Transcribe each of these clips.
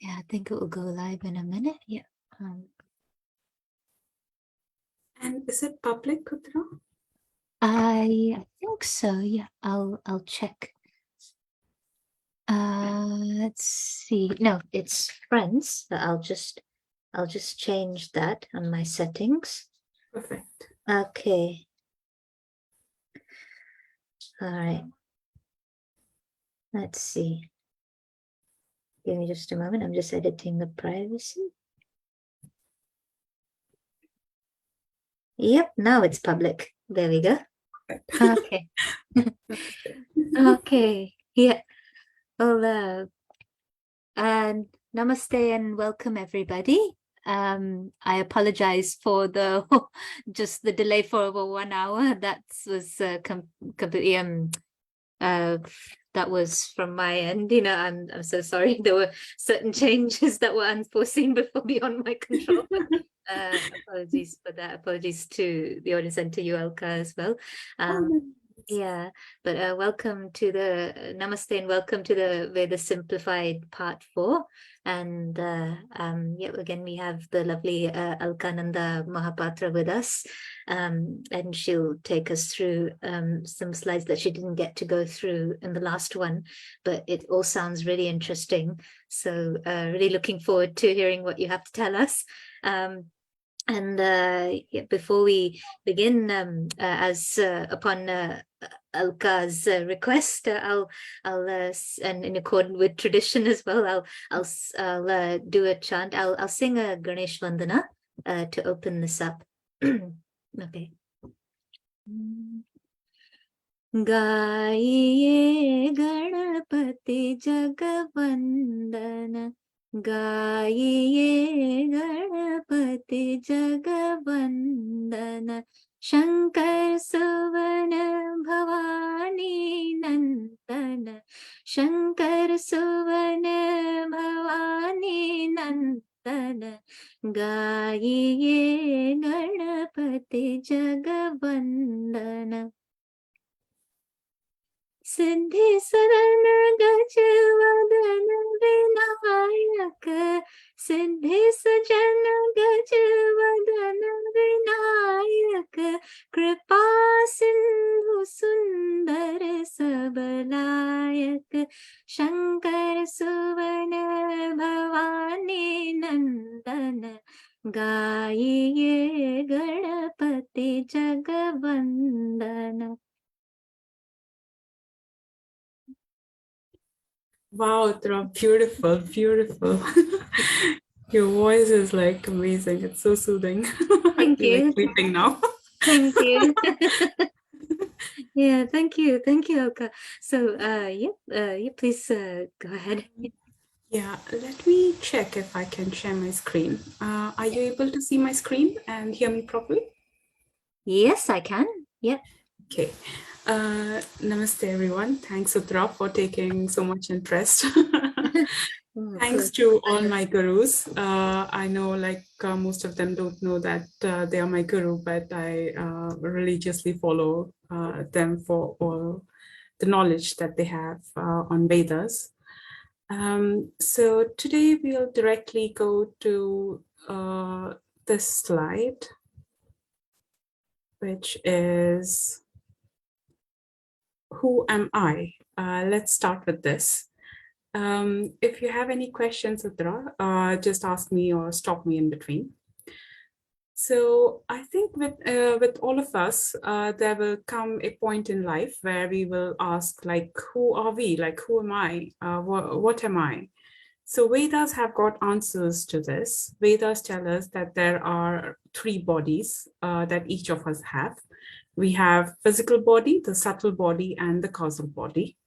Yeah, I think it will go live in a minute. Yeah. And is it public, Kutra? I think so. Yeah, I'll check. Let's see. No, it's friends. So I'll just change that on my settings. Perfect. Okay. All right. Let's see. Give me just a moment. I'm just editing the privacy. Yep, now it's public. There we go. Okay. Okay. Yeah. Well, and namaste and welcome everybody. I apologize for the just the delay for over 1 hour. That was completely that was from my end. I'm so sorry. There were certain changes that were unforeseen beyond my control. Apologies for that. Apologies to the audience and to you, Alka, as well. Yeah, but welcome to the Namaste and welcome to the Vedas Simplified Part 4. And yeah, again, we have the lovely Alkananda Mohapatra with us. And she'll take us through some slides that she didn't get to go through in the last one, but it all sounds really interesting. So really looking forward to hearing what you have to tell us. And yeah, before we begin, as upon Alka's request, I'll and in accordance with tradition as well, I'll do a chant. I'll sing a Ganesh Vandana to open this up. Okay. गाइए गणपति जगवंदन गाइए गणपति जगवंदन शंकर सुवन भवानी नंदन शंकर सुवन भवानी नंदन गाइए गणपति जगवंदन सिद्धि सदन गज वदन विनायक सिद्धि सजन गज वदन विनायक कृपा सिंधु सुंदर सबलायक शंकर सुवन भवानी नंदन गाइए Ganpati जगवंदन. Wow, Uttara, beautiful, beautiful. Your voice is like amazing. It's so soothing. I Thank feel like you. sleeping now. Thank you. Yeah, thank you. Thank you, Alka. So, yeah, please go ahead. Yeah, let me check if I can share my screen. Are you able to see my screen and hear me properly? Yes, I can. Yeah. Okay. Namaste, everyone. Thanks, Uttara, for taking so much interest. Thanks to all my gurus. I know most of them don't know that they are my guru, but I religiously follow them for all the knowledge that they have on Vedas. So today we'll directly go to this slide, which is who am I? Let's start with this. If you have any questions, Uttara, just ask me or stop me in between. So I think with all of us, there will come a point in life where we will ask, who are we? Who am I? What am I? So Vedas have got answers to this. Vedas tell us that there are 3 bodies that each of us have. We have physical body, the subtle body, and the causal body.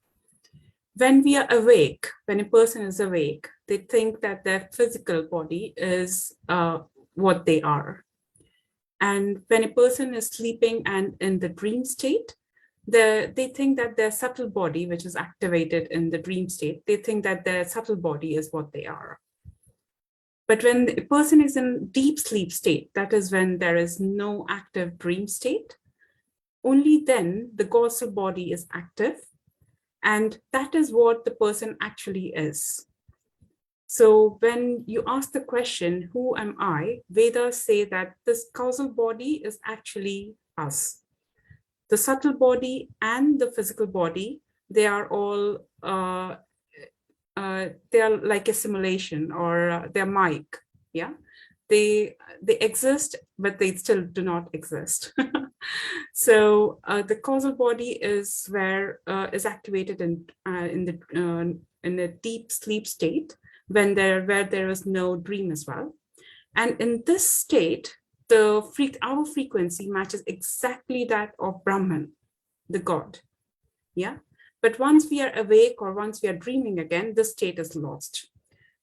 When we are awake, when a person is awake, they think that their physical body is what they are. And when a person is sleeping and in the dream state, they think that their subtle body, which is activated in the dream state, they think that their subtle body is what they are. But when a person is in deep sleep state, that is when there is no active dream state, only then the causal body is active. And that is what the person actually is. So when you ask the question, who am I? Vedas say that this causal body is actually us. The subtle body and the physical body, they are all, they are like a simulation, or they're mic. Yeah. They exist, but they still do not exist. So the causal body is where is activated in a deep sleep state, where there is no dream as well. And in this state, our frequency matches exactly that of Brahman, the God. Yeah. But once we are awake or once we are dreaming again, the state is lost.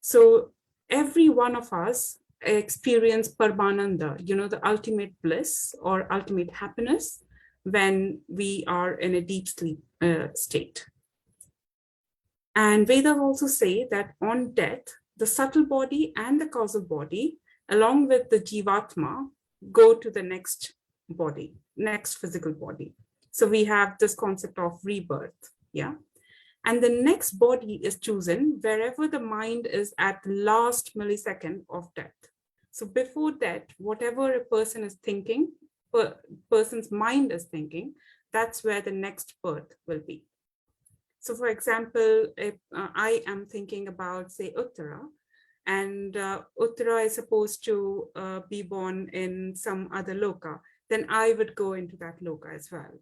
So every one of us experience Paramananda, the ultimate bliss or ultimate happiness, when we are in a deep sleep state. And Vedas also say that on death, the subtle body and the causal body, along with the Jivatma, go to the next body, next physical body. So we have this concept of rebirth. Yeah. And the next body is chosen wherever the mind is at the last millisecond of death. So before death, whatever a person is thinking, person's mind is thinking, that's where the next birth will be. So for example, if I am thinking about, say, Uttara, and Uttara is supposed to be born in some other loka, then I would go into that loka as well.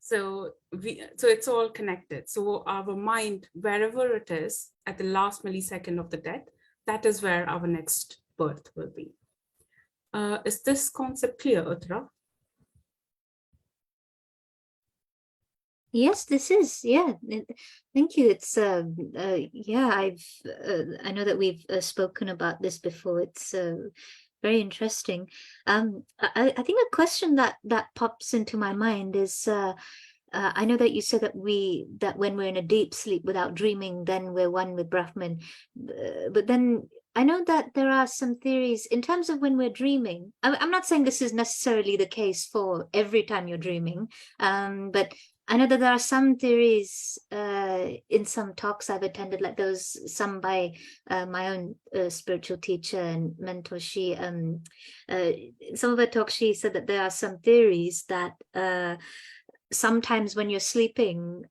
So it's all connected. So our mind, wherever it is at the last millisecond of the death, that is where our next birth will be. Is this concept clear, Uttara? Yes, this is. Yeah, thank you. It's yeah, I know that we've spoken about this before. It's very interesting. I think a question that pops into my mind is I know that you said that when we're in a deep sleep without dreaming, then we're one with Brahman. But then I know that there are some theories in terms of when we're dreaming. I'm not saying this is necessarily the case for every time you're dreaming, but I know that there are some theories in some talks I've attended, like those some by my own spiritual teacher and mentor. In some of her talks, she said that there are some theories that sometimes when you're sleeping,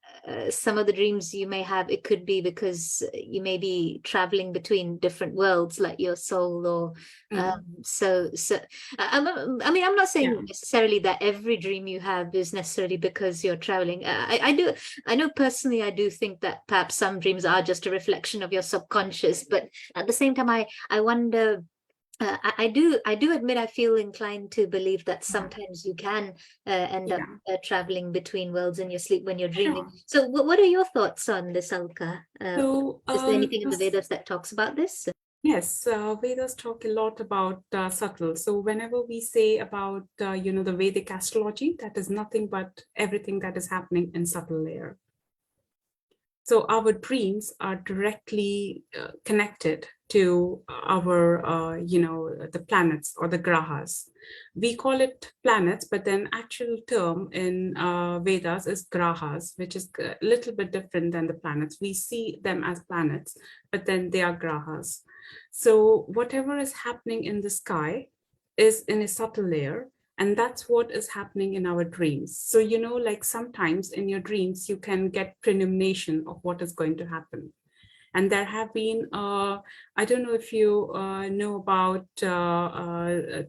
some of the dreams you may have, it could be because you may be traveling between different worlds, like your soul, or I mean, I'm not saying necessarily that every dream you have is necessarily because you're traveling. I know personally, I do think that perhaps some dreams are just a reflection of your subconscious, but at the same time, I wonder. I do admit I feel inclined to believe that sometimes you can end up traveling between worlds in your sleep when you're dreaming. Sure. So what are your thoughts on this, Alka? So, is there anything in the Vedas that talks about this? yes, Vedas talk a lot about subtle. So whenever we say about, the Vedic astrology, that is nothing but everything that is happening in subtle layer. So our dreams are directly connected to our, the planets or the grahas. We call it planets, but then actual term in Vedas is grahas, which is a little bit different than the planets. We see them as planets, but then they are grahas. So whatever is happening in the sky is in a subtle layer, and that's what is happening in our dreams. So, like sometimes in your dreams, you can get premonition of what is going to happen. And there have been, I don't know if you know about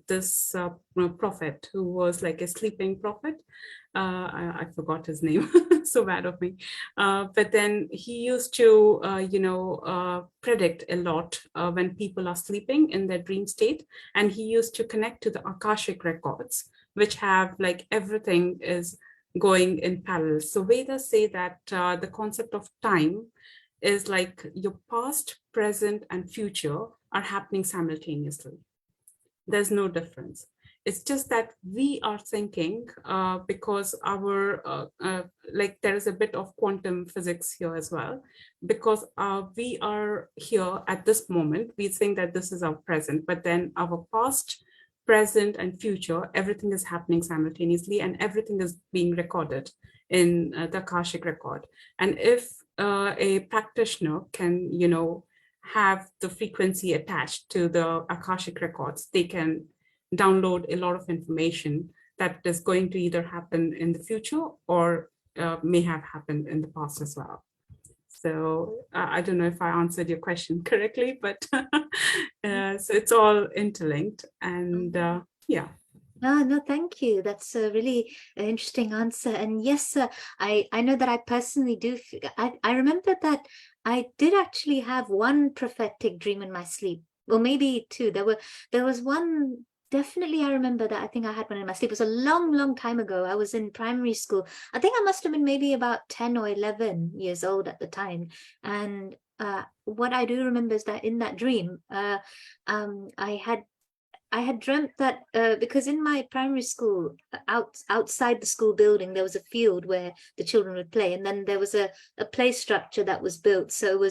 this prophet who was like a sleeping prophet. I forgot his name, so bad of me. But then he used to, predict a lot when people are sleeping in their dream state. And he used to connect to the Akashic records, which have like everything is going in parallel. So Vedas say that the concept of time is like your past, present, and future are happening simultaneously. There's no difference. It's just that we are thinking because like there is a bit of quantum physics here as well, because we are here at this moment, we think that this is our present, but then our past, present, and future, everything is happening simultaneously, and everything is being recorded in the Akashic record. And if a practitioner can, have the frequency attached to the Akashic records, they can download a lot of information that is going to either happen in the future or may have happened in the past as well. So I don't know if I answered your question correctly, but so it's all interlinked. And yeah. No, thank you. That's a really interesting answer. And yes, I know that I personally do. I remember that I did actually have one prophetic dream in my sleep, or maybe two. There was one. Definitely, I remember that. I think I had one in my sleep. It was a long, long time ago. I was in primary school. I think I must have been maybe about 10 or 11 years old at the time. And what I do remember is that in that dream, I had dreamt that because in my primary school, outside the school building, there was a field where the children would play, and then there was a play structure that was built. So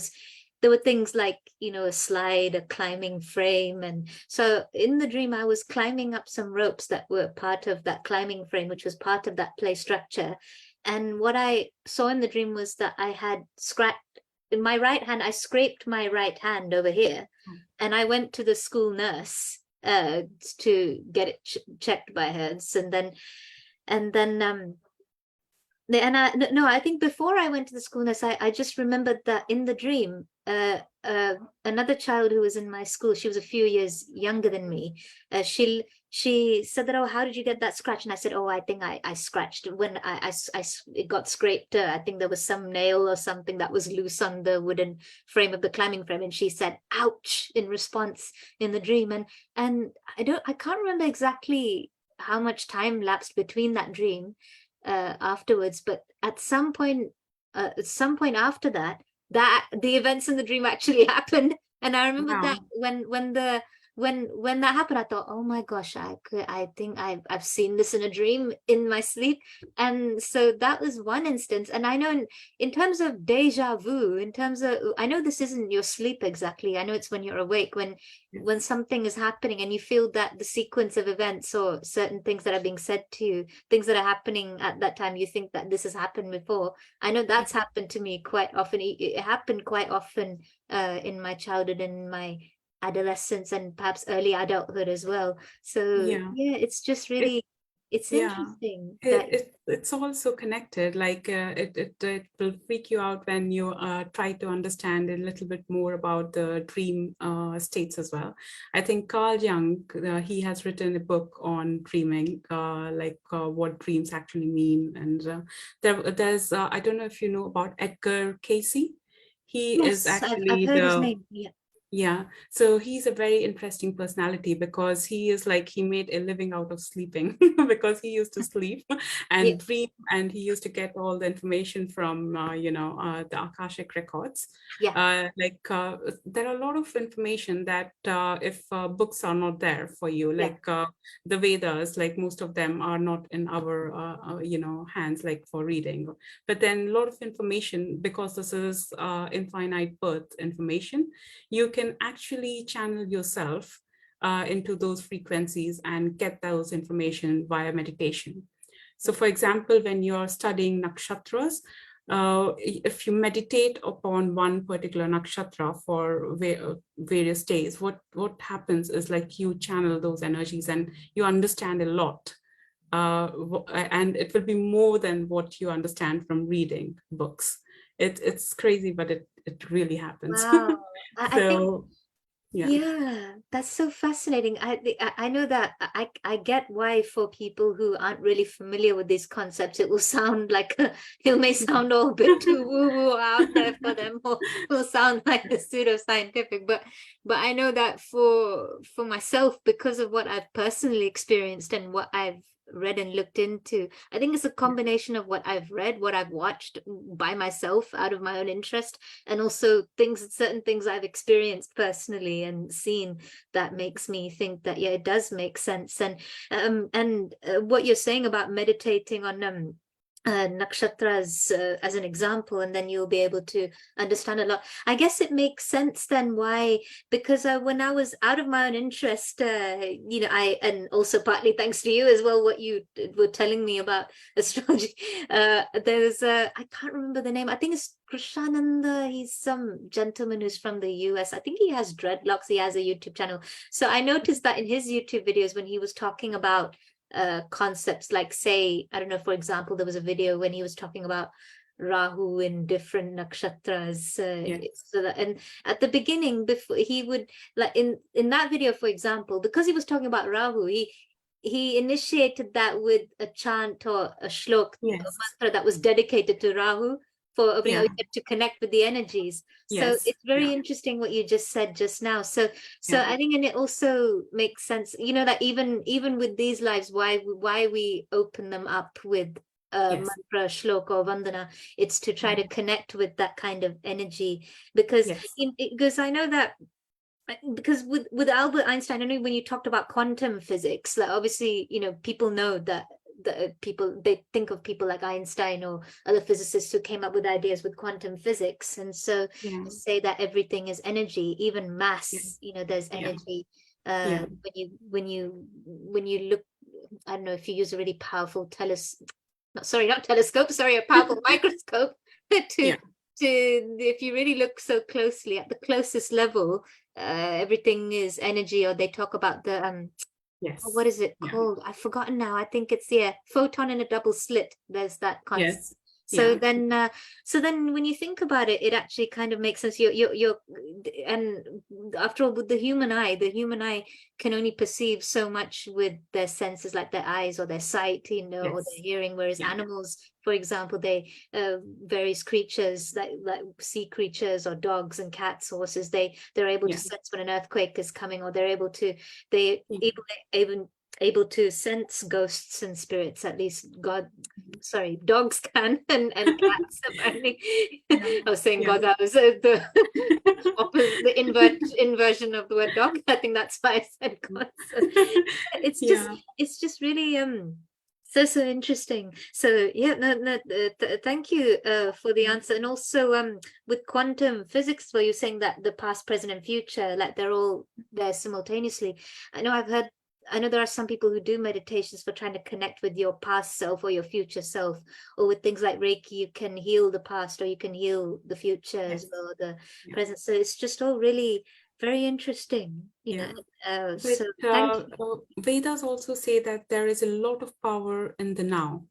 there were things like, you know, a slide, a climbing frame, and so in the dream I was climbing up some ropes that were part of that climbing frame, which was part of that play structure. And what I saw in the dream was that I had scratched in my right hand. I scraped my right hand over here, and I went to the school nurse to get it checked by her. And then and I think before I went to the school nurse, I just remembered that in the dream, another child who was in my school, she was a few years younger than me. She said that, oh, how did you get that scratch? And I said, oh, I think I scratched when it got scraped. I think there was some nail or something that was loose on the wooden frame of the climbing frame. And she said, ouch, in response in the dream. And I can't remember exactly how much time lapsed between that dream afterwards, but at some point after that, the events in the dream actually happened. And I remember that Wow. when that happened, I thought, oh my gosh, I think I've seen this in a dream in my sleep. And so that was one instance. And I know in terms of deja vu, in terms of, I know this isn't your sleep exactly, I know it's when you're awake, when something is happening and you feel that the sequence of events or certain things that are being said to you, things that are happening at that time, you think that this has happened before. I know that's happened to me quite often. It happened quite often in my childhood and my adolescence and perhaps early adulthood as well. So Yeah. yeah, it's just It, really, it's yeah. interesting that It's also connected. Like it will freak you out when you try to understand a little bit more about the dream states as well. I think Carl Jung, he has written a book on dreaming, what dreams actually mean. And there's I don't know if you know about Edgar Casey. He is yes, I've actually heard his the name. Yeah. Yeah, so he's a very interesting personality because he is like he made a living out of sleeping because he used to sleep Yeah. and dream, and he used to get all the information from the Akashic records. Yeah. There are a lot of information that if books are not there for you, Yeah. like the Vedas, like most of them are not in our hands, like for reading. But then a lot of information, because this is infinite birth information, you can actually channel yourself into those frequencies and get those information via meditation. So for example, when you're studying nakshatras, if you meditate upon one particular nakshatra for various days, what happens is like you channel those energies and you understand a lot. And it will be more than what you understand from reading books. It's crazy, but it really happens. Wow. I think So yeah. yeah, that's so fascinating. I know that I get why for people who aren't really familiar with these concepts, it will sound like it may sound all a bit too woo-woo out there for them, or will sound like the pseudoscientific. But I know that for myself, because of what I've personally experienced and what I've read and looked into, I think it's a combination of what I've read, what I've watched by myself out of my own interest, and also certain things I've experienced personally and seen that makes me think that yeah, it does make sense. And what you're saying about meditating on nakshatras as an example, and then you'll be able to understand a lot. I guess it makes sense then why, because when I was out of my own interest, and also partly thanks to you as well, what you were telling me about astrology, there's I can't remember the name. I think it's Krishananda. He's some gentleman who's from the US. I think he has dreadlocks. He has a YouTube channel. So I noticed that in his YouTube videos, when he was talking about concepts, like, say, I don't know, for example, there was a video when he was talking about Rahu in different nakshatras, so that, and at the beginning, before he would, like, in that video, for example, because he was talking about Rahu, he initiated that with a chant or a shlok, a mantra that was dedicated to Rahu, for to connect with the energies. So it's very interesting what you just said just now. So I think, and it also makes sense, that even with these lives, why we open them up with mantra, shloka, or vandana, it's to try to connect with that kind of energy, because I know that, because with Albert Einstein, I know when you talked about quantum physics, like, obviously, people know that they think of people like Einstein or other physicists who came up with ideas with quantum physics, and so say that everything is energy, even mass. There's energy. When you look, I don't know, if you use a really powerful a powerful microscope to if you really look so closely at the closest level, everything is energy. Or they talk about the what is it called? I've forgotten now. I think it's photon in a double slit. There's that concept. So then when you think about it, it actually kind of makes sense. You're and after all, with the human eye can only perceive so much with their senses, like their eyes or their sight, or their hearing. Whereas animals, for example, they various creatures like sea creatures or dogs and cats, horses, they're able to sense when an earthquake is coming, or they're able to able to sense ghosts and spirits. At least dogs can, and cats apparently. I was saying God, that was the opposite, the inversion of the word dog. I think that's why I said God. So it's just really so interesting. So thank you for the answer. And also with quantum physics, where you're saying that the past, present, and future, like, they're all there simultaneously. I know there are some people who do meditations for trying to connect with your past self or your future self, or with things like Reiki, you can heal the past, or you can heal the future as well, the present. So it's just all really very interesting, so thank you. Vedas also say that there is a lot of power in the now.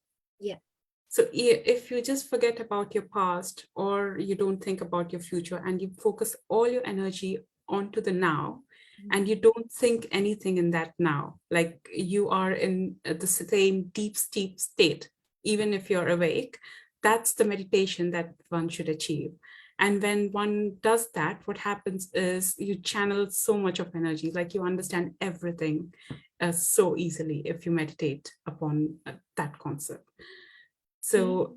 So if you just forget about your past, or you don't think about your future, and you focus all your energy onto the now, and you don't think anything in that now, like you are in the same deep state, even if you're awake, that's the meditation that one should achieve. And when one does that, what happens is you channel so much of energy, like you understand everything so easily if you meditate upon that concept. So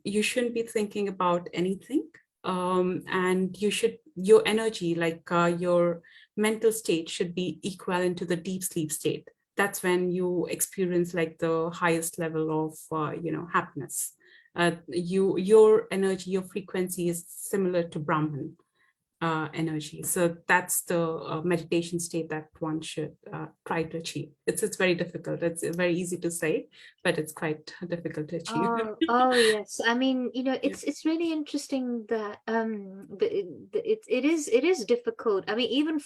you shouldn't be thinking about anything. And your energy, like your mental state, should be equivalent to the deep sleep state. That's when you experience like the highest level of happiness. Your energy, your frequency is similar to Brahman energy. So that's the meditation state that one should try to achieve. It's very difficult. It's very easy to say, but it's quite difficult to achieve. Oh yes. I mean, it's really interesting that it is difficult. I mean, even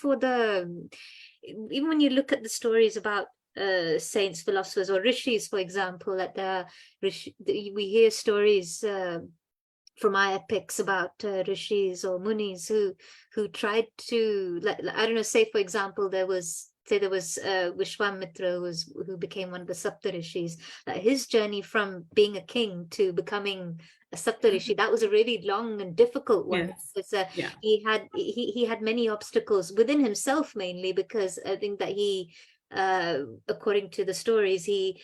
when you look at the stories about saints, philosophers, or rishis, for example, that we hear stories from our epics about rishis or munis who tried to, like, I don't know, say for example there was Vishwamitra, who became one of the Saptarishis. His journey from being a king to becoming a Saptarishi, that was a really long and difficult one. Because he had many obstacles within himself, mainly because I think that he, according to the stories, his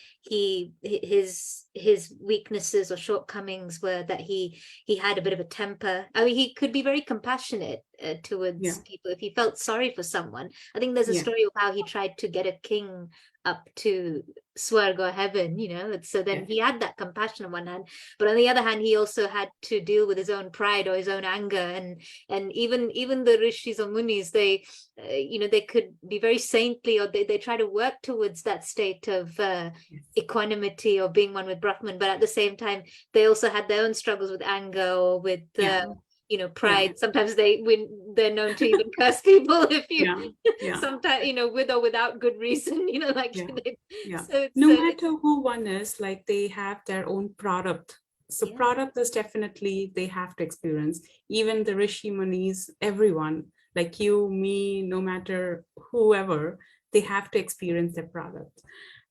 weaknesses or shortcomings were that he had a bit of a temper. I mean, he could be very compassionate, towards people, if he felt sorry for someone. I think there's a story of how he tried to get a king up to Swarg or heaven, so then he had that compassion on one hand, but on the other hand he also had to deal with his own pride or his own anger, and even the rishis or munis, they they could be very saintly, or they try to work towards that state of equanimity or being one with Brahman, but at the same time they also had their own struggles with anger or with pride. Sometimes they're known to even curse people if you sometimes with or without good reason, so no matter who one is, like they have their own product. So product is definitely they have to experience. Even the rishi munis, everyone, like you, me, no matter whoever, they have to experience their product.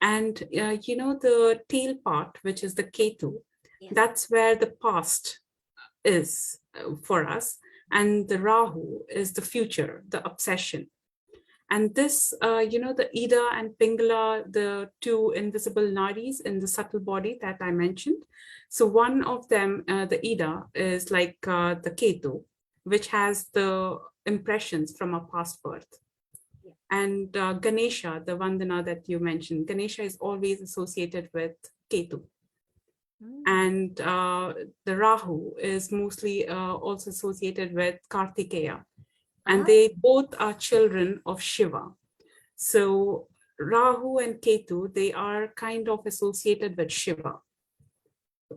And the tail part, which is the ketu, that's where the past is for us, and the Rahu is the future, the obsession. And this, the Ida and Pingala, the two invisible nadis in the subtle body that I mentioned. So one of them, the Ida, is like the Ketu, which has the impressions from a past birth. And Ganesha, the Vandana that you mentioned, Ganesha is always associated with Ketu. And the Rahu is mostly also associated with Kartikeya. And they both are children of Shiva. So Rahu and Ketu, they are kind of associated with Shiva.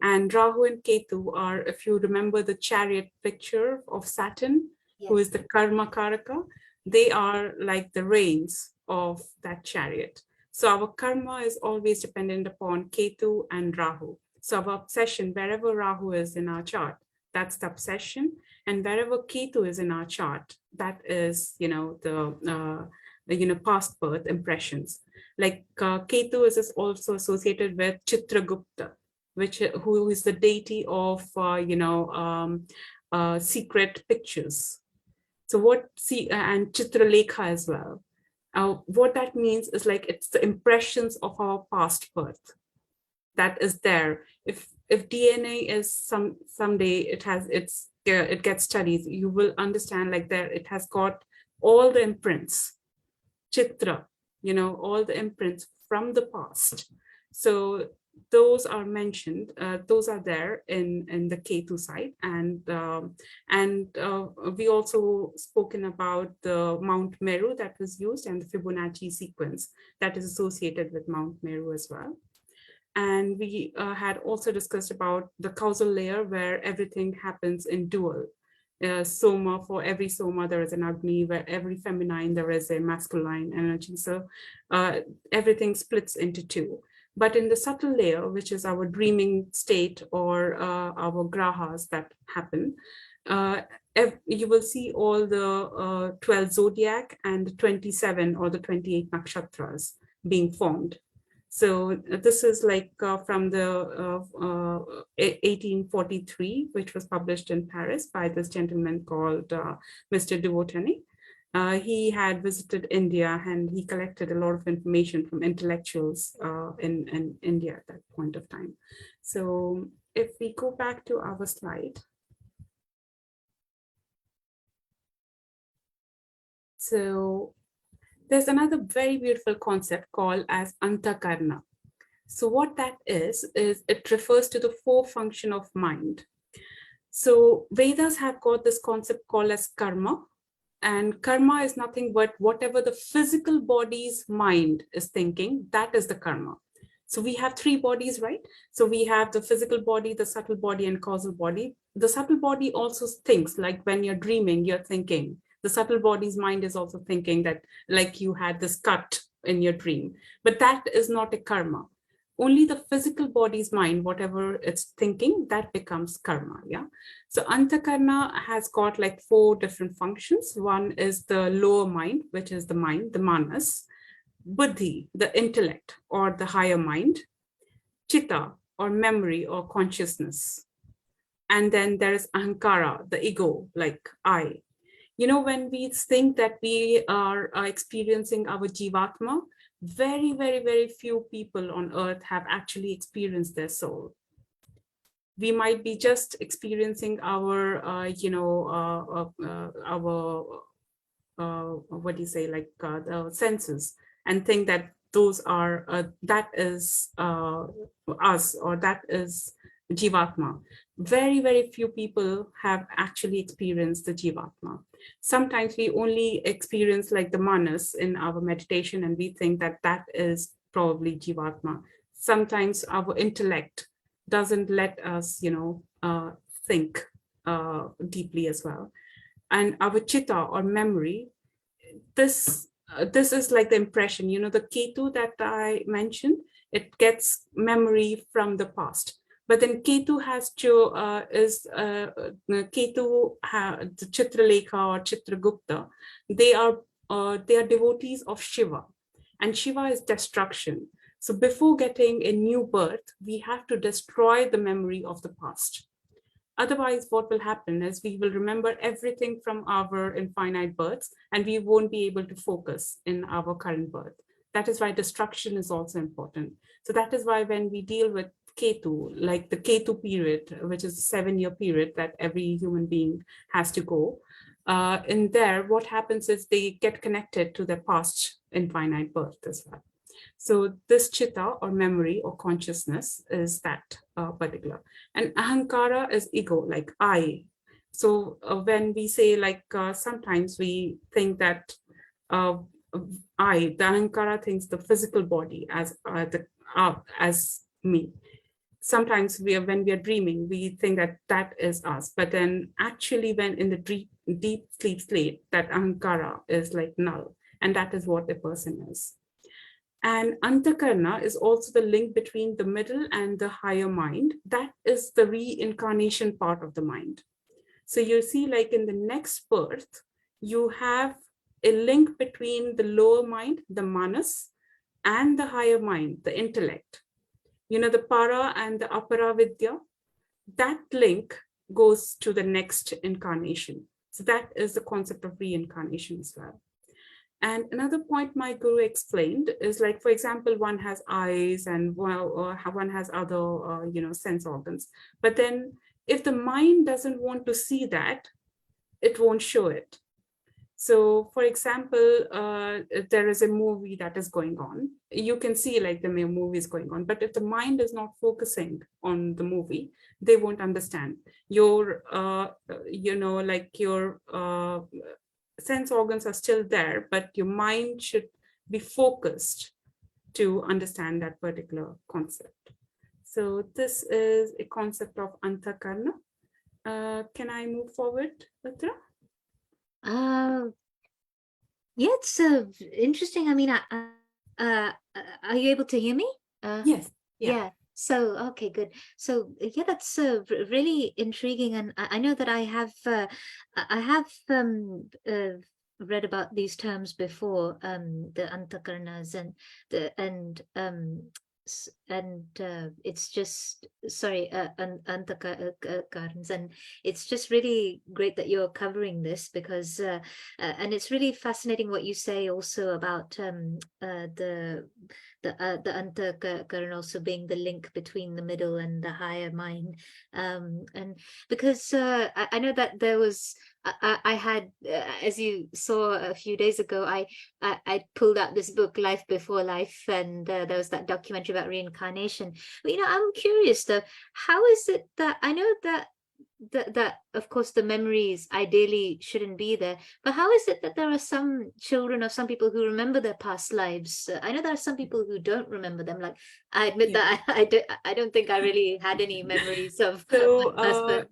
And Rahu and Ketu are, if you remember the chariot picture of Saturn, who is the Karma Karaka, they are like the reins of that chariot. So our karma is always dependent upon Ketu and Rahu. So our obsession, wherever Rahu is in our chart, that's the obsession. And wherever Ketu is in our chart, that is, the past birth impressions. Like Ketu is also associated with Chitragupta, who is the deity of, secret pictures. So and Chitralekha as well. What that means is like, it's the impressions of our past birth that is there. If DNA is someday it gets studied, you will understand like it has got all the imprints, chitra, all the imprints from the past. So those are mentioned, those are there in the Ketu side. And we also spoken about the Mount Meru that was used, and the Fibonacci sequence that is associated with Mount Meru as well. And we had also discussed about the causal layer, where everything happens in dual. Soma, for every Soma, there is an Agni, where every feminine, there is a masculine energy. So everything splits into two. But in the subtle layer, which is our dreaming state, or our grahas that happen, you will see all the 12 zodiac and the 27 or the 28 nakshatras being formed. So this is like from the 1843, which was published in Paris by this gentleman called Mr. de Botany. He had visited India, and he collected a lot of information from intellectuals in India at that point of time. So if we go back to our slide. So there's another very beautiful concept called as Antakarna. So what that is it refers to the four function of mind. So Vedas have got this concept called as karma. And karma is nothing but whatever the physical body's mind is thinking, that is the karma. So we have three bodies, right? So we have the physical body, the subtle body, and causal body. The subtle body also thinks, like when you're dreaming, you're thinking. The subtle body's mind is also thinking that, like, you had this cut in your dream, but that is not a karma. Only the physical body's mind, whatever it's thinking, that becomes karma. Yeah. So Antakarna has got like four different functions. One is the lower mind, which is the mind, the manas. Buddhi, the intellect or the higher mind. Chitta, or memory or consciousness. And then there is ahankara, the ego, like I. When we think that we are experiencing our jivatma, very, very, very few people on earth have actually experienced their soul. We might be just experiencing our, what do you say, like the senses, and think that those are, that is us, or that is Jivatma. Very, very few people have actually experienced the Jivatma. Sometimes we only experience like the manas in our meditation, and we think that that is probably Jivatma. Sometimes our intellect doesn't let us, think deeply as well. And our chitta, or memory, this is like the impression, the Ketu that I mentioned, it gets memory from the past. But then Ketu has to Ketu, the Chitralekha or Chitragupta, they are devotees of Shiva, and Shiva is destruction. So before getting a new birth, we have to destroy the memory of the past. Otherwise, what will happen is we will remember everything from our infinite births, and we won't be able to focus in our current birth. That is why destruction is also important. So that is why when we deal with Ketu, like the Ketu period, which is a 7-year period that every human being has to go, in there, what happens is they get connected to their past infinite birth as well. So this chitta, or memory, or consciousness, is that particular. And ahankara is ego, like I. So when we say, like sometimes we think that the ahankara thinks the physical body as me. Sometimes when we are dreaming, we think that that is us. But then actually, when in the deep sleep state, that ahankara is like null, and that is what a person is. And antakarna is also the link between the middle and the higher mind. That is the reincarnation part of the mind. So you see, like in the next birth, you have a link between the lower mind, the manas, and the higher mind, the intellect. The para and the apara vidya, that link goes to the next incarnation. So that is the concept of reincarnation as well. And another point my guru explained is, like, for example, one has eyes and one has other, sense organs. But then if the mind doesn't want to see that, it won't show it. So, for example, there is a movie that is going on. You can see like the movie is going on, but if the mind is not focusing on the movie, they won't understand. Your, your sense organs are still there, but your mind should be focused to understand that particular concept. So this is a concept of antakarna. Can I move forward, Patra? Yeah, it's interesting. I mean, are you able to hear me? Yes. Yeah. So, okay, good. So, yeah, that's really intriguing, and I know that I have read about these terms before, the antakarnas and it's just sorry, antakarnas, and it's just really great that you're covering this because and it's really fascinating what you say also about the antakarana also being the link between the middle and the higher mind, and because I know that there was I had as you saw a few days ago, I pulled out this book, Life Before Life, and there was that documentary about reincarnation. But I'm curious though, how is it that I know that that of course the memories ideally shouldn't be there, but how is it that there are some children or some people who remember their past lives? I know there are some people who don't remember them. Like, I admit that I don't think I really had any memories of So, my past, but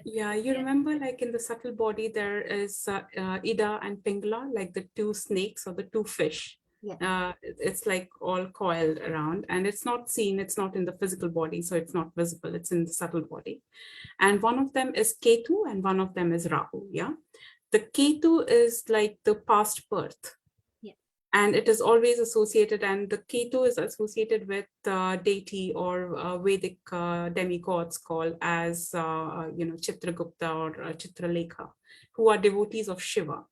you remember, like in the subtle body, there is Ida and Pingala, like the two snakes or the two fish. yeah. It's like all coiled around, and it's not seen, it's not in the physical body, so it's not visible, it's in the subtle body. And one of them is Ketu and one of them is Rahu. Yeah. The Ketu is like the past birth. Yeah. And it is always associated, and the Ketu is associated with deity or Vedic demigods called as, Chitragupta or Chitralekha, who are devotees of Shiva.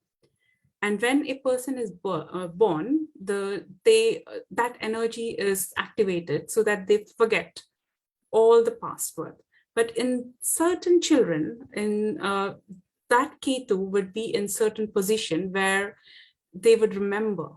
And when a person is born, that energy is activated so that they forget all the past birth. But in certain children, in that Ketu would be in certain position where they would remember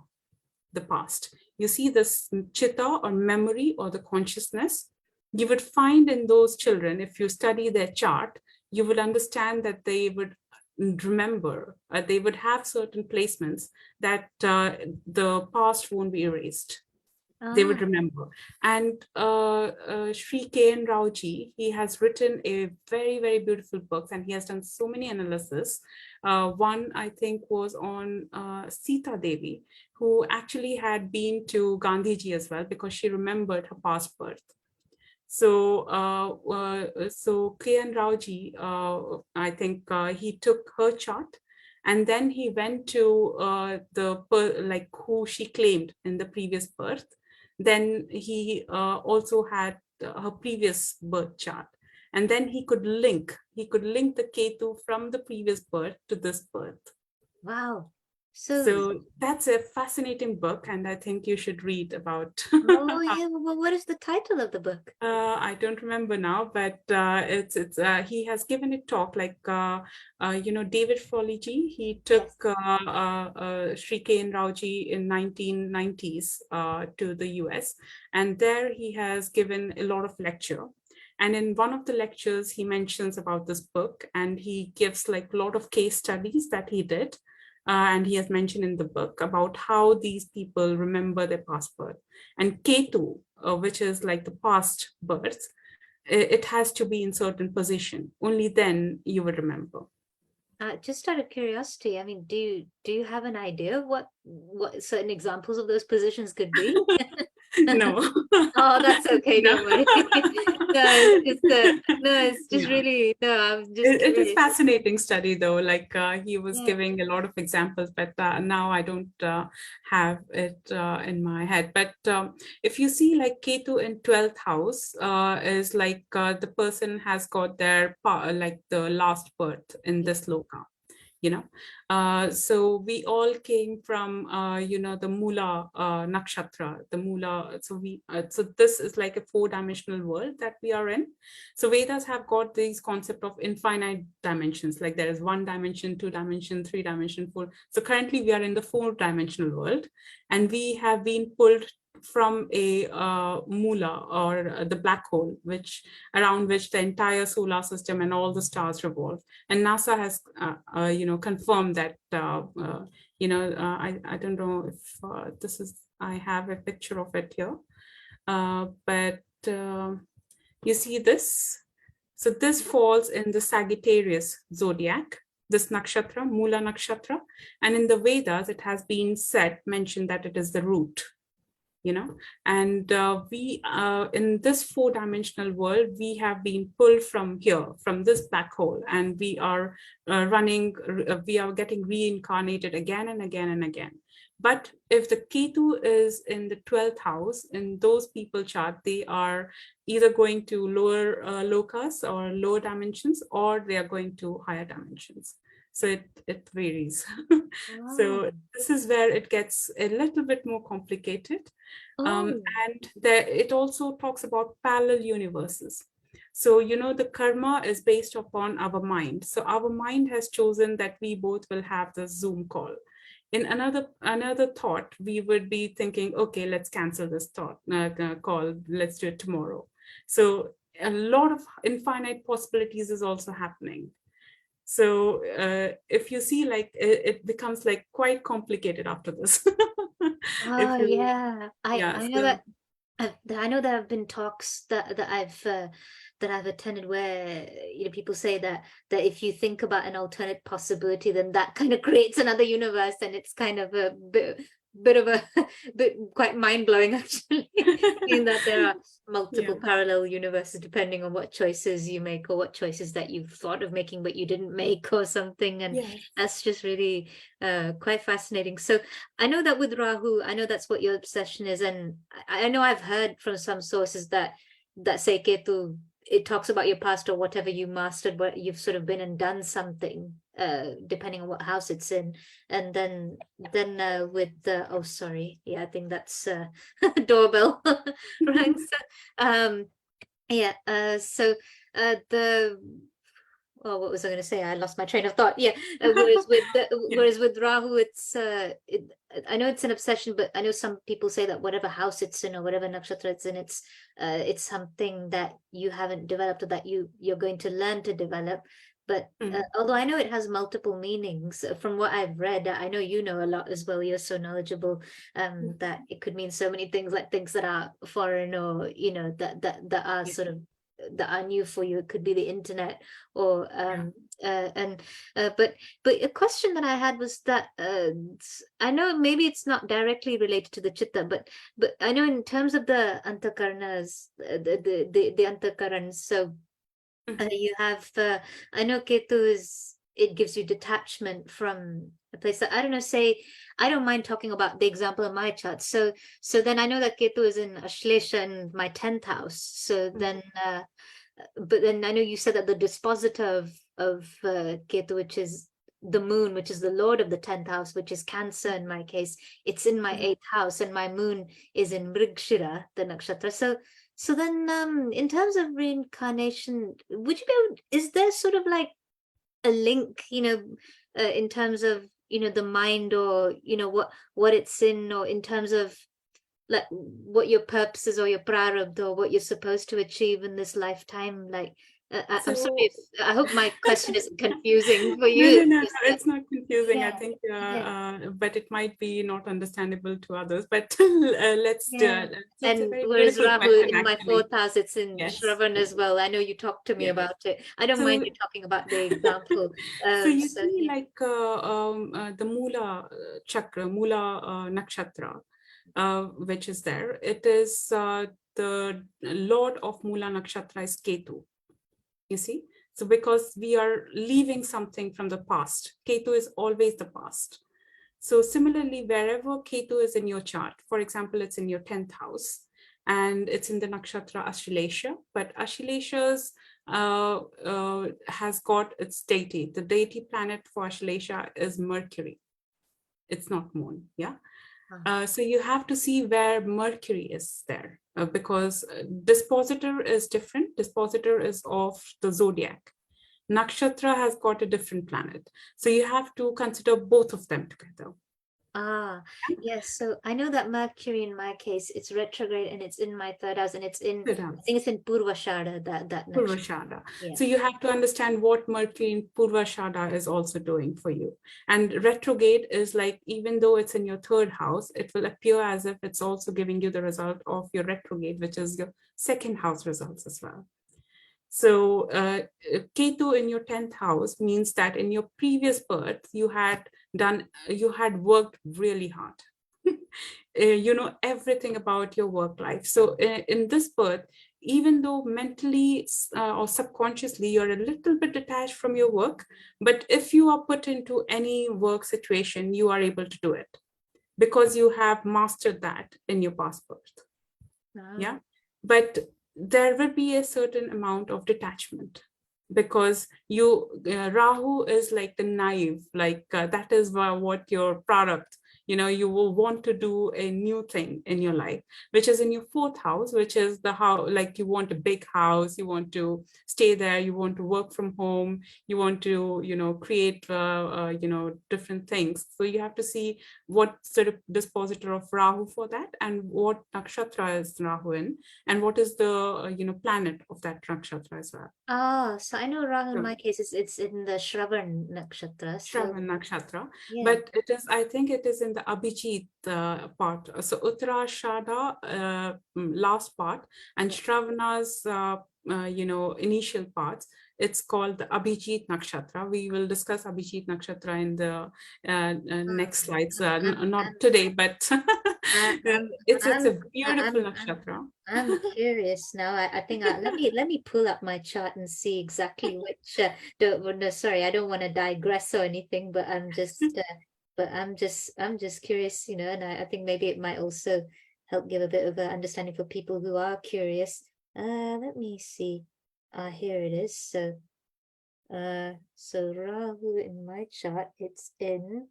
the past. You see this chitta or memory or the consciousness, you would find in those children, if you study their chart, you would understand that they would remember, they would have certain placements that the past won't be erased. They would remember. And Sri K.N. Raoji, he has written a very, very beautiful book, and he has done so many analysis. One, I think, was on Sita Devi, who actually had been to Gandhiji as well, because she remembered her past birth. So, so K.N. Raoji, I think he took her chart, and then he went to like who she claimed in the previous birth. Then he also had her previous birth chart, and then he could link the Ketu from the previous birth to this birth. Wow. So that's a fascinating book, and I think you should read about. Oh yeah, well, what is the title of the book? I don't remember now, but it's he has given a talk, like David Foliji. He took Sri K.N. Raoji in 1990s to the US, and there he has given a lot of lecture. And in one of the lectures, he mentions about this book, and he gives like a lot of case studies that he did. And he has mentioned in the book about how these people remember their past birth. And Ketu, which is like the past births, it has to be in certain position. Only then you will remember. Just out of curiosity, I mean, do you have an idea of what certain examples of those positions could be? No. Oh, that's okay. No. Don't worry. It's just Yeah. really, I'm just It is curious. fascinating study though, like he was Yeah. giving a lot of examples, but now I don't have it in my head. But if you see like Ketu in 12th house is like the person has got their like the last birth in this loka. So we all came from the Mula nakshatra, the Mula. So this is like a 4-dimensional world that we are in. So Vedas have got these concept of infinite dimensions, like there is 1 dimension, 2 dimension, 3 dimension, 4. So currently we are in the 4-dimensional world, and we have been pulled from a mula, or the black hole, which around which the entire solar system and all the stars revolve. And NASA has confirmed that I don't know if this is, I have a picture of it here, but you see this. So this falls in the Sagittarius zodiac, this nakshatra, Mula nakshatra, and in the Vedas it has been mentioned that it is the root. And we in this 4-dimensional world, we have been pulled from here, from this black hole, and we are we are getting reincarnated again and again and again. But if the Ketu is in the 12th house, in those people chart, they are either going to lower lokas or lower dimensions, or they are going to higher dimensions. So it varies. So this is where it gets a little bit more complicated. And it also talks about parallel universes. So, the karma is based upon our mind. So our mind has chosen that we both will have the Zoom call. In another thought, we would be thinking, okay, let's cancel this call. Let's do it tomorrow. So a lot of infinite possibilities is also happening. So if you see, like it becomes like quite complicated after this. Oh yeah, I know So, that I know there have been talks that I've attended where people say that if you think about an alternate possibility, then that kind of creates another universe, and it's kind of a bit of a bit quite mind-blowing actually, in that there are multiple parallel universes depending on what choices you make, or what choices that you've thought of making but you didn't make, or something. And that's just really quite fascinating. So I know that with Rahu, I know that's what your obsession is, and I know I've heard from some sources that say Ketu, it talks about your past or whatever you mastered, but you've sort of been and done something, depending on what house it's in. And then with the, oh sorry, yeah, I think that's doorbell. Right. So Yeah. Oh, what was I going to say? I lost my train of thought. Yeah. Yeah. Whereas with Rahu, I know it's an obsession, but I know some people say that whatever house it's in or whatever nakshatra it's in, it's something that you haven't developed or that you're going to learn to develop. But Mm. although I know it has multiple meanings, from what I've read, I know you know a lot as well. You're so knowledgeable, that it could mean so many things, like things that are foreign or that are Yeah. sort of that are new for you. It could be the internet or Yeah. and but a question that I had was that I know maybe it's not directly related to the chitta, but I know in terms of the antakarnas, the antakarans. So Mhm. you have I know Ketu is, it gives you detachment from a place that, I don't know, say I don't mind talking about the example of my chart. So then I know that Ketu is in Ashlesha in my 10th house. So Mhm. then but then I know you said that the dispositor of Ketu, which is the moon, which is the lord of the 10th house, which is Cancer in my case, it's in my Mhm. 8th house, and my moon is in Mrigshira, the nakshatra. So then, in terms of reincarnation, would you be able, is there sort of like a link, in terms of, the mind, or, what it's in, or in terms of like what your purposes or your prarabdha or what you're supposed to achieve in this lifetime? Like, I'm sorry So if, I hope my question isn't confusing for no, you. no, It's no, no, just that, it's not confusing. I yeah, think, yeah, but it might be not understandable to others. But let's do yeah. it. It's a And very whereas beautiful Rahu question, in my actually. fourth house, it's in Yes. Shravan as well. I know you talked to me Yeah. about it. I don't mind So, you talking about the example. so you So see, yeah. like the Mula chakra, Mula nakshatra, which is there. It is the lord of Mula nakshatra is Ketu. You see, so because we are leaving something from the past, Ketu is always the past. So similarly, wherever Ketu is in your chart, for example, it's in your 10th house and it's in the nakshatra Ashilesha, but Ashilesha's has got its deity. The deity planet for Ashilesha is Mercury. It's not moon. Yeah. So you have to see where Mercury is there, because dispositor is different. Dispositor is of the zodiac. Nakshatra has got a different planet. So you have to consider both of them together. Ah, yes. So I know that Mercury in my case, it's retrograde and it's in my third house, and I think it's in Purvashada, that nakshatra. Purvashada. Yeah. So you have to understand what Mercury in Purvashada is also doing for you. And retrograde is like, even though it's in your third house, it will appear as if it's also giving you the result of your retrograde, which is your second house results as well. So Ketu in your 10th house means that in your previous birth, you had worked really hard. You know everything about your work life. So in this birth, even though mentally or subconsciously you're a little bit detached from your work, but if you are put into any work situation, you are able to do it because you have mastered that in your past birth. Ah. Yeah, but there will be a certain amount of detachment because Rahu is like the knife, like that is what your product, you will want to do a new thing in your life, which is in your fourth house, which is the how, like you want a big house, you want to stay there, you want to work from home, you want to create different things. So you have to see what sort of dispositor of Rahu for that, and what nakshatra is Rahu in, and what is the planet of that nakshatra as well. Oh, so I know Rahu in So my case is it's in the Shravan nakshatra. So Shravan nakshatra, yeah. but it is, I think it is in the Abhijit part. So Uttarashada, last part, and Yeah. Shravana's initial parts. It's called the Abhijit nakshatra. We will discuss Abhijit nakshatra in the next Hmm. slides. I'm, Not today, but I, it's a I'm, beautiful nakshatra. I'm curious now. I think let me pull up my chart and see exactly which. Well, no, sorry, I don't want to digress or anything, but I'm just curious, and I think maybe it might also help give a bit of a understanding for people who are curious. Let me see. Here it is. So Rahu in my chart, it's in.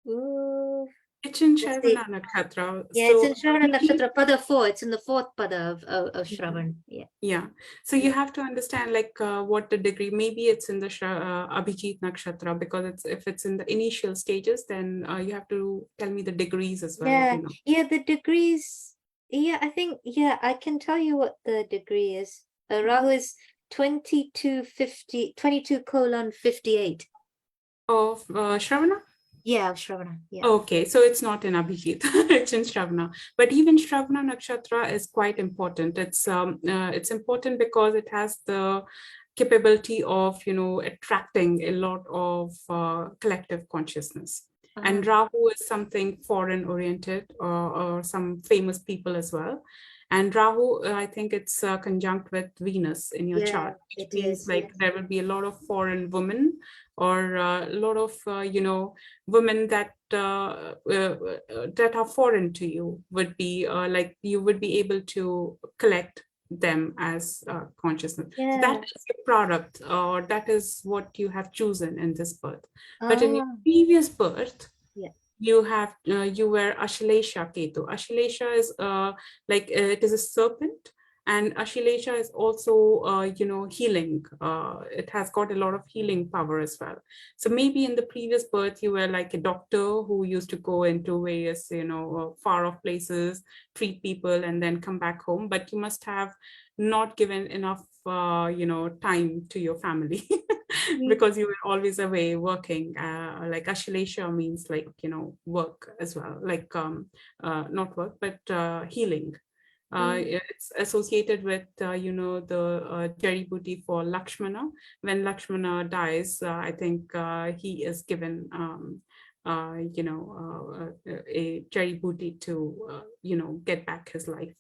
Ooh. It's in Let's see. Shravana Nakshatra. Yeah, it's So in Shravana maybe, Nakshatra, Pada 4. It's in the fourth Pada of Shravan. Yeah. yeah. So you have to understand like what the degree, maybe it's in the Abhijit Nakshatra, because if it's in the initial stages, then you have to tell me the degrees as well, Yeah, you know. yeah, the degrees. Yeah, I think, yeah, I can tell you what the degree is. Rahu is 22:58. Of Shravana? Yeah, Shravana. Yeah. Okay, so it's not in Abhijit, it's in Shravana. But even Shravana Nakshatra is quite important. It's important because it has the capability of, you know, attracting a lot of collective consciousness. And Ah, Rahu is something foreign oriented, or some famous people as well. And Rahu, I think it's conjunct with Venus in your yeah, chart, which it means is. like Yes. there will be a lot of foreign women, or a lot of, you know, women that are foreign to you, would be like you would be able to collect them as consciousness. So that Yeah. is your product, or that is what you have chosen in this birth. But in your Ah, previous birth, yeah. you were Ashlesha Ketu. Ashlesha is like it is a serpent, and Ashlesha is also you know, healing. It has got a lot of healing power as well. So maybe in the previous birth you were like a doctor who used to go into various, you know, far off places, treat people, and then come back home. But you must have not given enough you know, time to your family. Mm. because you were always away working. Like Ashlesha means like, you know, work as well, like not work, but healing. Mm. It's associated with, you know, the Jari Booty for Lakshmana. When Lakshmana dies, I think he is given, you know, a Jari Booty to, you know, get back his life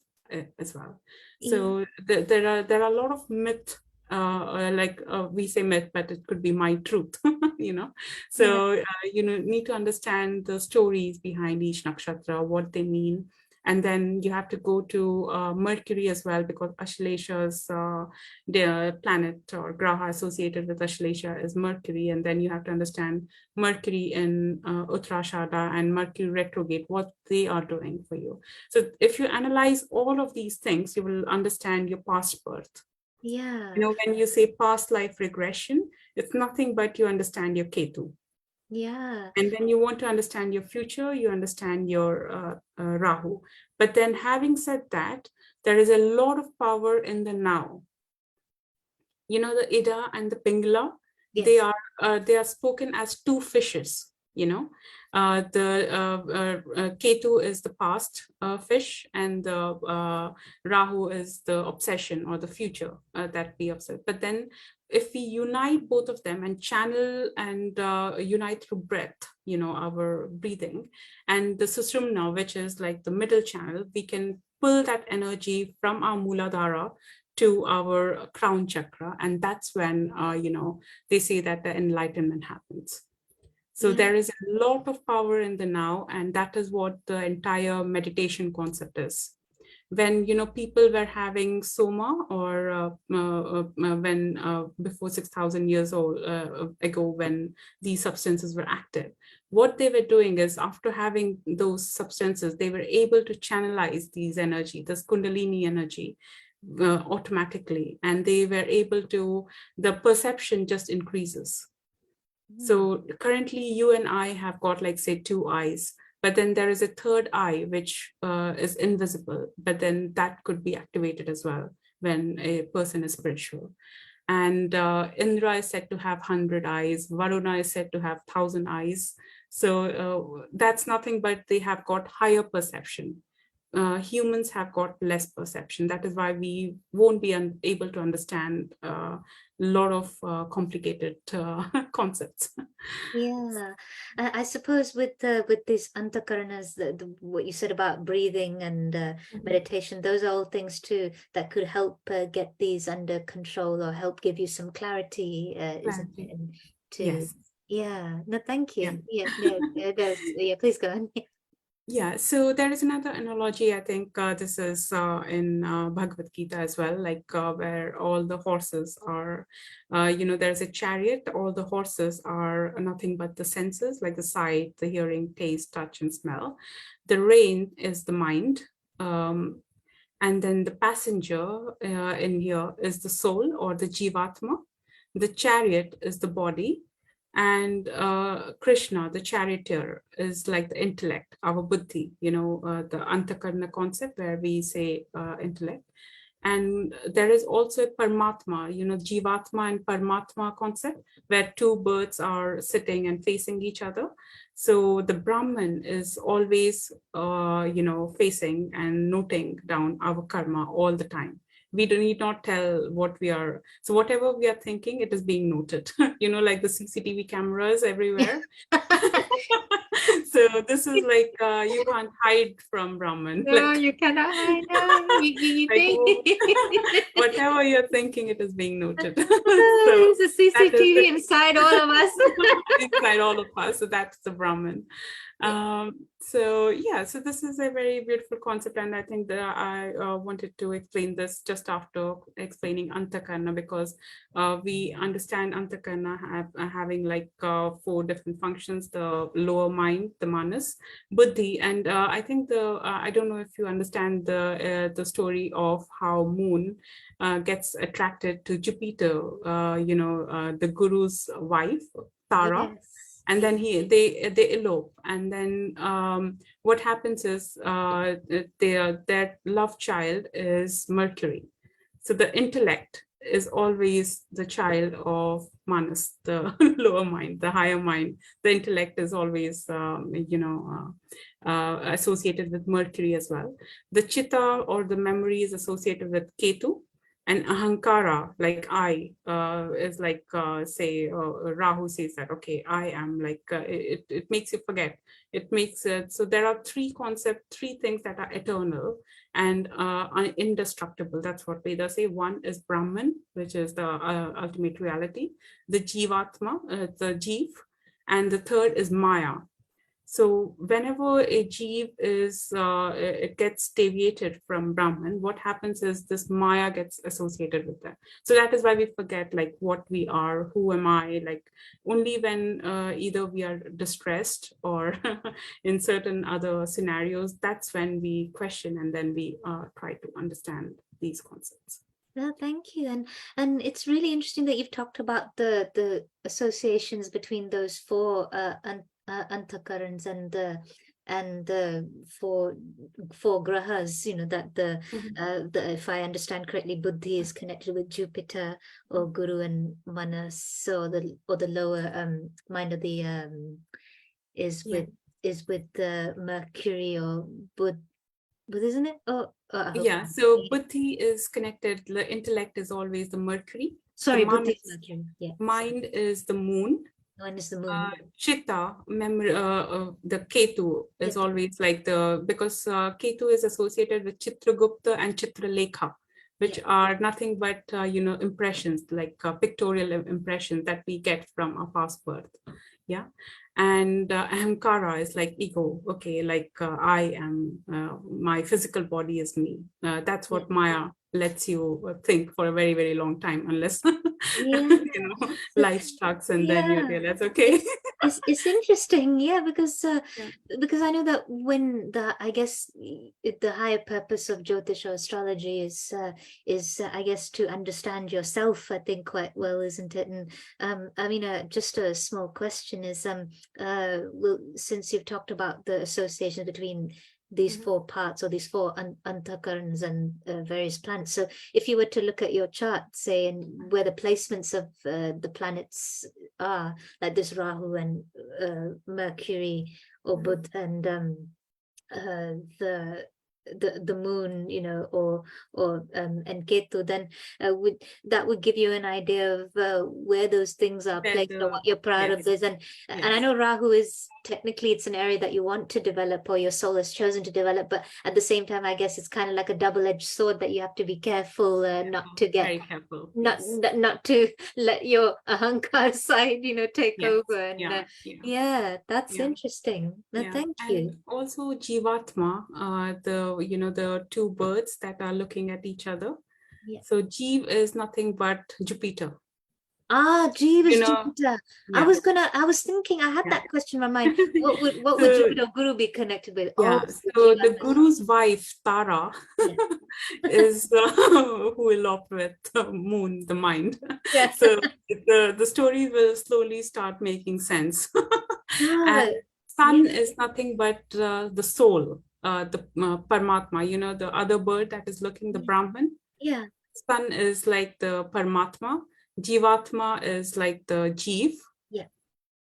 as well. Yeah. So there are a lot of myth, like we say myth, but it could be my truth, you know. Yeah. So you know, need to understand the stories behind each nakshatra, what they mean. And then you have to go to Mercury as well, because Ashlesha's the planet or graha associated with Ashlesha is Mercury. And then you have to understand Mercury in Uttarashada and Mercury retrograde, what they are doing for you. So if you analyze all of these things, you will understand your past birth. You Yeah. know, when you say past life regression, it's nothing but you understand your Ketu. Yeah. And when you want to understand your future, you understand your Rahu. But then, having said that, there is a lot of power in the now. You know, the Ida and the Pingala, they Yes. are spoken as two fishes. You know, the Ketu is the past fish, and the Rahu is the obsession or the future that we observe. But then, if we unite both of them and channel and unite through breath, you know, our breathing, and the Susumna, which is like the middle channel, we can pull that energy from our Muladhara to our crown chakra, and that's when you know, they say that the enlightenment happens. So Yeah. there is a lot of power in the now, and that is what the entire meditation concept is. When, you know, people were having soma, or when before 6,000 years old ago, when these substances were active, what they were doing is, after having those substances, they were able to channelize these energy, this kundalini energy, automatically, and they were able to, the perception just increases. Mm. So currently you and I have got, like, say, two eyes, but then there is a third eye which is invisible, but then that could be activated as well when a person is spiritual. And Indra is said to have 100 eyes, Varuna is said to have 1,000 eyes. So that's nothing but they have got higher perception. Humans have got less perception. That is why we won't be able to understand a lot of complicated concepts. Yeah, I suppose with these antakaranas, what you said about breathing and Mhm. meditation, those are all things too that could help get these under control or help give you some clarity, isn't it? Clarity. And to Yes. yeah, no, thank Yeah. you. Yeah, yeah, it does. Yeah, please go on. Yeah, so there is another analogy. I think this is in Bhagavad Gita as well, like where all the horses are, there's a chariot, all the horses are nothing but the senses, like the sight, the hearing, taste, touch, and smell. The rein is the mind. Um, and then the passenger in here is the soul or the jivatma. The chariot is the body, and Krishna, the charioteer, is like the intellect, our buddhi, the antakarna concept where we say intellect. And there is also a Paramatma, Jivatma and Paramatma concept, where two birds are sitting and facing each other. So the Brahman is always, facing and noting down our karma all the time. We do need not tell what we are. So whatever we are thinking, it is being noted, like the CCTV cameras everywhere. So this is like you can't hide from Brahman. No, Like, you cannot hide. No, you like think. whatever you're thinking, it is being noted. So There's a that is CCTV the inside all of us. inside all of us. So that's the Brahman. Yeah. So yeah, so this is a very beautiful concept, and I think that I wanted to explain this just after explaining Antakarna, because we understand Antakarna having like four different functions: the lower mind, the manas, buddhi, and I think I don't know if you understand the story of how Moon gets attracted to Jupiter, the guru's wife, Tara, Yes. and then they elope, and then what happens is their love child is Mercury. So the intellect is always the child of Manas, the lower mind, the higher mind. The intellect is always associated with Mercury as well. The chitta or the memory is associated with Ketu, and ahankara, like I, is like say Rahu says that, okay, I am like it makes you forget. It makes it so there are three things that are eternal and are indestructible. That's what Vedas say. One is Brahman, which is the ultimate reality, the Jivatma, the Jeev, and the third is Maya. So whenever a jeev it gets deviated from Brahman, what happens is this Maya gets associated with that. So that is why we forget like what we are, who am I, like only when either we are distressed or in certain other scenarios, that's when we question and then we try to understand these concepts. Well, thank you. And it's really interesting that you've talked about the associations between those four antakarans and the four grahas, that the if I understand correctly, buddhi is connected with Jupiter or Guru and Manas, so the lower mind of the is Yeah. with the Mercury or Bud, isn't it? Oh, I hope Yeah, so buddhi is connected, the intellect is always the Mercury, the sorry, Buddhi is manas, Mercury. Yeah. mind is the moon, One is the moon. chitta, memory, the Ketu is Chitra. always like because Ketu is associated with Chitragupta and Chitralekha, which Yeah. are nothing but, impressions, like pictorial impressions that we get from our past birth. Yeah. And ahamkara is like ego. Okay, like I am, my physical body is me. That's Yeah. what Maya lets you think for a very, very long time, unless Yeah. So, life strucks and then you yeah. realize, okay. It's it's interesting, yeah, Yeah. because I know that when I guess the higher purpose of Jyotish or astrology is I guess to understand yourself, I think quite well, isn't it? And I mean, just a small question is well, since you've talked about the association between these Mhm. four parts or these four antakarans and various planets, so if you were to look at your chart, say, and where the placements of the planets are, like this Rahu and Mercury or Mhm. Buddha and the the moon, and Ketu, then would give you an idea of where those things are placed or what your yes, prarabdha is. And I know Rahu is technically, it's an area that you want to develop or your soul has chosen to develop, but at the same time, I guess it's kind of like a double-edged sword that you have to be careful not to get very careful. not to let your ahankar side take Yes. over. And that's Yeah. interesting. Yeah, Thank and you. also Jivatma, the two birds that are looking at each other. Yeah. So Jeev is nothing but Jupiter. Jeev is You know, Jupiter. yeah, I was thinking, I had yeah. that question in my mind. What would So Jupiter Guru be connected with? Oh, yeah, so so Jiva the is, guru's wife Tara yeah. is who will operate the moon, the mind. Yeah. So the story will slowly start making sense. And Ah, sun yeah. is nothing but the soul, the Paramatma, the other bird that is looking, the Brahman. Yeah. Sun is like the Paramatma. Jivatma is like the Jeev. Yeah.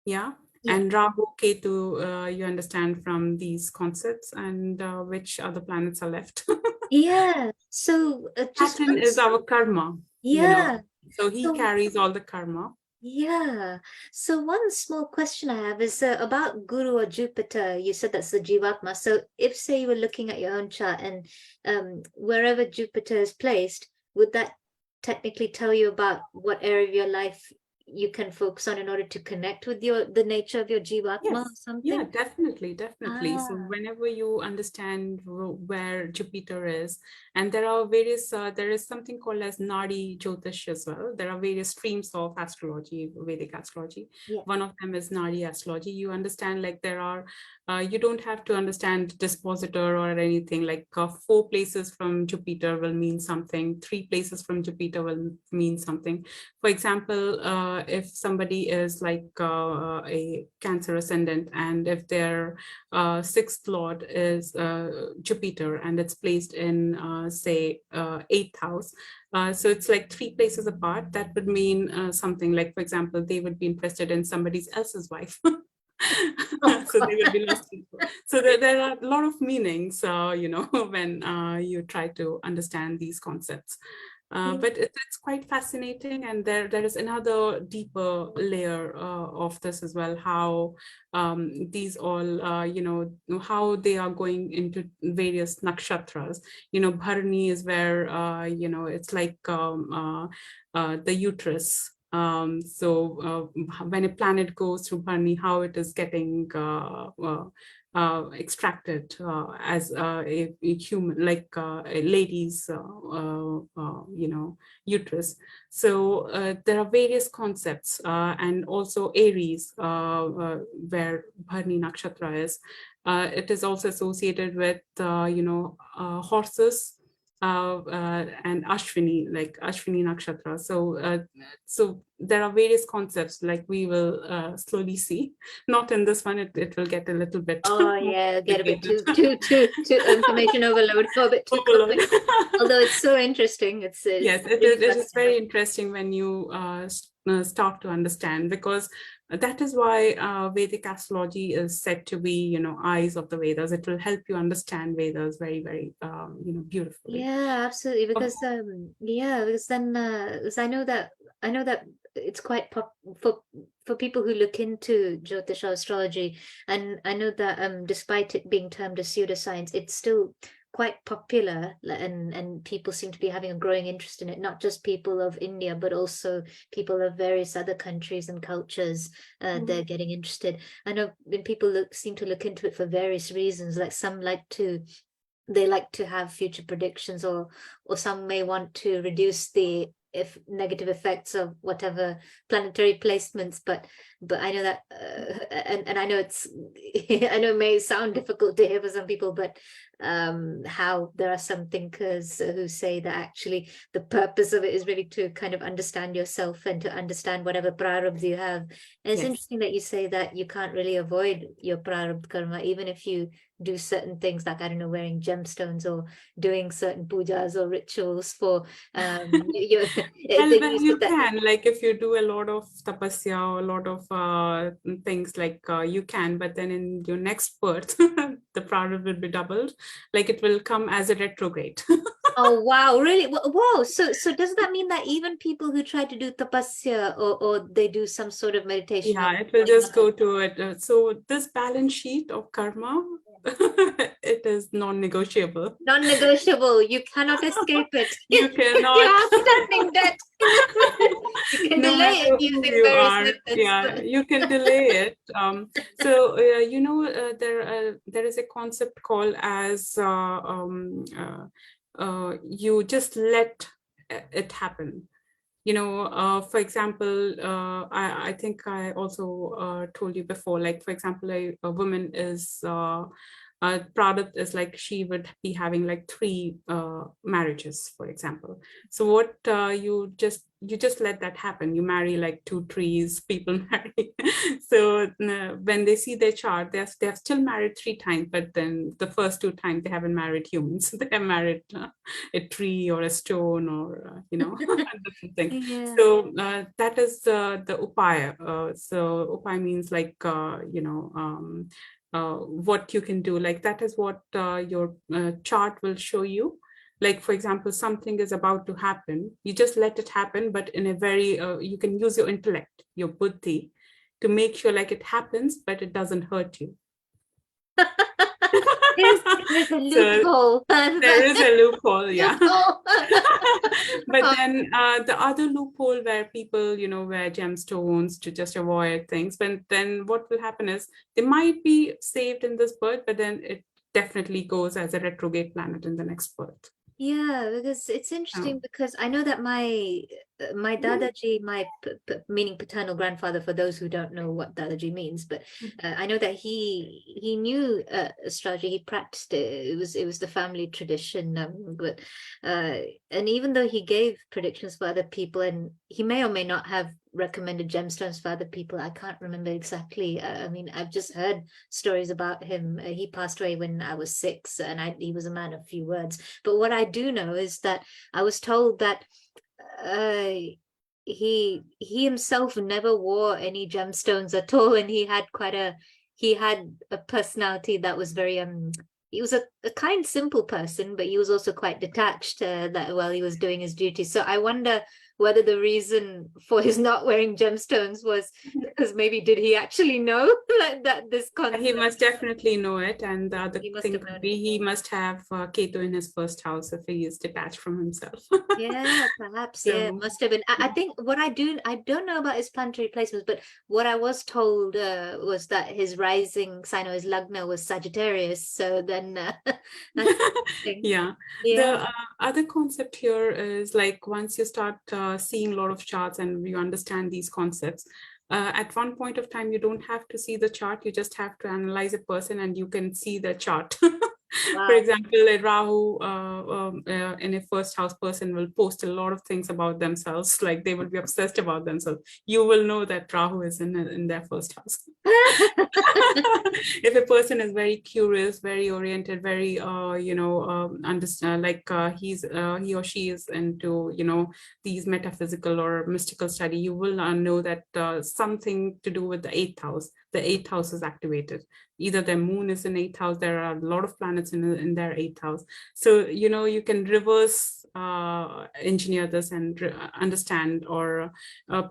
Yeah. Yeah. And Rahu, Ketu, you understand from these concepts, and which other planets are left. Yeah. So just Saturn is once, our karma, yeah. so he So carries all the karma. yeah. So one small question I have is about Guru or Jupiter. You said that's the Jivatma. So if say you were looking at your own chart and wherever Jupiter is placed, would that technically tell you about what area of your life you can focus on in order to connect with the nature of your Jivatma or Yes, yeah, something? definitely, definitely. So Ah, whenever you understand where Jupiter is, and there is something called as Nadi Jyotish as well. There are various streams of astrology, Vedic astrology. yeah. One of them is Nadi astrology. You understand, like you don't have to understand dispositor or anything. Like 4 places from Jupiter will mean something. 3 places from Jupiter will mean something. For example, if somebody is like a Cancer ascendant, and if their sixth lord is Jupiter and it's placed in, say, eighth house, so it's like 3 places apart, that would mean something like, for example, they would be interested in somebody else's wife. Oh, So God. they would be lost. So there are a lot of meanings, when you try to understand these concepts. But it's quite fascinating, and there is another deeper layer of this as well. How these all, how they are going into various nakshatras. Bharani is where it's like the uterus. So when a planet goes through Bharani, how it is getting extracted as a human, like a lady's, uterus. So there are various concepts, and also Aries, where Bharani Nakshatra is. It is also associated with, horses, and Ashwini, like Ashwini Nakshatra. So there are various concepts, like we will slowly see. Not in this one, it will get a little bit Oh more yeah, get a bit complicated. too information overload, a bit too Overload. complex. Although it's so interesting, it's Yes, really it is very fascinating. interesting when you start to understand, because that is why Vedic astrology is said to be, eyes of the Vedas. It will help you understand Vedas very, very, beautifully. Yeah, absolutely. Of Because then because I know that it's quite pop for people who look into Jyotish astrology, and I know that despite it being termed a pseudoscience, it's still quite popular, and people seem to be having a growing interest in it, not just people of India, but also people of various other countries and cultures. They're getting interested. I know when people seem to look into it for various reasons, like some they like to have future predictions, or some may want to reduce the if negative effects of whatever planetary placements, but I know that and I know it's I know it may sound difficult to hear for some people, but how there are some thinkers who say that actually the purpose of it is really to kind of understand yourself and to understand whatever prarabdha you have. And it's yes, interesting that you say that you can't really avoid your prarabdha karma even if you do certain things, like, I don't know, wearing gemstones or doing certain pujas or rituals for Well, you can, like, if you do a lot of tapasya, a lot of things, like you can, but then in your next birth, the prarabdha will be doubled, like it will come as a retrograde. Oh wow, really? Whoa. So does that mean that even people who try to do tapasya or they do some sort of meditation, Yeah, it will just go to it. So this balance sheet of karma, it is non-negotiable. non-negotiable, you cannot escape it. You You cannot. are standing dead. You can No delay it matter who using you various are, methods. yeah, you can delay it. So there is a concept called as you just let it happen. For example, I think I also told you before, like, for example, a woman is product is like she would be having like 3 marriages, for example. So what you just let that happen. You marry like 2 trees, people marry. So when they see their chart, they have still married 3 times, but then the first 2 times they haven't married humans. They have married a tree or a stone or different thing. Yeah. So that is the upaya. So upaya means like what you can do. Like that is what your chart will show you. Like, for example, something is about to happen. You just let it happen, but in a very, you can use your intellect, your buddhi, to make sure like it happens, but it doesn't hurt you. There's a loophole. There is a loophole, yeah. Loophole. But then the other loophole where people, wear gemstones to just avoid things, but then what will happen is they might be saved in this birth, but then it definitely goes as a retrograde planet in the next birth. Yeah, because it's interesting because I know that my Dadaji, meaning paternal grandfather, for those who don't know what Dadaji means, but I know that he knew astrology, he practiced it. It was the family tradition, but and even though he gave predictions for other people, and he may or may not have recommended gemstones for other people, I can't remember exactly. I mean, I've just heard stories about him. He passed away when I was 6, and he was a man of few words. But what I do know is that I was told that he himself never wore any gemstones at all, and he had a personality that was very he was a kind, simple person, but he was also quite detached that while he was doing his duty. So I wonder whether the reason for his not wearing gemstones was because maybe did he actually know that this concept? He must definitely know it, and the other thing could be he it. must have Ketu in his first house if he is detached from himself. Yeah, perhaps. So, Yeah, must have been. I think what I don't know about his planetary placements, but what I was told was that his rising sign or his lagna was Sagittarius. So then that's yeah. yeah. The other concept here is like once you start seeing a lot of charts and you understand these concepts, at one point of time, you don't have to see the chart. You just have to analyze a person and you can see the chart. Wow. For example, a Rahu in a first house person will post a lot of things about themselves, like they will be obsessed about themselves. You will know that Rahu is in their first house. If a person is very curious, very oriented, very understand, like he or she is into these metaphysical or mystical study, you will know that something to do with the 8th house. The 8th house is activated. Either their moon is in 8th house. There are a lot of planets in their 8th house. So you can reverse engineer this and understand. Or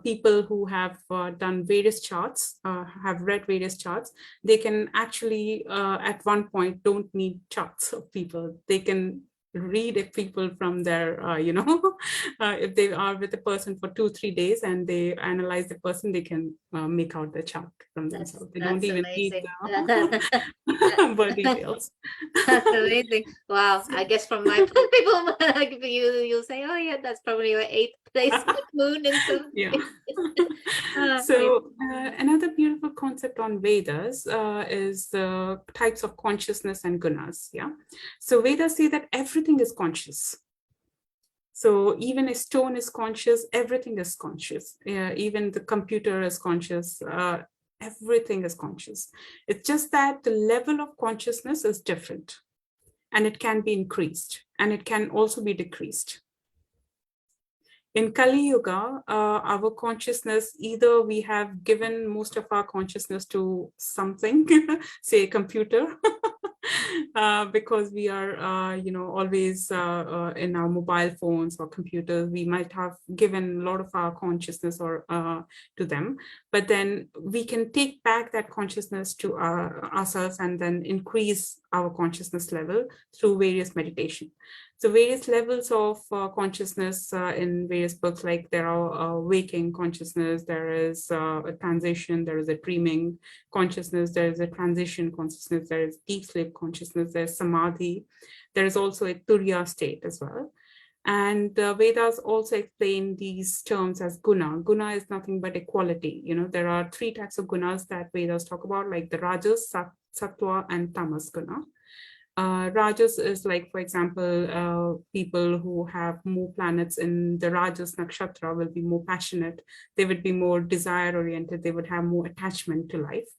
people who have done various charts, have read various charts, they can actually at one point don't need charts of people. They can read if people from their if they are with a person for 2-3 days and they analyze the person, they can make out the chart from themselves. They don't even amazing. need the birth details. That's amazing. Wow. I guess from my people like you'll say, oh yeah, that's probably your 8th place moon and so yeah. So another beautiful concept on Vedas is the types of consciousness and gunas. Yeah. So Vedas say that everything is conscious. So even a stone is conscious, everything is conscious. Even the computer is conscious. Everything is conscious. It's just that the level of consciousness is different, and it can be increased and it can also be decreased. In Kali Yuga, our consciousness, either we have given most of our consciousness to something, say a computer, because we are, always in our mobile phones or computers, we might have given a lot of our consciousness or to them, but then we can take back that consciousness to ourselves and then increase our consciousness level through various meditation. So various levels of consciousness in various books, like there are waking consciousness, there is a transition, there is a dreaming consciousness, there is a transition consciousness, there is deep sleep consciousness, there's samadhi, there is also a turiya state as well. And Vedas also explain these terms as guna. Guna is nothing but a quality. There are 3 types of gunas that Vedas talk about, like the rajas, sattva, and tamas guna. Rajas is like, for example, people who have more planets in the Rajas nakshatra will be more passionate. They would be more desire oriented. They would have more attachment to life.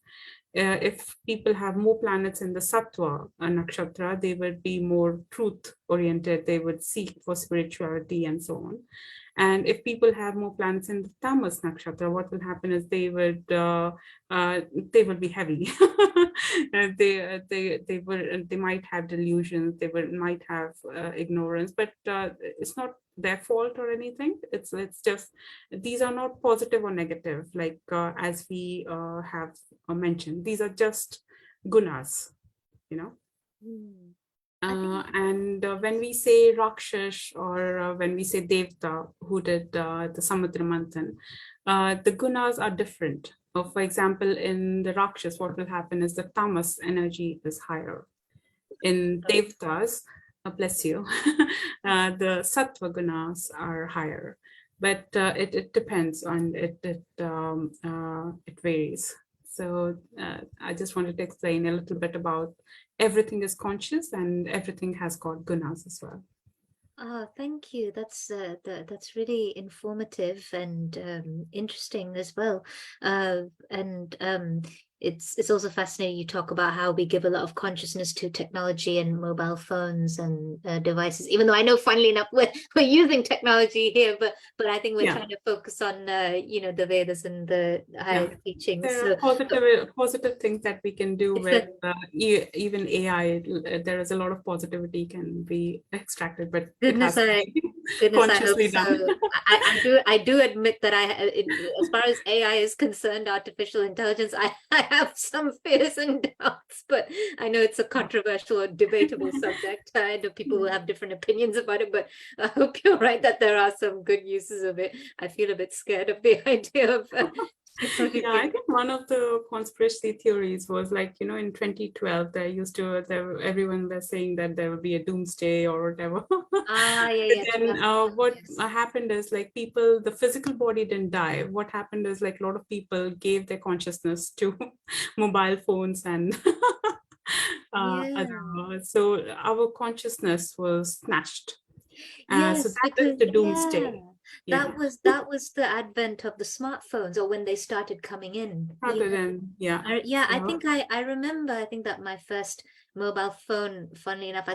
If people have more planets in the Sattva nakshatra, they would be more truth oriented. They would seek for spirituality and so on. And if people have more planets in the Tamas nakshatra, what will happen is they will be heavy. They might have delusions. They might have ignorance, but it's not their fault or anything. It's just, these are not positive or negative, like as we have mentioned. These are just gunas, Mm. And when we say Rakshas or when we say Devta, who did the Samudra Manthan, the gunas are different. For example, in the Rakshas, what will happen is the tamas energy is higher. In Devtas, bless you, the sattva gunas are higher. But it depends on it varies. So I just wanted to explain a little bit about everything is conscious and everything has got gunas as well. Oh, thank you. That's really informative and interesting as well. And it's also fascinating. You talk about how we give a lot of consciousness to technology and mobile phones and devices. Even though I know, funnily enough, we're using technology here, but I think we're trying to focus on the Vedas and the higher teachings. There are positive things that we can do with even AI. There is a lot of positivity can be extracted, but it has to be consciously done. So. I do admit that as far as AI is concerned, artificial intelligence, I have some fears and doubts, but I know it's a controversial or debatable subject. I know people will have different opinions about it, but I hope you're right that there are some good uses of it. I feel a bit scared of the idea of I think one of the conspiracy theories was like, in 2012, everyone was saying that there will be a doomsday or whatever. Then what happened is like the physical body didn't die. What happened is like a lot of people gave their consciousness to mobile phones and so our consciousness was snatched. Yes, so that is the doomsday. That was the advent of the smartphones, or when they started coming in. I think I remember. I think that my first mobile phone, funnily enough, my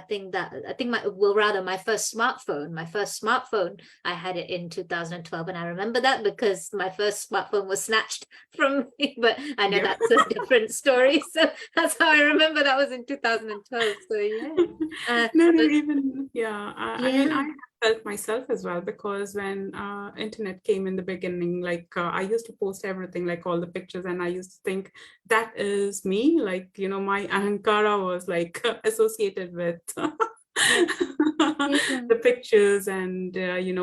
first smartphone, I had it in 2012, and I remember that because my first smartphone was snatched from me. But I know that's a different story. So that's how I remember that was in 2012. So I mean, I felt myself as well, because when internet came in the beginning, like I used to post everything, like all the pictures, and I used to think that is me, like my ahankara was like associated with the pictures and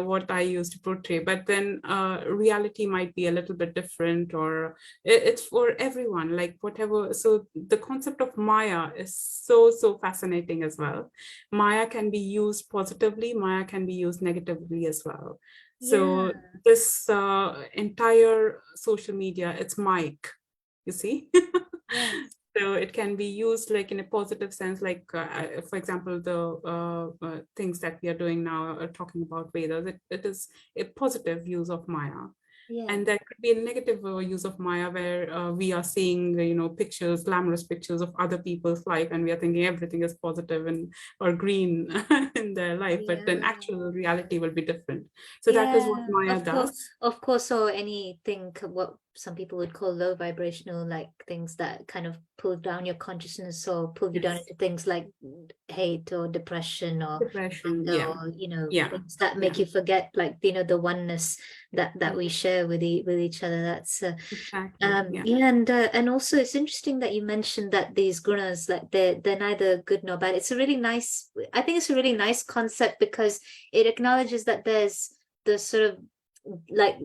what I used to portray. But then reality might be a little bit different, or it's for everyone, like whatever. So the concept of Maya is so fascinating as well. Maya can be used positively, Maya can be used negatively as well. So this entire social media, it's mic, you see. So it can be used like in a positive sense, like for example, the things that we are doing now are talking about Vedas. It is a positive use of Maya. And there could be a negative use of Maya where we are seeing, pictures, glamorous pictures of other people's life, and we are thinking everything is positive and or green in their life, but then actual reality will be different. So that is what Maya does. Of course, or anything what some people would call low vibrational, like things that kind of pull down your consciousness or pull you down Yes. into things like hate or depression or Depression, anger, yeah. or things that make you forget, like the oneness that we share with each other. That's Exactly. yeah, and also it's interesting that you mentioned that these gunas, like they're neither good nor bad. It's a really nice, I think it's a really nice concept because it acknowledges that there's the sort of, like,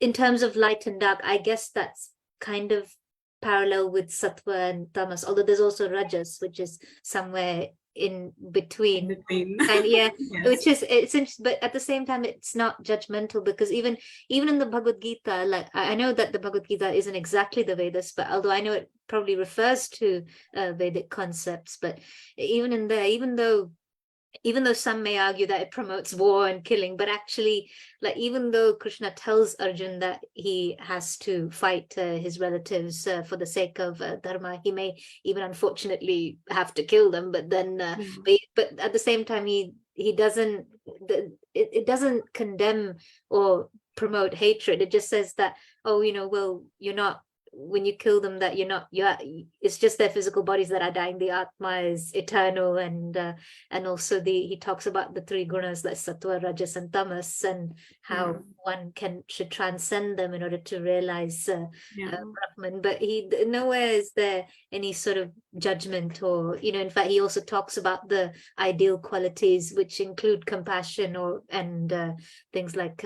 in terms of light and dark, I guess that's kind of parallel with sattva and tamas, although there's also rajas, which is somewhere in between. In between. And yeah, Yes. which is, it's interesting, but at the same time it's not judgmental, because even in the Bhagavad Gita, like I know that the Bhagavad Gita isn't exactly the Vedas, but although I know it probably refers to Vedic concepts, but even in there, even though some may argue that it promotes war and killing, but actually, like, even though Krishna tells Arjun that he has to fight his relatives for the sake of dharma, he may even unfortunately have to kill them, but then but at the same time he doesn't, it doesn't condemn or promote hatred. It just says that, oh, well, you're not, when you kill them, that it's just their physical bodies that are dying, the atma is eternal. And also he talks about the three gunas, like sattva, rajas, and tamas, and how one should transcend them in order to realize Brahman. But nowhere is there any sort of judgment, or in fact he also talks about the ideal qualities, which include compassion and things like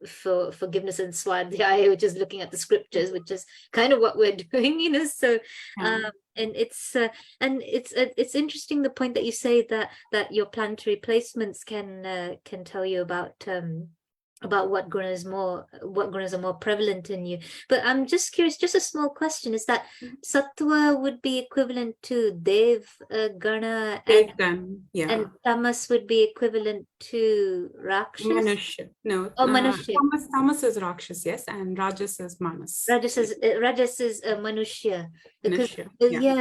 for forgiveness and swadhyaya, which is looking at the scriptures, which is kind of what we're doing. So and it's interesting, the point that you say that your planetary placements can tell you about what gunas are more prevalent in you. But I'm just curious, just a small question, is that sattva would be equivalent to dev gana, and tamas would be equivalent to rakshas? Manushya. No, Manushya. Tamas is Rakshas, yes, and Rajas is Manas. Rajas is Manushya. Because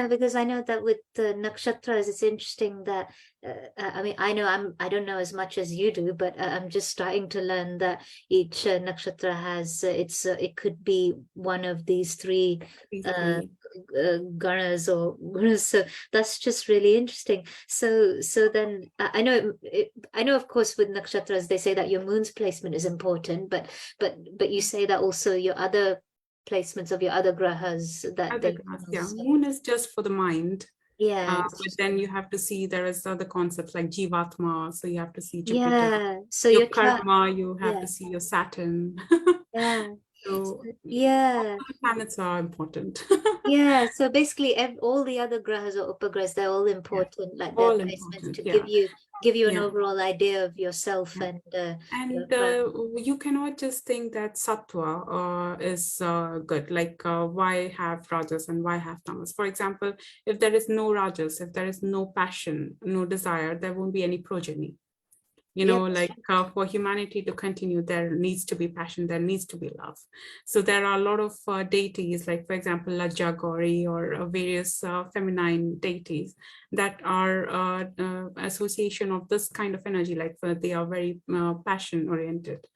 because I know that with the nakshatras, it's interesting that I mean, I don't know as much as you do, but I'm just starting to learn that each nakshatra has it could be one of these three ganas or gunas. So that's just really interesting. So then I know of course with nakshatras they say that your moon's placement is important, but you say that also your other placements of your other grahas moon is just for the mind. But then you have to see there is other concepts like Jivatma, so you have to see Jupiter. So your karma, you have to see your Saturn. So planets are important. So basically all the other grahas or upagrahas, they're all important, like their placements to give you an overall idea of yourself. And you cannot just think that sattva is good, like why have rajas and why have tamas. For example, if there is no rajas, if there is no passion, no desire, there won't be any progeny. For humanity to continue, there needs to be passion, there needs to be love. So there are a lot of deities, like for example Lajja Gauri or various feminine deities that are association of this kind of energy, like they are very passion oriented.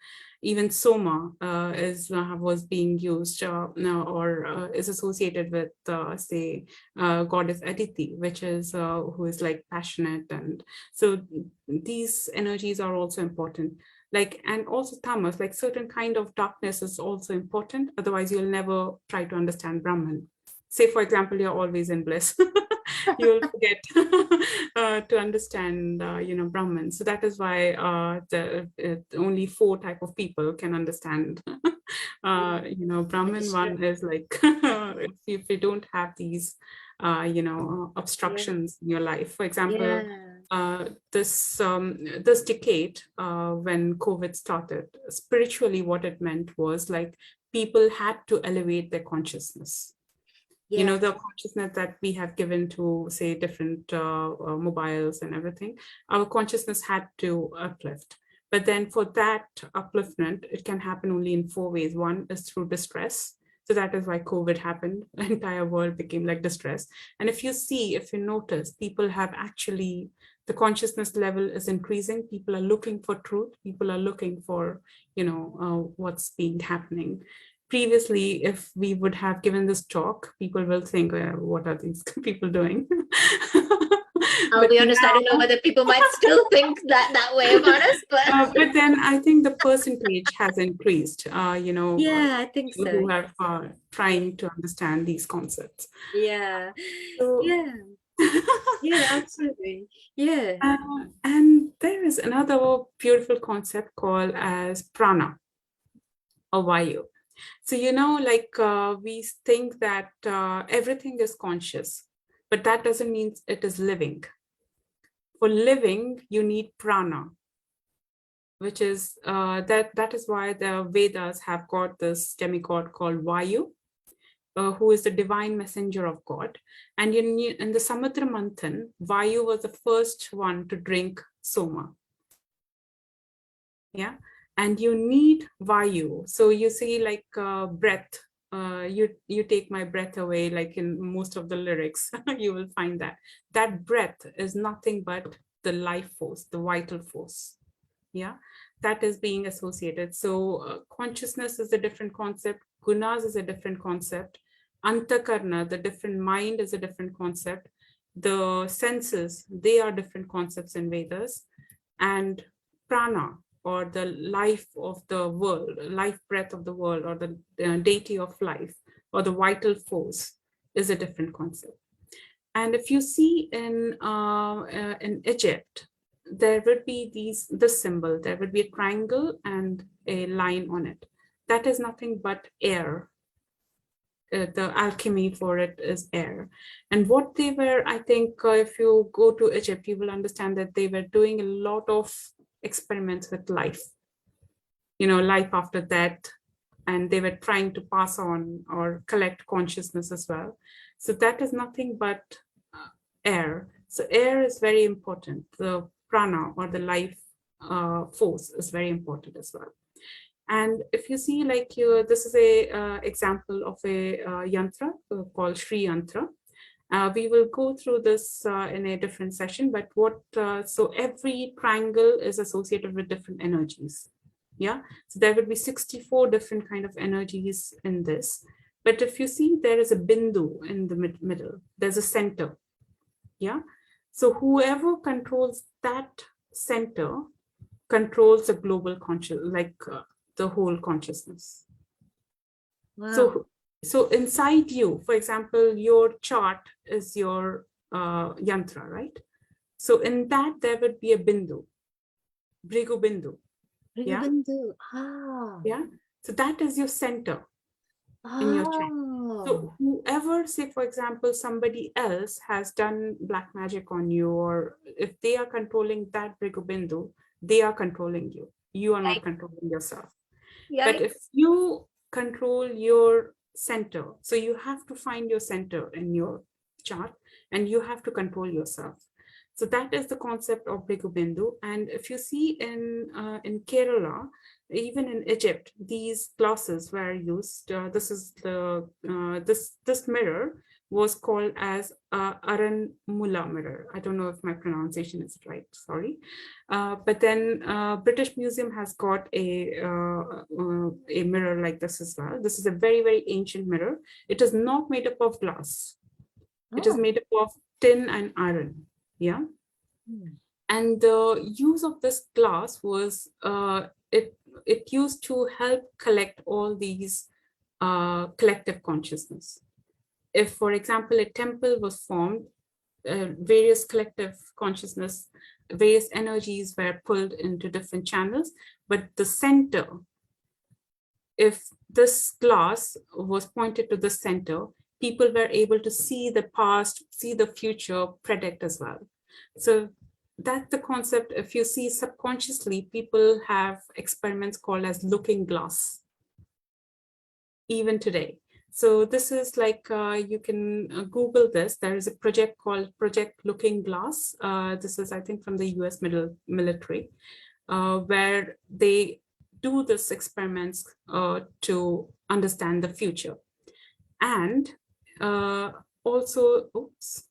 Even Soma was being used or is associated with say goddess Aditi, which is who is like passionate. And so these energies are also important, and also tamas, like certain kind of darkness is also important, otherwise you'll never try to understand Brahman. Say for example you're always in bliss, you'll forget to understand Brahman. So that is why only 4 type of people can understand Brahman. One is like if you don't have these obstructions in your life. For example, this decade, when COVID started, spiritually what it meant was like people had to elevate their consciousness. The consciousness that we have given to say different mobiles and everything, our consciousness had to uplift. But then for that upliftment, it can happen only in 4 ways. One is through distress. So that is why COVID happened. The entire world became like distress. And if you notice, people have actually, the consciousness level is increasing. People are looking for truth. People are looking for, what's been happening. Previously, if we would have given this talk, people will think, what are these people doing? I'll be honest, I don't know whether people might still think that way about us, but but then I think the percentage has increased, yeah, I think people so. who are trying to understand these concepts. Yeah. So, Yeah. Yeah, absolutely. Yeah. And there is another beautiful concept called as prana or vayu. So, we think that everything is conscious, but that doesn't mean it is living. For living, you need prana, which is that is why the Vedas have got this demigod called Vayu, who is the divine messenger of God. And in the Samudra Manthan, Vayu was the first one to drink Soma. Yeah, and you need Vayu. So you see, like breath. You take my breath away, like in most of the lyrics, you will find that breath is nothing but the life force, the vital force. Yeah, that is being associated. So consciousness is a different concept. Gunas is a different concept. Antakarna, the different mind, is a different concept. The senses, they are different concepts in Vedas. And prana, or the life of the world, life breath of the world, or the deity of life, or the vital force, is a different concept. And if you see in Egypt, there would be this symbol. There would be a triangle and a line on it. That is nothing but air. The alchemy for it is air. And what they were, I think, if you go to Egypt, you will understand that they were doing a lot of experiments with life. Life after death, and they were trying to pass on or collect consciousness as well. So that is nothing but air. So air is very important. The prana, or the life force, is very important as well. And if you see, like this is a example of a yantra called Sri Yantra. We will go through this in a different session, but so every triangle is associated with different energies. Yeah, so there would be 64 different kind of energies in this. But if you see, there is a bindu in the middle, there's a center. Yeah, so whoever controls that center controls the global conscious, like the whole consciousness. Wow. So inside you, for example, your chart is your yantra, right? So in that, there would be a bindu, Bhrigu bindu. Yeah. Yeah. So that is your center in your chart. So whoever, say, for example, somebody else has done black magic on you, or if they are controlling that Bhrigu bindu, they are controlling you. You are not controlling yourself. But if you control your center, so you have to find your center in your chart, and you have to control yourself. So that is the concept of Bhrigu bindu. And if you see in Kerala, even in Egypt, these glasses were used. This is the this mirror was called as Aran Mula mirror. I don't know if my pronunciation is right, sorry. But then British Museum has got a mirror like this as well. This is a very, very ancient mirror. It is not made up of glass. It is made up of tin and iron. Yeah. And the use of this glass was, it used to help collect all these collective consciousness. If, for example, a temple was formed, various collective consciousness, various energies were pulled into different channels, but the center, if this glass was pointed to the center, people were able to see the past, see the future, predict as well. So that's the concept. If you see subconsciously, people have experiments called as looking glass, even today. So this is like, you can Google this. There is a project called Project Looking Glass. This is, I think, from the US military. where they do this experiments to understand the future. And also, oops,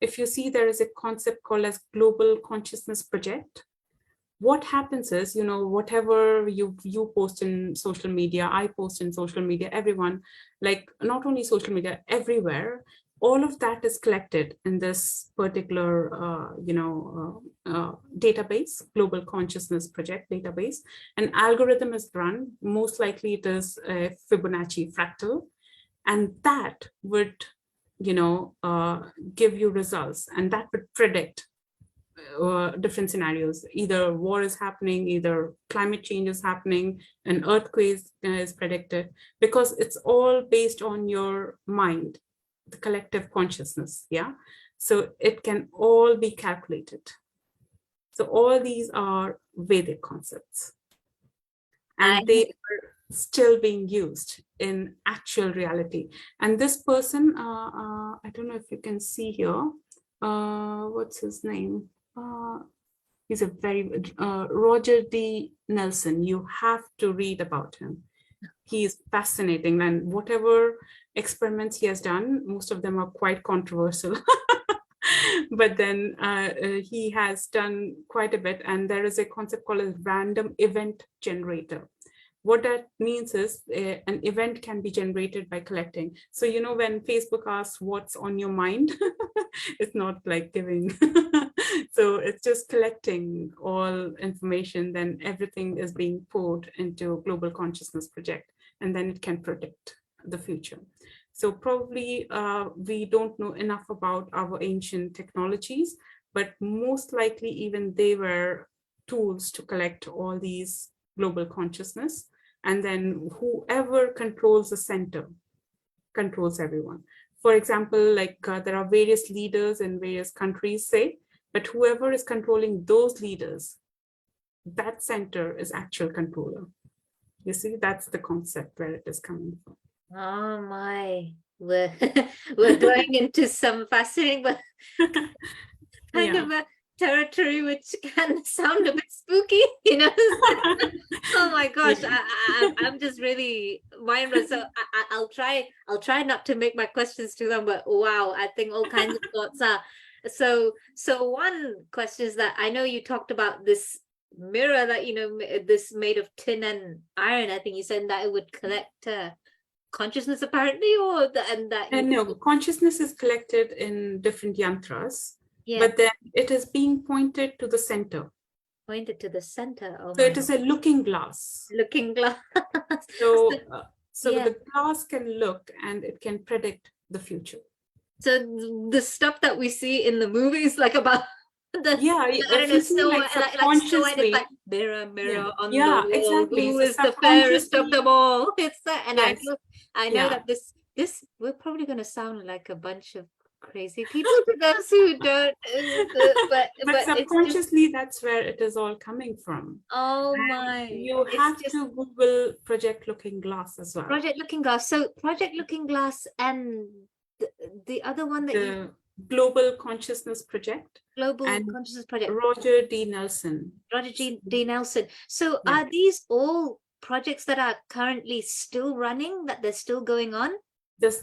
if you see, there is a concept called as Global Consciousness Project. What happens is, whatever you post in social media, I post in social media, everyone, like not only social media, everywhere, all of that is collected in this particular database, Global Consciousness Project database. An algorithm is run. Most likely it is a Fibonacci fractal, and that would give you results, and that would predict different scenarios. Either war is happening, either climate change is happening, an earthquake is predicted, because it's all based on your mind, the collective consciousness. Yeah, so it can all be calculated. So all these are Vedic concepts, and they are still being used in actual reality. And this person, I don't know if you can see here, what's his name? He's a very Roger D. Nelson. You have to read about him. He is fascinating, and whatever experiments he has done, most of them are quite controversial. But then he has done quite a bit, and there is a concept called a random event generator. What that means is an event can be generated by collecting. So, when Facebook asks what's on your mind, it's not like giving. So it's just collecting all information, then everything is being poured into Global Consciousness Project, and then it can predict the future. So probably we don't know enough about our ancient technologies, but most likely even they were tools to collect all these global consciousness. And then whoever controls the center controls everyone. For example, like there are various leaders in various countries, say, but whoever is controlling those leaders, that center is actual controller. You see, that's the concept where it is coming from. Oh my, we're we're going into some fascinating but kind of a territory which can sound a bit spooky, Oh my gosh, I'm just really mind blown. So I'll try not to make my questions too long, but wow, I think all kinds of thoughts are. So one question is that I know you talked about this mirror that this made of tin and iron. I think you said that it would collect consciousness apparently, or no, consciousness is collected in different yantras, yeah, but then it is being pointed to the center. Pointed to the center. Oh So my it is a looking glass. looking glass. So yeah. the glass can look and it can predict the future. So the stuff that we see in the movies, like about I don't know, Snow White, like Snow White is like mirror, mirror on the wall, exactly. who So is the fairest of them all? It's that, and I know that this we're probably going to sound like a bunch of crazy people to those who don't, but subconsciously that's where it is all coming from. Oh my! You have to Google Project Looking Glass as well. Project Looking Glass. So Project Looking Glass and the other one that the Global Consciousness Project. Consciousness Project. Roger D. Nelson. Roger D. Nelson. So are these all projects that are currently still running, that they're still going on?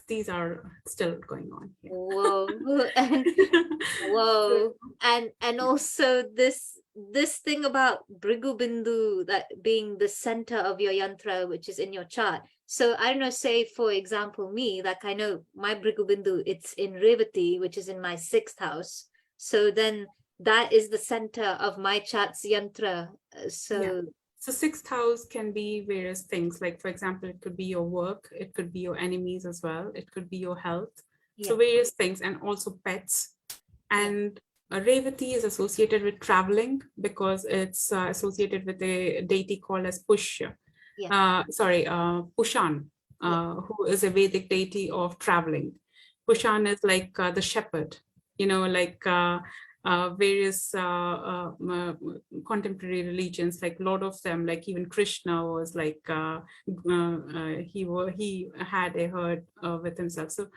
These are still going on. Yeah. Whoa. Whoa. And also this thing about Bhrigu Bindu, that being the center of your yantra, which is in your chart. So I don't know, say for example me, like I know my Bhrigu Bindu, it's in Revati, which is in my 6th house. So then that is the center of my chart's yantra. So 6th house can be various things. Like, for example, it could be your work, it could be your enemies as well, it could be your health. So various things, and also pets. And Revati is associated with traveling because it's associated with a deity called as Pusha. Pushan, who is a Vedic deity of traveling. Pushan is like the shepherd, like various contemporary religions, like a lot of them, like even Krishna was like he had a herd with himself. So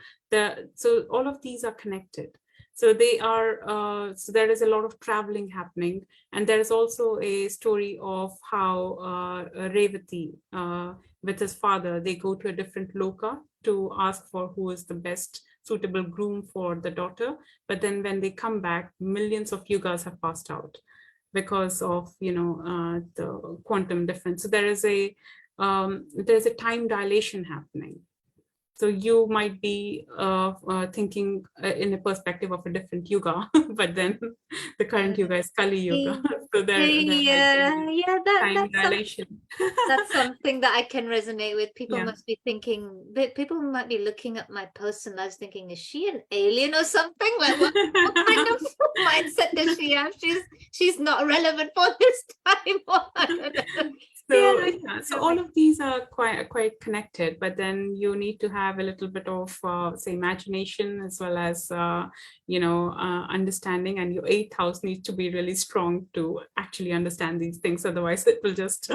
all of these are connected. So they are, so there is a lot of traveling happening. And there is also a story of how Revati, with his father, they go to a different loka to ask for who is the best suitable groom for the daughter. But then when they come back, millions of yugas have passed out because of, the quantum difference. So there's a time dilation happening. So you might be thinking in a perspective of a different yuga, but then the current yuga is Kali Yuga. So there might be Yeah, time dilation. that's something that I can resonate with. People Yeah. must be thinking, people might be looking at my post and I was thinking, is she an alien or something? Like, what kind of mindset does she have? She's not relevant for this time. I don't know. So yeah, so all of these are quite connected, but then you need to have a little bit of say imagination as well as understanding, and your eighth house needs to be really strong to actually understand these things. Otherwise, it will just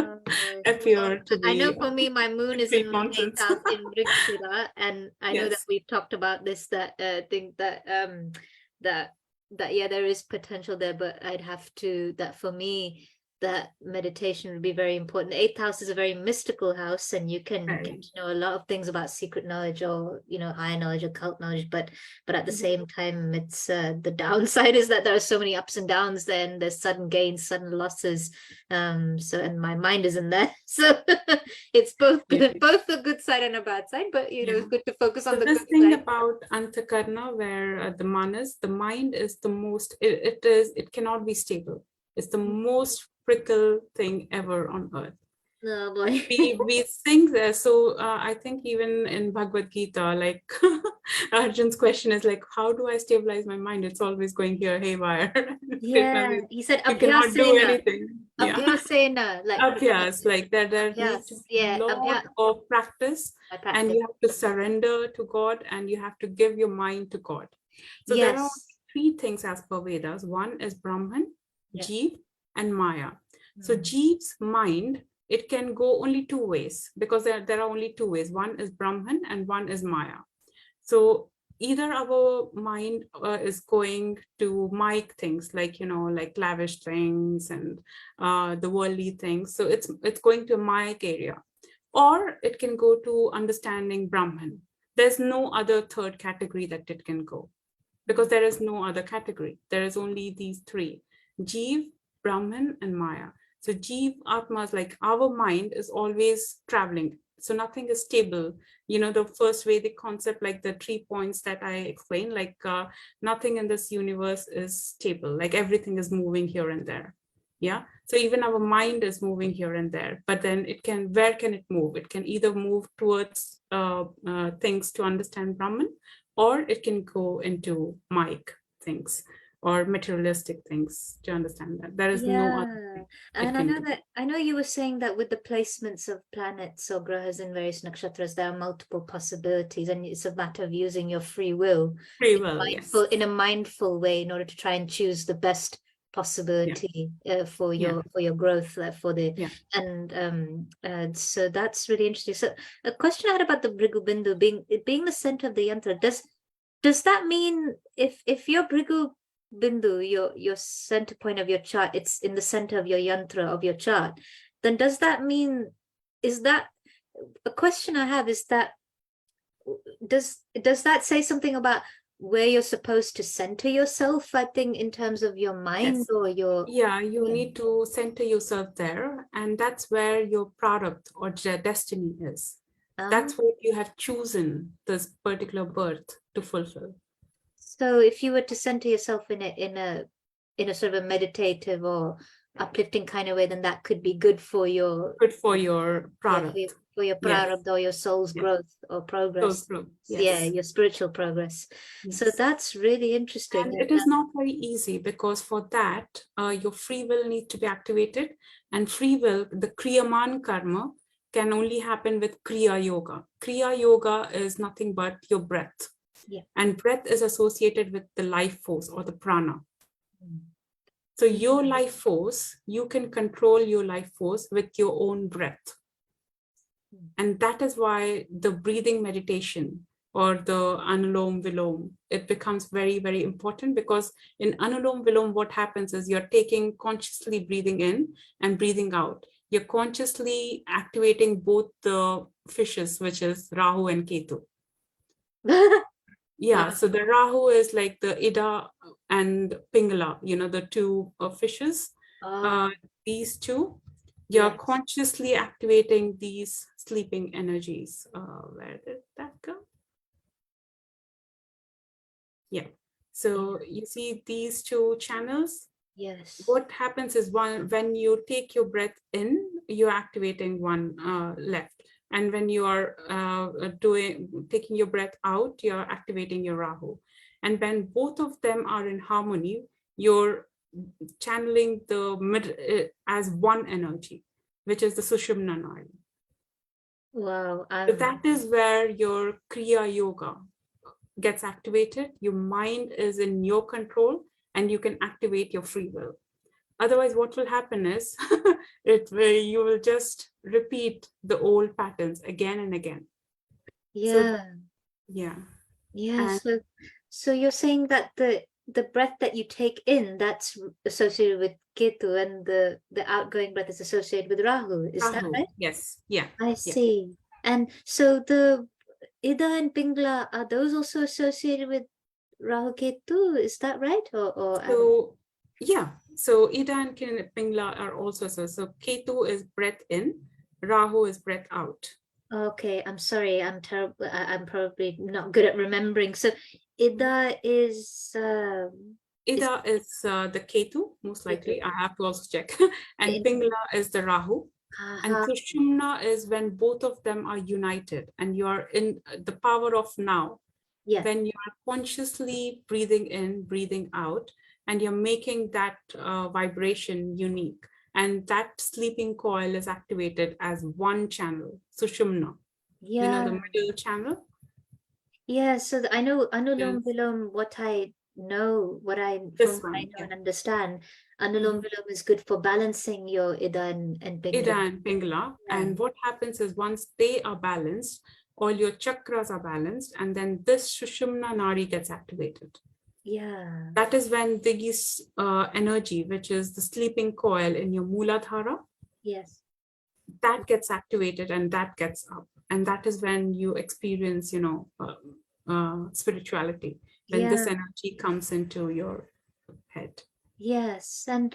appear to I know be for me, my moon is complete in my eighth nonsense. house in Rigshira, and I know that Yes. we've talked about this. That think that that yeah, there is potential there, but I'd have to that for me that meditation would be very important. The eighth house is a very mystical house, and you can get Right. to know a lot of things about secret knowledge or higher knowledge, occult knowledge. But at the same time, it's the downside is that there are so many ups and downs. Then there's sudden gains, sudden losses. So and my mind is in there, so it's both good, both a good side and a bad side. But it's good to focus on So the this good thing side. about Antakarna, where the manas, the mind is the most, it cannot be stable. It's the most fickle thing ever on earth. Oh boy. We think there. So I think even in Bhagavad Gita, like Arjun's question is like, how do I stabilize my mind? It's always going here haywire. Yeah, he said You cannot do abhyasena, anything. Yeah. abhyasena, like Abhyas, like there needs to abhyas, be yeah, a lot of practice, by and practice. you have to surrender to God, and you have to give your mind to God. So there are Yes. three things as per Vedas. One is Brahman, Yeah. Jeev, and Maya. So Jeev's mind, it can go only two ways, because there are only two ways. One is Brahman and one is Maya. So either our mind is going to mic things like like lavish things and the worldly things. So it's going to a mic area, or it can go to understanding Brahman. There's no other third category that it can go, because there is no other category. There is only these three: Jeev, Brahman, and Maya. So Jeev Atma is like our mind is always traveling. So nothing is stable. The first Vedic concept, like the 3 points that I explained, like nothing in this universe is stable. Like everything is moving here and there. Yeah. So even our mind is moving here and there, but then where can it move? It can either move towards things to understand Brahman, or it can go into mic things or materialistic things to understand that. There is no other thing it And can do. I know you were saying that with the placements of planets or grahas in various nakshatras, there are multiple possibilities, and it's a matter of using your free will Free will, yes. in a mindful way in order to try and choose the best possibility for your growth and so that's really interesting. So a question I had about the Bhrigu Bindu being the center of the yantra, does that mean if your Bhrigu Bindu, your center point of your chart, it's in the center of your yantra of your chart, then does that mean, is that a question I have, is that does that say something about where you're supposed to center yourself, I think, in terms of your mind or your you need to center yourself there, and that's where your product or destiny is. That's what you have chosen this particular birth to fulfill. So if you were to center yourself in a sort of a meditative or uplifting kind of way, then that could be good for your product. For your prarabdha or your soul's growth or progress. Your spiritual progress. So that's really interesting. And it is not very easy, because for that, your free will needs to be activated. And free will, the Kriyaman karma, can only happen with Kriya Yoga. Kriya Yoga is nothing but your breath. And breath is associated with the life force or the prana. So your life force, you can control your life force with your own breath. And that is why the breathing meditation or the Anulom Vilom, it becomes very, very important, because in Anulom Vilom, what happens is you're taking consciously breathing in and breathing out. You're consciously activating both the fishes, which is Rahu and Ketu. Yeah, so the Rahu is like the Ida and Pingala, the two fishes. These two, you're Yes. consciously activating these sleeping energies. Where did that go? Yeah. So you see these two channels. Yes. What happens is when you take your breath in, you're activating one left. And when you are taking your breath out, you're activating your Rahu. And when both of them are in harmony, you're channeling the mid as one energy, which is the Sushumna Nadi. Wow. So that is where your Kriya Yoga gets activated. Your mind is in your control and you can activate your free will. Otherwise, what will happen is you will just repeat the old patterns again and again. Yeah. So, yeah. Yeah. So you're saying that the breath that you take in, that's associated with Ketu, and the outgoing breath is associated with Rahu. Is that Rahu, right? yes, yeah. I see. And so the Ida and Pingla, are those also associated with Rahu Ketu? Is that right? Or So, yeah. So Ida and Pingla are also so Ketu is breath in, Rahu is breath out. okay, I'm sorry. I'm terrible. I'm probably not good at remembering. So Ida is Ida is the Ketu, most likely. Ketu. I have to also check. And In, Pingla is the Rahu. And uh-huh. Sushumna is when both of them are united and you are in the power of now. Yeah. When you are consciously breathing in, breathing out, and you're making that vibration unique. And that sleeping coil is activated as one channel, Sushumna. Yeah. The middle channel. Yeah. So I know Yes. Anulom Vilom, what I know, from This what I one, know yeah. and understand, Anulom Vilom is good for balancing your Ida and Ida Pingla. and Pingala. Yeah. And what happens is once they are balanced, all your chakras are balanced, and then this Sushumna Nadi gets activated. Yeah. That is when this energy, which is the sleeping coil in your Mooladhara, Yes. that gets activated and that gets up. And that is when you experience, spirituality, when this Yeah. energy comes into your head. Yes. And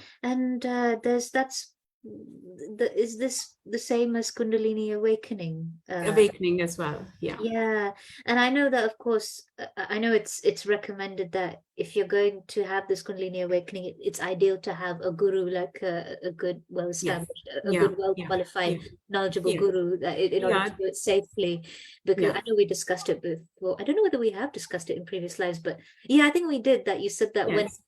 is this the same as Kundalini awakening? Awakening as well. Yeah. Yeah, and I know that, of course, I know it's recommended that if you're going to have this Kundalini awakening, it's ideal to have a guru, like a good, Yes. well-established, a Yeah. good, Yeah. well-qualified, Yeah. knowledgeable Yeah. guru, that in order Yeah. to do it safely. Because Yeah. I know we discussed it before. I don't know whether we have discussed it in previous lives, but yeah, I think we did. That you said that when Yes.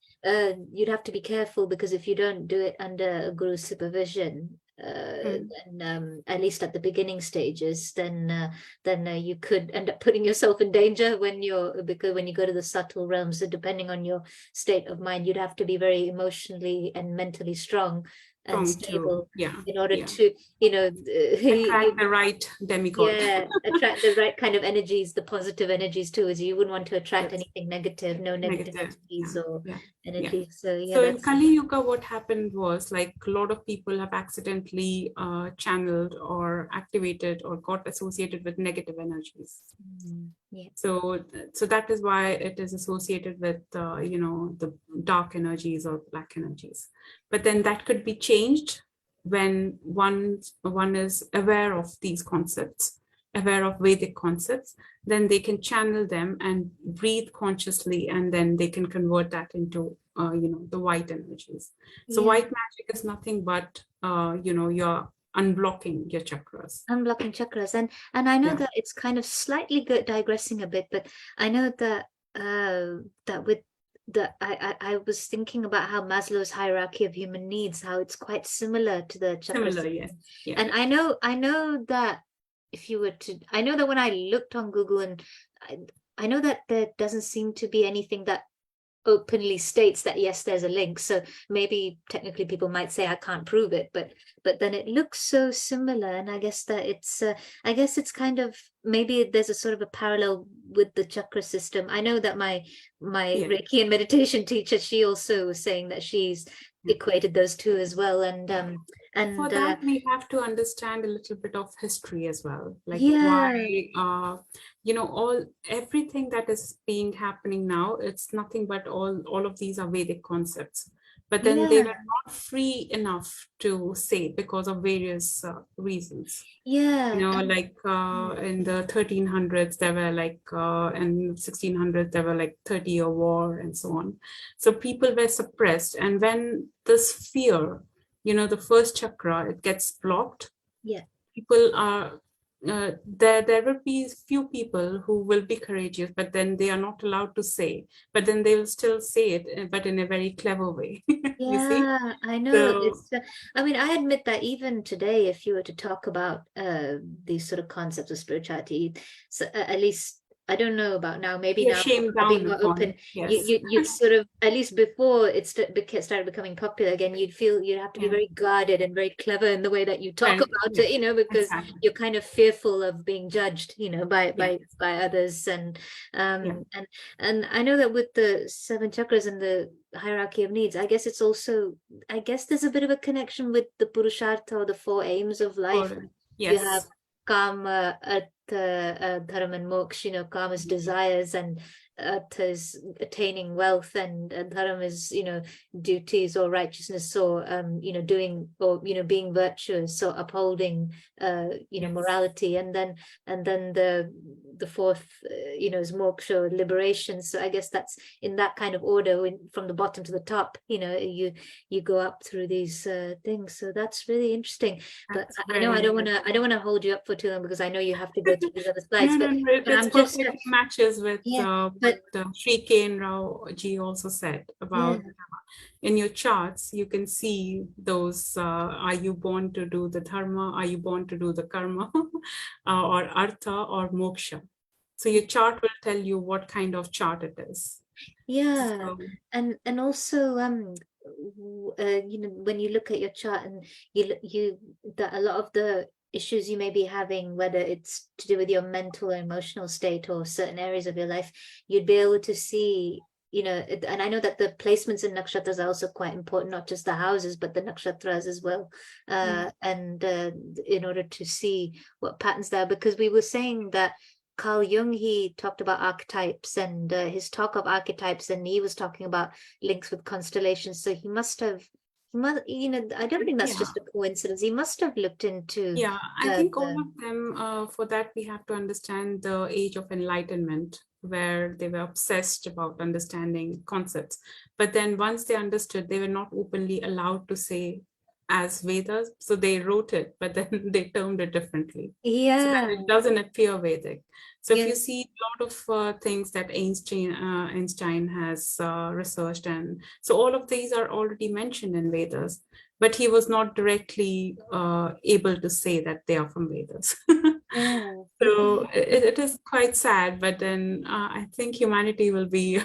you'd have to be careful, because if you don't do it under a guru's supervision, then at least at the beginning stages, then you could end up putting yourself in danger because when you go to the subtle realms, so depending on your state of mind, you'd have to be very emotionally and mentally strong and Strong too. stable Yeah. in order Yeah. to, Attract the right demigod. yeah, attract the right kind of energies, the positive energies too, as you wouldn't want to attract Yes. anything negative, no negative Negative. energies Yeah. or Yeah. Yeah. energies. So yeah, So in that's Kali Yuga, what happened was like a lot of people have accidentally channeled or activated or got associated with negative energies. yeah. So that is why it is associated with the dark energies or black energies. But then that could be changed when one is aware of these concepts, aware of Vedic concepts. Then they can channel them and breathe consciously, and then they can convert that into the white energies. So Yeah. white magic is nothing but you're unblocking your chakras. Unblocking chakras, and I know Yeah. that it's kind of slightly good digressing a bit, but I know that that with I was thinking about how Maslow's hierarchy of human needs, how it's quite similar to the chakra Similar, yes. system. Yeah. And I know that if you were to, I know that when I looked on Google, and I know that there doesn't seem to be anything that openly states that yes, there's a link. So maybe technically people might say I can't prove it, but then it looks so similar, and I guess that it's kind of, maybe there's a sort of a parallel with the chakra system. I know that my Yeah. Reiki and meditation teacher, she also was saying that she's equated those two as well, and for that we have to understand a little bit of history as well, like yeah, why everything that is being happening now, it's nothing but all of these are Vedic concepts, but then they yeah, were not free enough to say because of various reasons. yeah, Like in the 1300s there were like in 1600s there were like 30-year war and so on, so people were suppressed, and when this fear, the first chakra, it gets blocked, yeah. people are there will be few people who will be courageous, but then they are not allowed to say, but then they will still say it, but in a very clever way. You see? Yeah, I know. So I mean, I admit that even today, if you were to talk about these sort of concepts of spirituality, so at least I don't know about now. Maybe you're now shamed are being down more open. upon. Yes. You'd sort of, at least before it started becoming popular again, you'd feel you'd have to be Yeah. very guarded and very clever in the way that you talk Right. about Yeah. it, because Exactly. you're kind of fearful of being judged, by Yeah. others, and Yeah. and I know that with the seven chakras and the hierarchy of needs, I guess it's also, I guess there's a bit of a connection with the Purushartha, or the four aims of life. Or You have yes. Kama, Artha, Dharma, and Moksha. Kama's desires, and Artha is attaining wealth, and Dharma is, duties or righteousness, or doing, or being virtuous, so upholding Yes. morality, and then the fourth is moksha, or liberation. So I guess that's in that kind of order, from the bottom to the top. You go up through these things. So that's really interesting. But That's I know very I don't want to hold you up for too long, because I know you have to go through these other slides. No, no, no, But it's I'm just perfectly matches with yeah, what but Sri K. Rao ji also said yeah, about in your charts, you can see those, are you born to do the dharma? Are you born to do the karma? Or artha or moksha? So your chart will tell you what kind of chart it is. yeah, So, and also when you look at your chart, and that a lot of the issues you may be having, whether it's to do with your mental or emotional state, or certain areas of your life, you'd be able to see, and I know that the placements in nakshatras are also quite important, not just the houses, but the nakshatras as well, yeah, and in order to see what patterns there are, because we were saying that Carl Jung, he talked about archetypes, and his talk of archetypes, and he was talking about links with constellations. So I don't think that's yeah. just a coincidence. He must have looked into Yeah, I think all of them, for that, we have to understand the age of enlightenment, where they were obsessed about understanding concepts. But then once they understood, they were not openly allowed to say as Vedas. So they wrote it, but then they termed it differently. So that yeah, it doesn't appear Vedic. So if yeah, you see a lot of things that Einstein has researched, and so all of these are already mentioned in Vedas, but he was not directly able to say that they are from Vedas. yeah, So it is quite sad, but then I think humanity will be,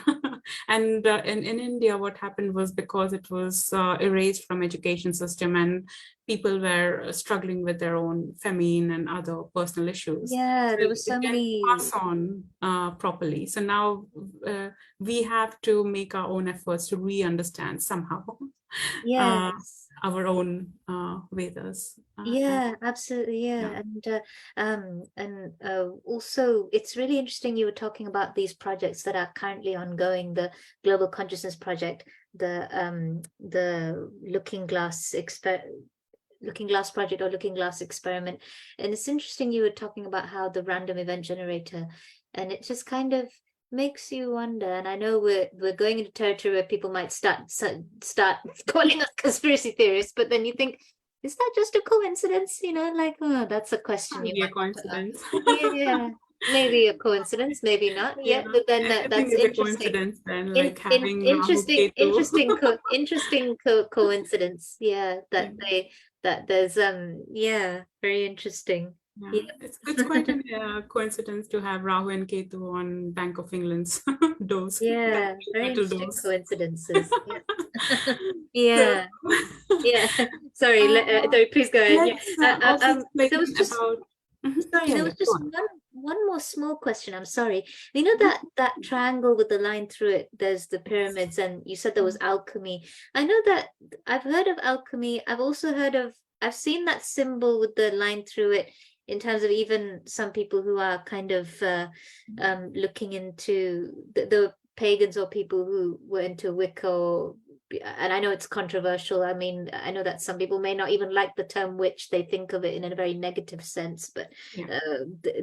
and in India, what happened was because it was erased from education system, and people were struggling with their own famine and other personal issues. yeah. So There were it so didn't many. pass on properly. So now we have to make our own efforts to re-understand somehow uh, Yes. our own Vedas. And Yeah, absolutely. yeah, Yeah. And also it's really interesting you were talking about these projects that are currently ongoing, the Global Consciousness Project, the Looking Glass project, or Looking Glass experiment. And it's interesting you were talking about how the random event generator, and it just kind of makes you wonder. And I know we're going into territory where people might start calling us conspiracy theorists, but then you think, is that just a coincidence? Like, oh, that's a question you maybe a might want to ask. coincidence. Yeah, maybe a coincidence, maybe not. Yeah, Yeah, but then everything that's is a interesting. coincidence then, In like having Rahu interesting, Ketu. coincidence. Yeah, Yeah. that there's yeah, very interesting. Yeah, Yeah. it's quite a coincidence to have Rahu and Ketu on Bank of England's doors, that Yeah, very metal interesting doors. coincidences. Yeah. So, Yeah. Yeah. Sorry, uh, sorry, please go ahead. Yeah. let's also There was explain just about. Mhm. sorry, Yeah, there yeah, was go just on. one more small question. I'm sorry. You know Mhm. that triangle with the line through it, there's the pyramids, and you said there was alchemy. I know that I've heard of alchemy. I've seen that symbol with the line through it in terms of even some people who are kind of looking into the pagans or people who were into Wicca or and I know it's controversial. I mean, I know that some people may not even like the term witch. They think of it in a very negative sense, but Yeah.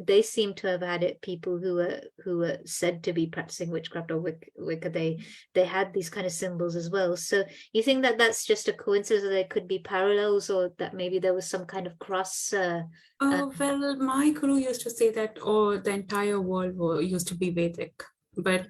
they seem to have had it. People who were said to be practicing witchcraft or Wicca, they had these kind of symbols as well. So you think that that's just a coincidence, or there could be parallels, or that maybe there was some kind of cross? Well, my guru used to say that the entire world used to be Vedic, but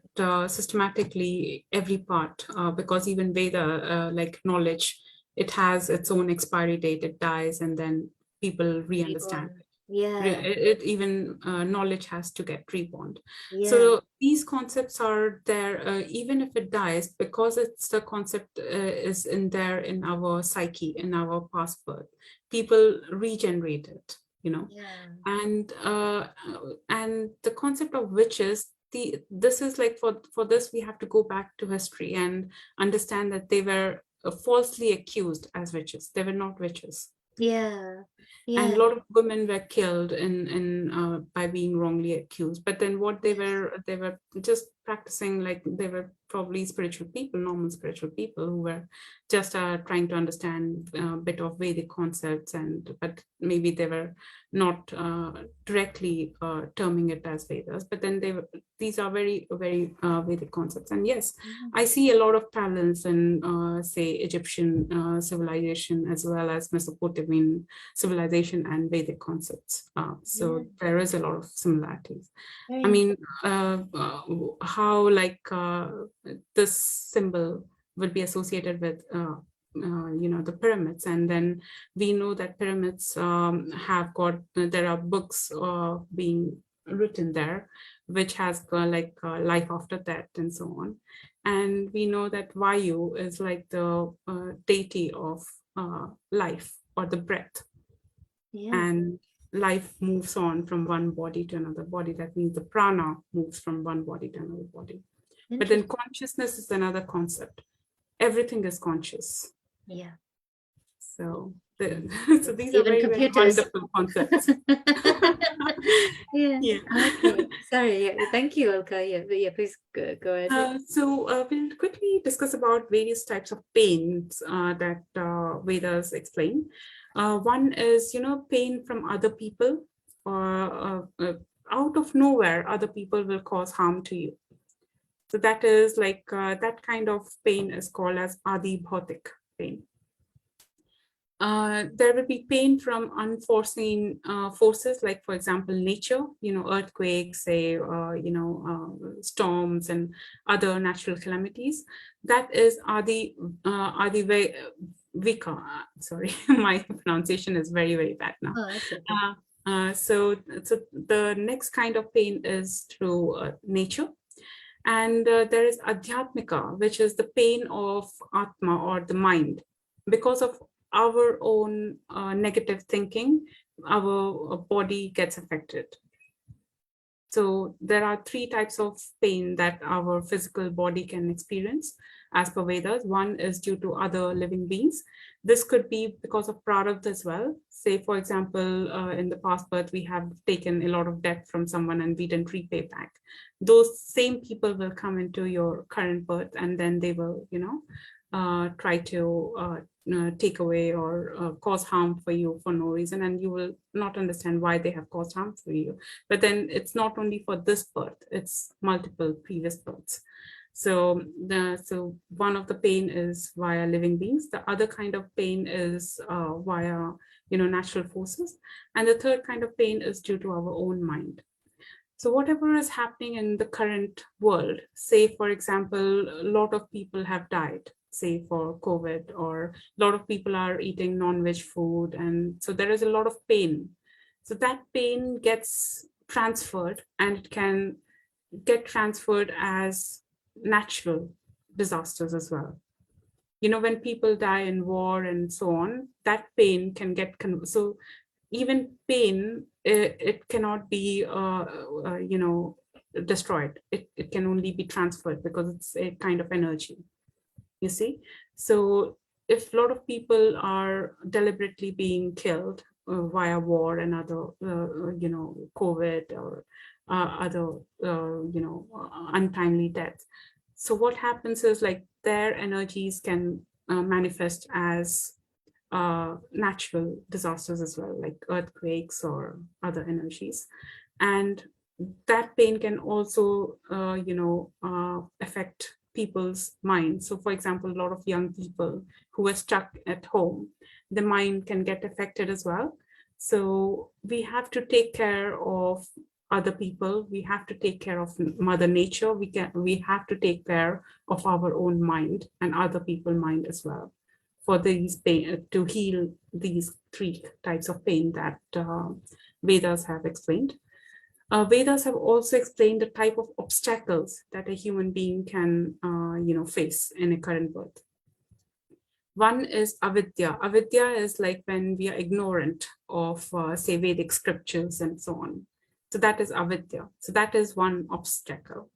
systematically every part, because even Veda, like knowledge, it has its own expiry date. It dies, and then people re-understand. Reborn. Yeah, It even knowledge has to get reborn. yeah, So these concepts are there, even if it dies, because it's the concept is in there in our psyche, in our past birth. People regenerate it, you know. yeah. And the concept of witches, this is like, for this we have to go back to history and understand that they were falsely accused as witches. They were not witches, Yeah, and yeah, a lot of women were killed in by being wrongly accused. But then what yes, they were just practicing, like they were probably spiritual people, normal spiritual people who were just trying to understand a bit of Vedic concepts, and but maybe they were not directly terming it as Vedas, but then these are very Vedic concepts. And yes, mhm, I see a lot of parallels in say Egyptian civilization, as well as Mesopotamian civilization and Vedic concepts. yeah, So there is a lot of similarities. very I mean, interesting. how like this symbol would be associated with the pyramids, and then we know that pyramids have got, there are books being written there which has like life after death and so on. And we know that Vayu is like the deity of life, or the breath, Yeah, and life moves on from one body to another body. That means the prana moves from one body to another body. But then interesting. consciousness is another concept. Everything is conscious. Yeah, So, so these are even very, very computers. wonderful concepts. Yeah. Yeah. Okay. Sorry. Yeah. Thank you, Ilka. Yeah. Yeah. Please go ahead. Yeah. So we'll quickly discuss about various types of pains that Vedas explain. One is, pain from other people, or out of nowhere, other people will cause harm to you. So that is like that kind of pain is called as adi bhautik pain. There will be pain from unforeseen forces, like, for example, nature, earthquakes, say, storms and other natural calamities. That is Adi Vika. Sorry, my pronunciation is very, very bad now. Oh, that's okay. So the next kind of pain is through nature. And there is adhyatmika, which is the pain of atma, or the mind, because of our own negative thinking. Our body gets affected. So there are three types of pain that our physical body can experience as per Vedas. One is due to other living beings. This could be because of prarabdha as well. Say, for example, in the past birth, we have taken a lot of debt from someone and we didn't repay back. Those same people will come into your current birth, and then they will, try to take away or cause harm for you for no reason, and you will not understand why they have caused harm for you. But then it's not only for this birth, it's multiple previous births. So one of the pain is via living beings. The other kind of pain is via natural forces, and the third kind of pain is due to our own mind. So whatever is happening in the current world, say, for example, a lot of people have died, say for COVID, or a lot of people are eating non-veg food. And so there is a lot of pain So that pain gets transferred, and it can get transferred as natural disasters as well. When people die in war and so on, that pain can get so even pain, it cannot be destroyed. It can only be transferred because it's a kind of energy, you see. So if a lot of people are deliberately being killed via war and other COVID or other untimely deaths, so what happens is, like, their energies can manifest as natural disasters as well, like earthquakes or other energies. And that pain can also affect people's minds. So for example, a lot of young people who are stuck at home, the mind can get affected as well. So we have to take care of other people, we have to take care of mother nature, we have to take care of our own mind and other people's mind as well, for these pain, to heal these three types of pain that Vedas have explained. Vedas have also explained the type of obstacles that a human being can, face in a current birth. One is avidya. Avidya is like when we are ignorant of, say, Vedic scriptures and so on. So that is avidya. So that is one obstacle.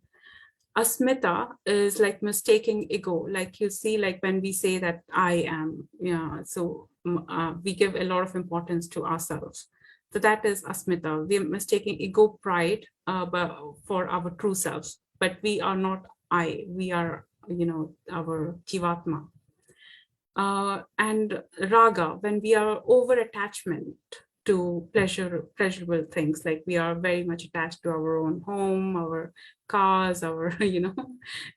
Asmita is like mistaking ego, like you see, like when we say that I am, so we give a lot of importance to ourselves. So that is asmita. We are mistaking ego, pride, for our true selves, but we are not I. We are, our jivatma. And raga, when we are over attachment to pleasurable things, like we are very much attached to our own home, our cars, our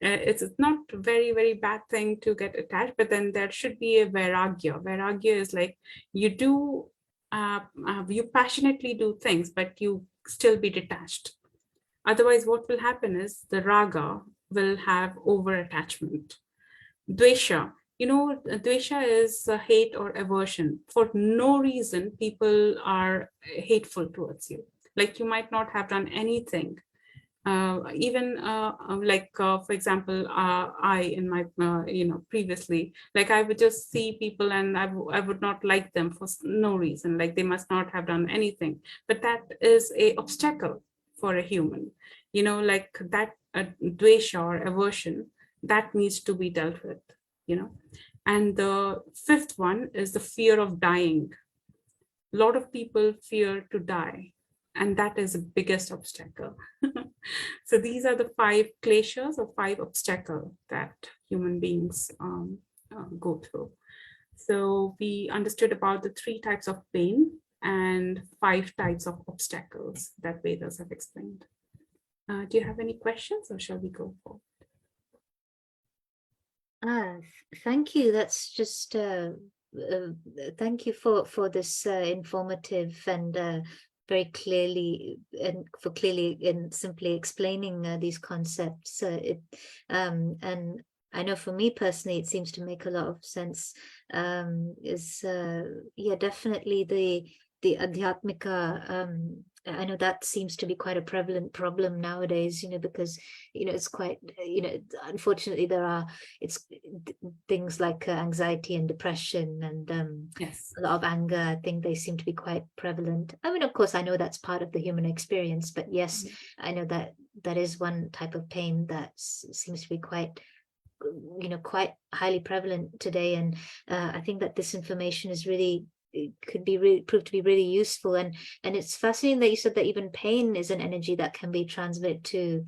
it's not a very, very bad thing to get attached, but then there should be a vairagya is like you do you passionately do things, but you still be detached. Otherwise what will happen is the raga will have over attachment. Dvesha, dvesha is hate or aversion. For no reason, people are hateful towards you. Like you might not have done anything. Even for example, I in my, previously, like I would just see people and I would not like them for no reason. Like they must not have done anything. But that is a obstacle for a human. Like that dvesha or aversion, that needs to be dealt with. And the fifth one is the fear of dying. A lot of people fear to die, and that is the biggest obstacle. So these are the 5 kleshas or 5 obstacles that human beings go through. So we understood about the 3 types of pain and 5 types of obstacles that Vedas have explained. Do you have any questions, or shall we go for? Thank you. That's just thank you for this informative and very clearly for clearly and simply explaining these concepts. And I know for me personally, it seems to make a lot of sense. Yeah, definitely the adhyatmika. I know that seems to be quite a prevalent problem nowadays, because, it's quite, unfortunately there are, it's things like anxiety and depression and Yes. a lot of anger. I think they seem to be quite prevalent. I mean, of course, I know that's part of the human experience, but yes, I know that that is one type of pain that seems to be quite highly prevalent today. And I think that this information is really, it could be really proved to be really useful. And it's fascinating that you said that even pain is an energy that can be translated to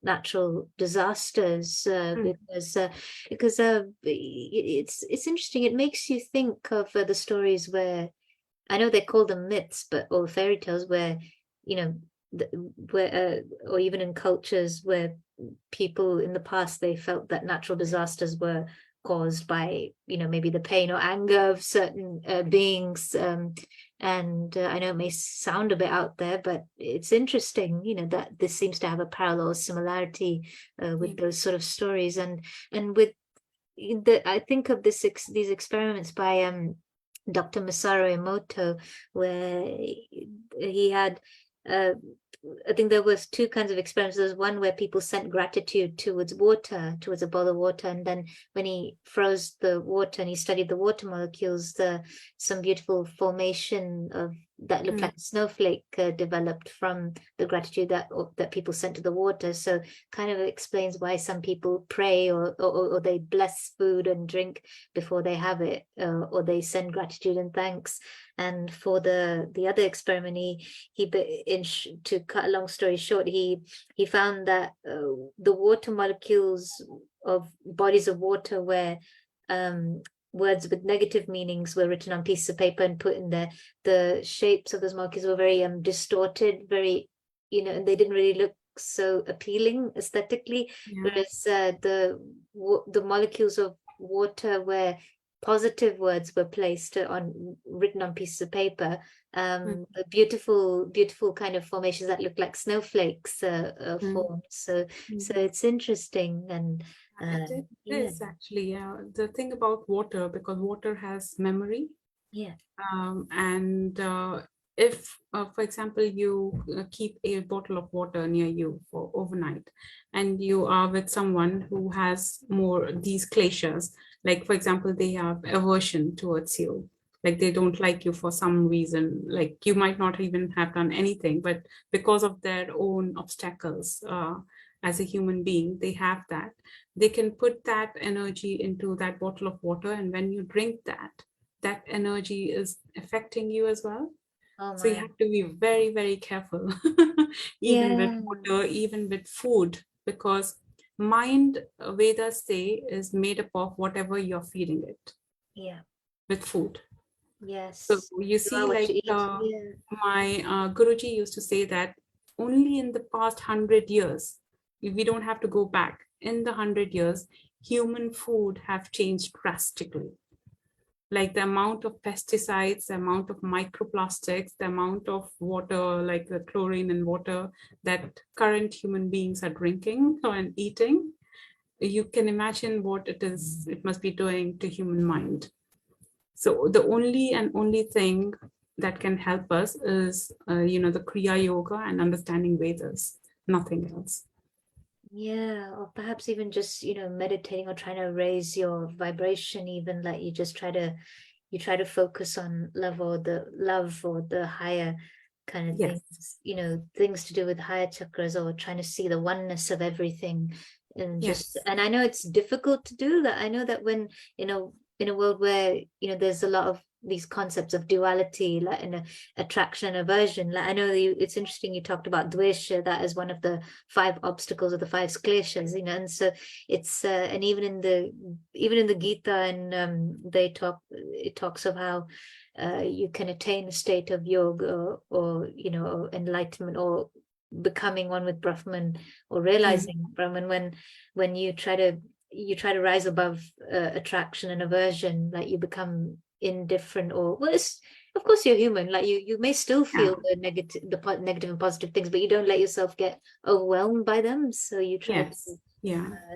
natural disasters, because it's interesting. It makes you think of the stories where, I know they call them myths, but or fairy tales where, where or even in cultures where people in the past, they felt that natural disasters were caused by, maybe the pain or anger of certain beings. And I know it may sound a bit out there, but it's interesting, that this seems to have a parallel or similarity with those sort of stories. And with I think of these experiments by Dr. Masaru Emoto, where he had, I think there was two kinds of experiments. There was one where people sent gratitude towards water, towards a bowl of water, and then when he froze the water and he studied the water molecules, some beautiful formation of that looked like a snowflake developed from the gratitude that people sent to the water. So kind of explains why some people pray or they bless food and drink before they have it, or they send gratitude and thanks. And for the other experiment, to cut a long story short, he found that the water molecules of bodies of water where words with negative meanings were written on pieces of paper and put in there, the shapes of those molecules were very distorted, very, and they didn't really look so appealing aesthetically. Whereas the molecules of water where positive words were placed written on pieces of paper, beautiful kind of formations that look like snowflakes formed. So it's interesting. And it is actually, the thing about water, because water has memory. And if, for example, you keep a bottle of water near you for overnight, and you are with someone who has more these glaciers, like, for example, they have aversion towards you, like they don't like you for some reason, like you might not even have done anything, but because of their own obstacles, as a human being, they have that. They can put that energy into that bottle of water, and when you drink that energy is affecting you as well. So you have to be very, very careful, even with water, even with food, because mind, Vedas say, is made up of whatever you're feeding it. With food. So you see, like my Guruji used to say that only in the past 100 years, we don't have to go back. In the 100 years, human food have changed drastically. Like the amount of pesticides, the amount of microplastics, the amount of water, like the chlorine in water that current human beings are drinking and eating, you can imagine what it must be doing to human mind. So the only thing that can help us is, the Kriya Yoga and understanding Vedas, nothing else. Or perhaps even just, meditating or trying to raise your vibration, even like you try to focus on love or the higher kind of things, things to do with higher chakras, or trying to see the oneness of everything. And and I know it's difficult to do that. I know that when, in a world where, there's a lot of these concepts of duality, like attraction and aversion. Like I know it's interesting you talked about dvesha, that is one of the 5 obstacles of the 5 kleshas, and so it's and even in the Gita, and it talks of how you can attain a state of yoga or enlightenment, or becoming one with Brahman, or realizing Brahman, when you try to rise above attraction and aversion, like you become indifferent, or of course you're human, like you may still feel the negative and positive things, but you don't let yourself get overwhelmed by them. So you try to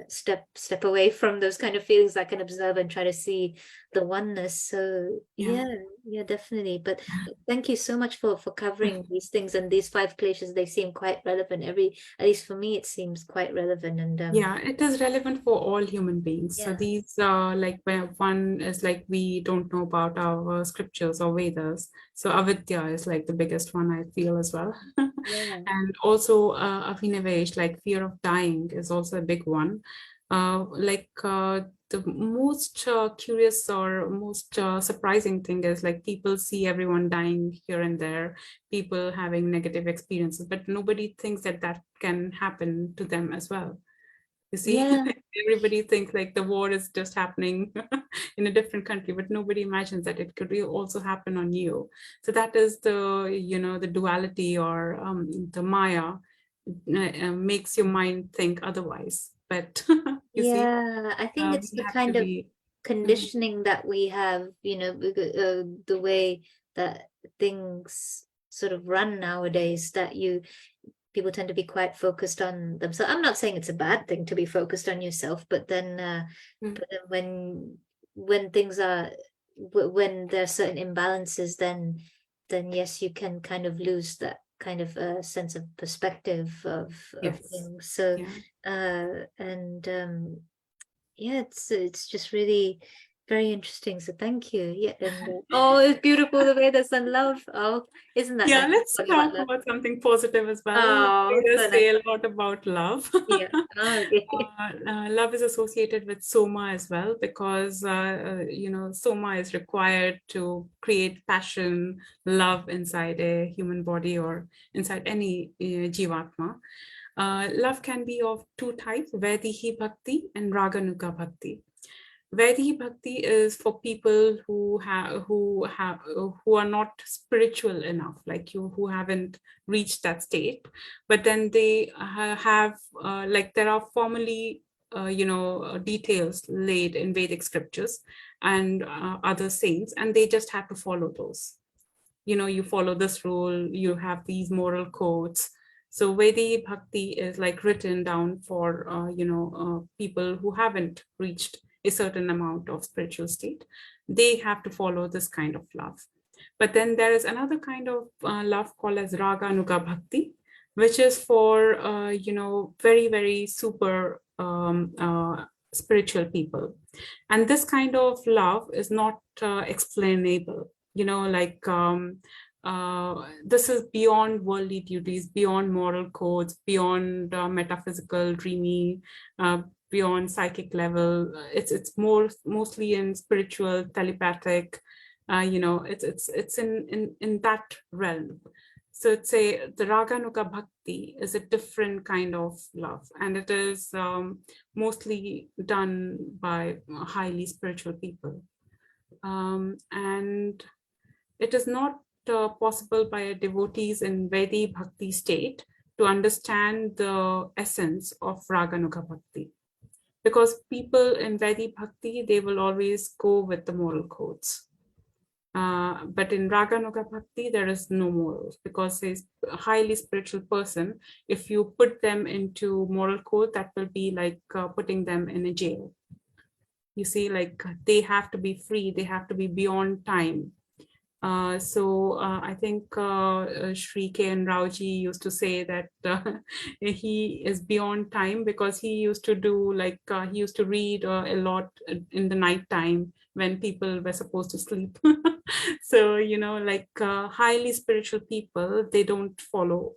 step away from those kind of feelings, like an observer, and try to see the oneness. So definitely. But thank you so much for covering these things, and these 5 kleshas, they seem quite relevant. At least for me, it seems quite relevant. And it is relevant for all human beings. So these like, where one is like, we don't know about our scriptures or Vedas, so avidya is like the biggest one, I feel, as well. And also avinavesh, like fear of dying, is also a big one. The most curious or most surprising thing is, like, people see everyone dying here and there, people having negative experiences, but nobody thinks that can happen to them as well. You see, everybody thinks like the war is just happening in a different country, but nobody imagines that it could also happen on you. So that is the duality, or the Maya makes your mind think otherwise. But you see, I think it's the kind of conditioning that we have, the way that things sort of run nowadays, that people tend to be quite focused on themselves. I'm not saying it's a bad thing to be focused on yourself, but then, when things are, when there are certain imbalances, then yes, you can kind of lose that kind of sense of perspective of Yes. things. So Yeah. and yeah, it's just really very interesting. So thank you. Yeah, and oh, it's beautiful the way the sun love. Oh, isn't that Yeah, nice let's talking about talk love? about something positive as well. Oh, Vedas so nice. say a lot about love. Yeah. Oh, okay. Love is associated with soma as well because soma is required to create passion, love inside a human body or inside any jivatma. Love can be of two types: Vaidehi Bhakti and Raganuga Bhakti. Vaidehi Bhakti is for people who are not spiritual enough, like you, who haven't reached that state, but then they have like there are formally details laid in Vedic scriptures and other saints, and they just have to follow those. You follow this rule, you have these moral codes. So Vedic Bhakti is like written down for people who haven't reached a certain amount of spiritual state. They have to follow this kind of love. But then there is another kind of love called as Raga Nuga Bhakti, which is for very, very super spiritual people. And this kind of love is not explainable, this is beyond worldly duties, beyond moral codes, beyond metaphysical dreamy, beyond psychic level. It's mostly in spiritual, telepathic, it's in that realm. So it's the Raganuga Bhakti is a different kind of love, and it is mostly done by highly spiritual people. And it is not possible by devotees in Vedic Bhakti state to understand the essence of Raganuga Bhakti. Because people in Vedic Bhakti, they will always go with the moral codes. But in Raganuga Bhakti, there is no morals, because he's a highly spiritual person. If you put them into moral code, that will be like putting them in a jail. You see, like they have to be free, they have to be beyond time. I think Sri K. N. Raoji used to say that he is beyond time because he used to do he used to read a lot in the night time when people were supposed to sleep. So, highly spiritual people, they don't follow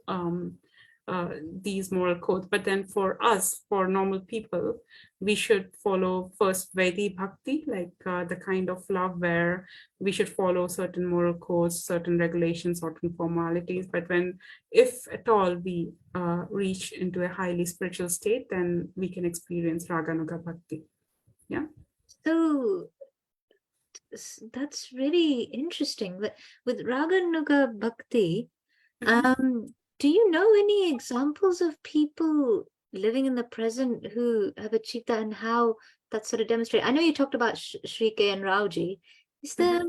these moral codes. But then for us, for normal people, we should follow first Vedic Bhakti, like the kind of love where we should follow certain moral codes, certain regulations, certain formalities. But if at all we reach into a highly spiritual state, then we can experience Raganuga Bhakti. Yeah. So that's really interesting. But with Raganuga Bhakti, do you know any examples of people living in the present who have achieved that, and how that sort of demonstrate? I know you talked about Sri K and Rauji. Is there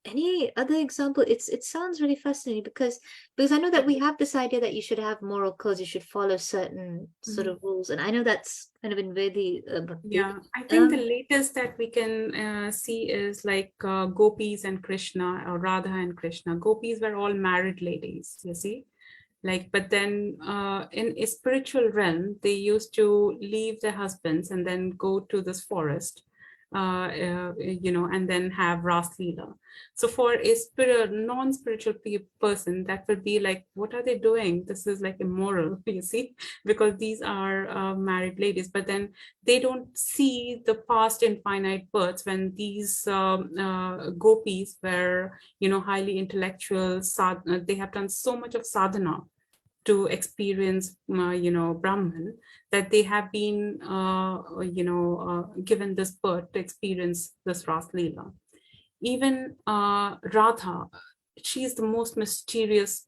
any other example? It sounds really fascinating because I know that we have this idea that you should have moral codes, you should follow certain sort of rules, and I know that's kind of in Vedic Bhakti. Yeah, I think the latest that we can see is like Gopis and Krishna, or Radha and Krishna. Gopis were all married ladies, you see. But then in a spiritual realm, they used to leave their husbands and then go to this forest, and then have Ras Leela. So for a non-spiritual person, that would be like, what are they doing? This is like immoral, you see, because these are married ladies. But then they don't see the past infinite births when these gopis were, highly intellectual. They have done so much of sadhana to experience, Brahman, that they have been, given this birth to experience this Ras Leela. Even Radha, she is the most mysterious,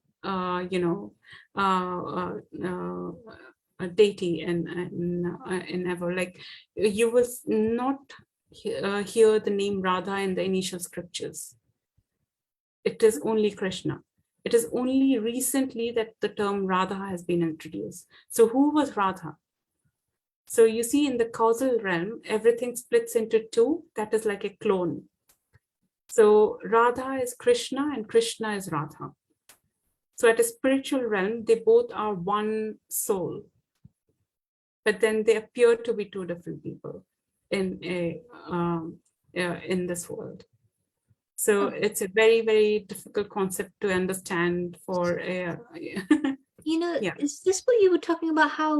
deity in ever. Like, you will not hear the name Radha in the initial scriptures. It is only Krishna. It is only recently that the term Radha has been introduced. So who was Radha? So you see, in the causal realm, everything splits into two. That is like a clone. So Radha is Krishna and Krishna is Radha. So at a spiritual realm, they both are one soul, but then they appear to be two different people in in this world. So it's a very, very difficult concept to understand for yeah. Is this what you were talking about? How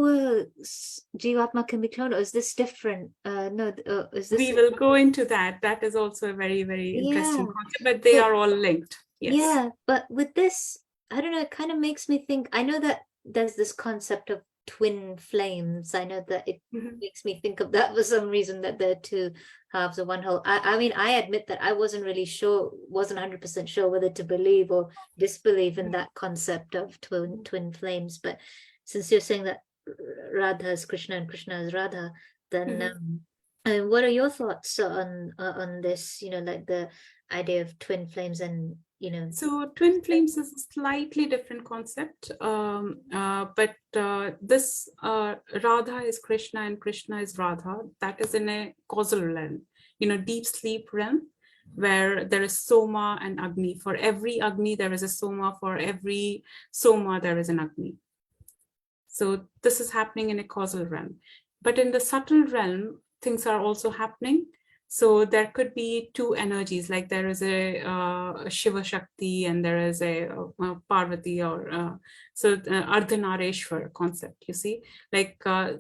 Jivatma can be cloned, or is this different? No, is this? We will go into that. That is also a very, very interesting Yeah, concept, but they but are all linked. Yes. yeah, but with this, I don't know. It kind of makes me think. I know that there's this concept of twin flames. I know that it Mhm. makes me think of that for some reason, that they're two halves of one whole. I mean, I admit that I wasn't really sure, wasn't 100% sure whether to believe or disbelieve in that concept of twin flames. But since you're saying that Radha is Krishna and Krishna is Radha, then Mhm. and what are your thoughts on this? Like the idea of twin flames, and So twin flames is a slightly different concept, but this Radha is Krishna and Krishna is Radha. That is in a causal realm, deep sleep realm, where there is Soma and Agni. For every Agni, there is a Soma. For every Soma, there is an Agni. So this is happening in a causal realm. But in the subtle realm, things are also happening. So there could be two energies, like there is a Shiva Shakti and there is a Parvati, or Ardhanareshwar concept, you see.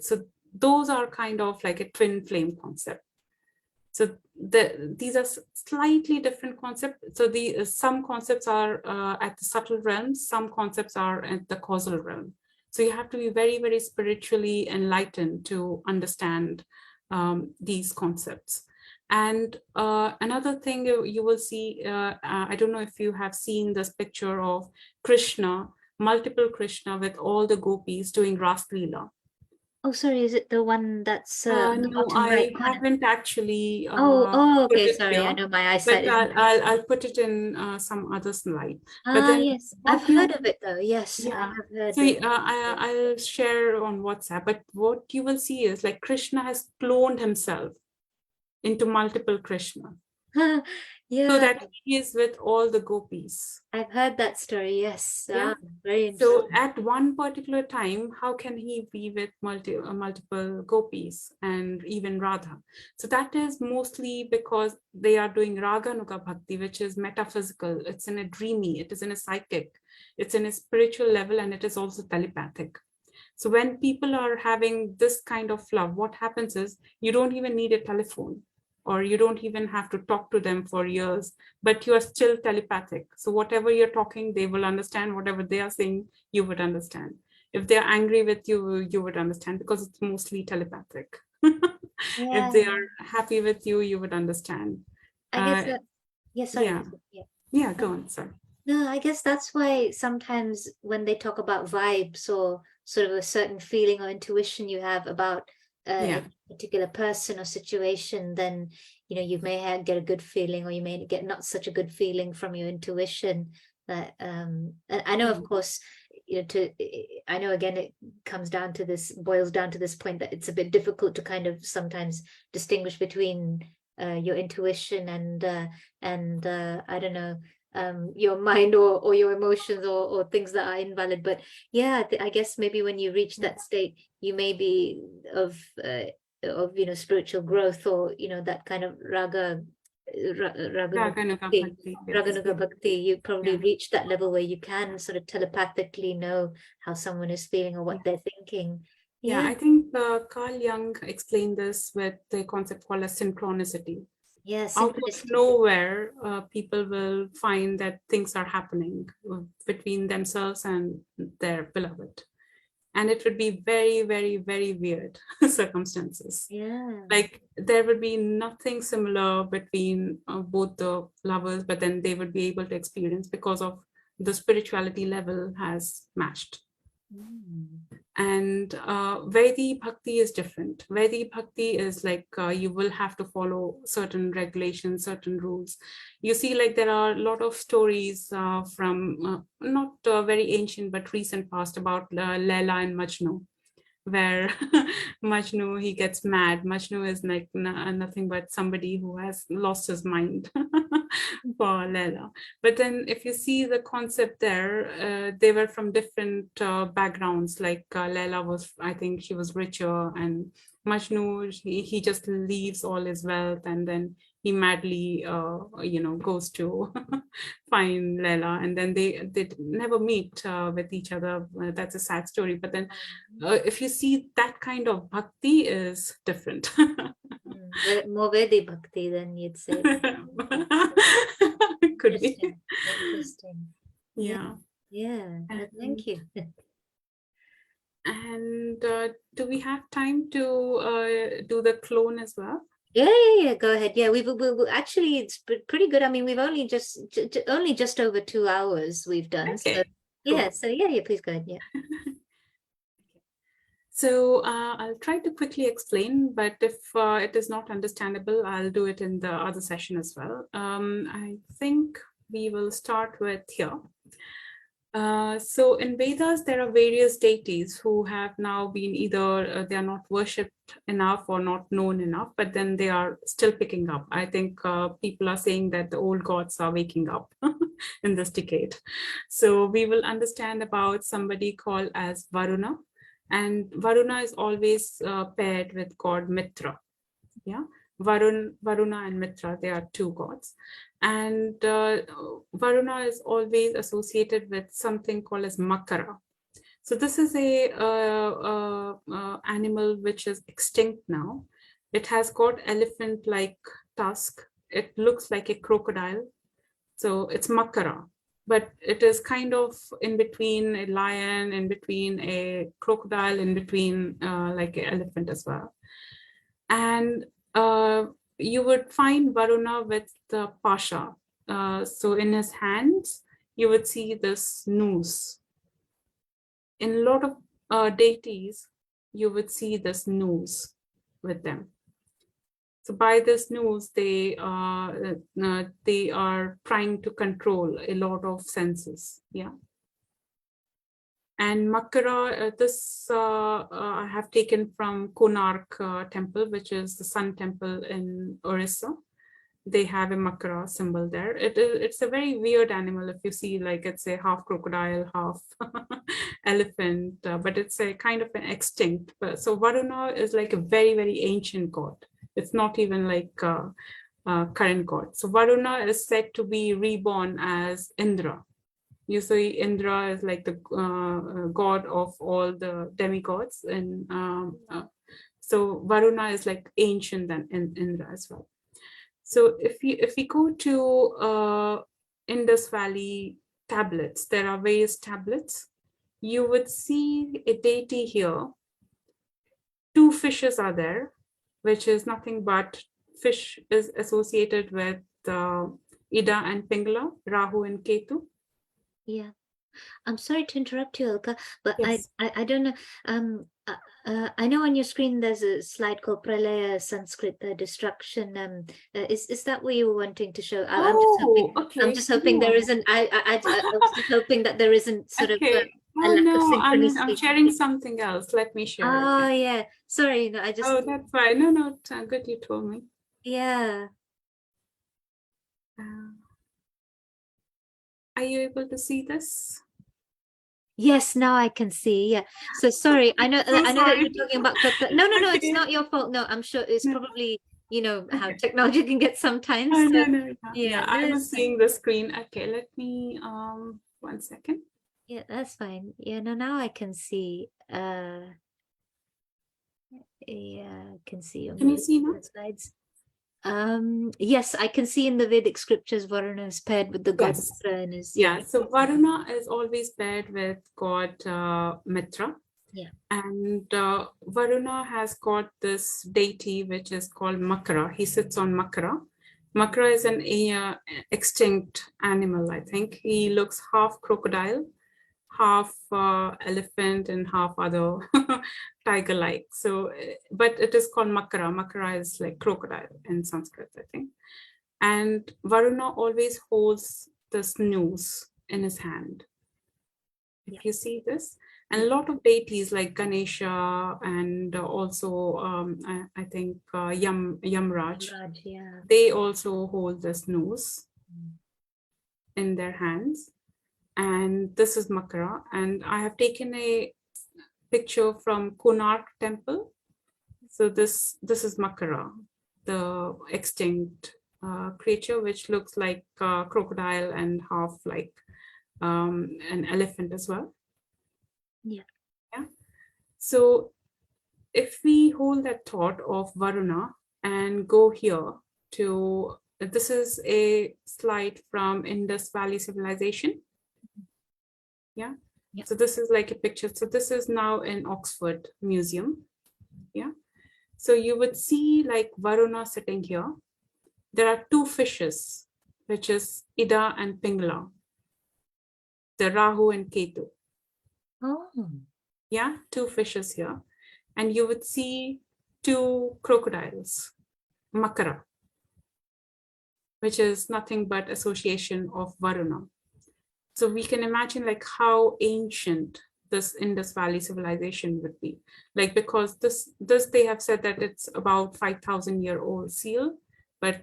So those are kind of like a twin flame concept. So these are slightly different concepts. So some concepts are at the subtle realms, some concepts are at the causal realm. So you have to be very, very spiritually enlightened to understand these concepts. And another thing you will see, I don't know if you have seen this picture of Krishna, multiple Krishna with all the gopis doing Ras Leela. Oh, sorry, is it the one that's on the No, bottom right I corner? haven't actually Oh, put okay, it sorry. I here, know my eyesight but isn't. I'll put it in some other slide. But Ah, then yes, I've what heard you, of it though. Yes, I yeah, have heard so of I'll share on WhatsApp. But what you will see is like Krishna has cloned himself into multiple Krishna, it. so Yeah, that he is with all the gopis. I've heard that story. Yes. Yeah. Very So interesting. at one particular time, how can he be with multiple gopis and even Radha? So that is mostly because they are doing Raganuga Bhakti, which is metaphysical. It's in a dreamy, it is in a psychic, it's in a spiritual level, and it is also telepathic. So when people are having this kind of love, what happens is you don't even need a telephone, or you don't even have to talk to them for years, but you are still telepathic. So whatever you're talking, they will understand. Whatever they are saying, you would understand. If they're angry with you, you would understand, because it's mostly telepathic. If Yeah, they are happy with you, you would understand. I guess Uh, that. Yeah, sorry. yeah, Yeah. yeah, go on, sorry. No, I guess that's why sometimes when they talk about vibes or sort of a certain feeling or intuition you have about Yeah, a particular person or situation, then you may get a good feeling, or you may get not such a good feeling from your intuition. That and I know, yeah, of course, I know again it boils down to this point that it's a bit difficult to kind of sometimes distinguish between your intuition and I don't know, your mind or your emotions or things that are invalid. But yeah, I guess maybe when you reach that state, you may be of spiritual growth, or that kind of raganuga Raganuga bhakti, Bhakti, yes, raganuga bhakti. You probably yeah. reach that level where you can sort of telepathically know how someone is feeling or what they're thinking. Yeah, Yeah, I think Carl Jung explained this with the concept called as synchronicity. yeah, Out of synchronicity. nowhere, people will find that things are happening between themselves and their beloved. And it would be very, very, very weird circumstances. Yeah. Like there would be nothing similar between both the lovers, but then they would be able to experience because of the spirituality level has matched. Mm. And Vaidhi Bhakti is different. Vaidhi Bhakti is like you will have to follow certain regulations, certain rules. You see, like there are a lot of stories from not very ancient but recent past about Laila and Majnu. where Majnu, he gets mad. Majnu is like nothing but somebody who has lost his mind for Leila. But then if you see the concept there, they were from different backgrounds. Like Leila was, I think she was richer, and Majnu, he just leaves all his wealth, and then he madly, goes to find Leila, and then they never meet with each other. That's a sad story. But then if you see, that kind of bhakti is different. More Vedi bhakti than you'd say. Could be. Interesting. Yeah. Yeah. Thank you. And do we have time to do the clone as well? Yeah. Go ahead. Yeah, we actually, it's pretty good. I mean, we've only just over 2 hours we've done. Okay. So yeah. Cool. So yeah. Please go ahead. Yeah. So I'll try to quickly explain, but if it is not understandable, I'll do it in the other session as well. I think we will start with here. So in Vedas, there are various deities who have now been either they are not worshipped enough or not known enough, but then they are still picking up. I think people are saying that the old gods are waking up in this decade. So we will understand about somebody called as Varuna. And Varuna is always paired with god Mitra. Yeah, Varuna and Mitra, they are two gods. And Varuna is always associated with something called as Makara. So this is a animal which is extinct now. It has got elephant-like tusk. It looks like a crocodile. So it's Makara, but it is kind of in between a lion, in between a crocodile, in between like an elephant as well. And you would find Varuna with the pasha. So in his hands, you would see this noose. In a lot of deities, you would see this noose with them. So by this news, they are trying to control a lot of senses. Yeah. And Makara, this I have taken from Konark temple, which is the sun temple in Orissa. They have a Makara symbol there. It's a very weird animal. If you see, like, it's a half crocodile, half elephant, but it's a kind of an extinct. So Varuna is like a very, very ancient god. It's not even like current god. So Varuna is said to be reborn as Indra. You see, Indra is like the god of all the demigods, and so Varuna is like ancient than Indra as well. So if we go to Indus Valley tablets, there are various tablets. You would see a deity here. Two fishes are there, which is nothing but fish is associated with Ida and Pingala, Rahu and Ketu. Yeah. I'm sorry to interrupt you, Alka, but Yes. I don't know. I know on your screen there's a slide called Pralaya Sanskrit destruction. Is that what you were wanting to show? Okay. I'm just hoping there isn't. I was just hoping that there isn't sort of a lack of synchronicity. I'm sharing something else. Let me share. Oh yeah, sorry. No, I just. Oh, that's fine. No, good. You told me. Yeah. Are you able to see this? Yes, now I can see. Yeah. So sorry. I know. So I know that sorry. you're talking about. No, Okay. it's not your fault. No, I'm sure it's No. probably how Okay. technology can get sometimes. Oh, So, no. yeah, I was seeing the screen. Okay, let me 1 second. Yeah, that's fine. Yeah, no, now I can see. Yeah, I can see on Can you see now? the slides. Yes, I can see in the Vedic scriptures Varuna is paired with the god Yes. Mitra and his Yeah. So Varuna is always paired with god Mitra. Yeah. And Varuna has got this deity which is called Makara. He sits on Makara. Makara is an extinct animal, I think. He looks half crocodile, half elephant, and half other tiger-like. So, but it is called Makara. Makara is like crocodile in Sanskrit, I think. And Varuna always holds this noose in his hand. If you see this, And a lot of deities like Ganesha and also I think Yamraj, Raj, yeah. they also hold this noose in their hands. And this is Makara. And I have taken a picture from Konark temple. So this is Makara, the extinct creature, which looks like a crocodile and half like an elephant as well. Yeah. Yeah. So if we hold that thought of Varuna and go here to, this is a slide from Indus Valley civilization. Yeah. So this is like a picture. So this is now in Oxford Museum. Yeah. So you would see like Varuna sitting here. There are two fishes, which is Ida and Pingala, the Rahu and Ketu. Oh. Yeah, two fishes here. And you would see two crocodiles, Makara, which is nothing but association of Varuna. So we can imagine like how ancient this Indus Valley civilization would be. Like, because this they have said that it's about 5,000-year-old seal, but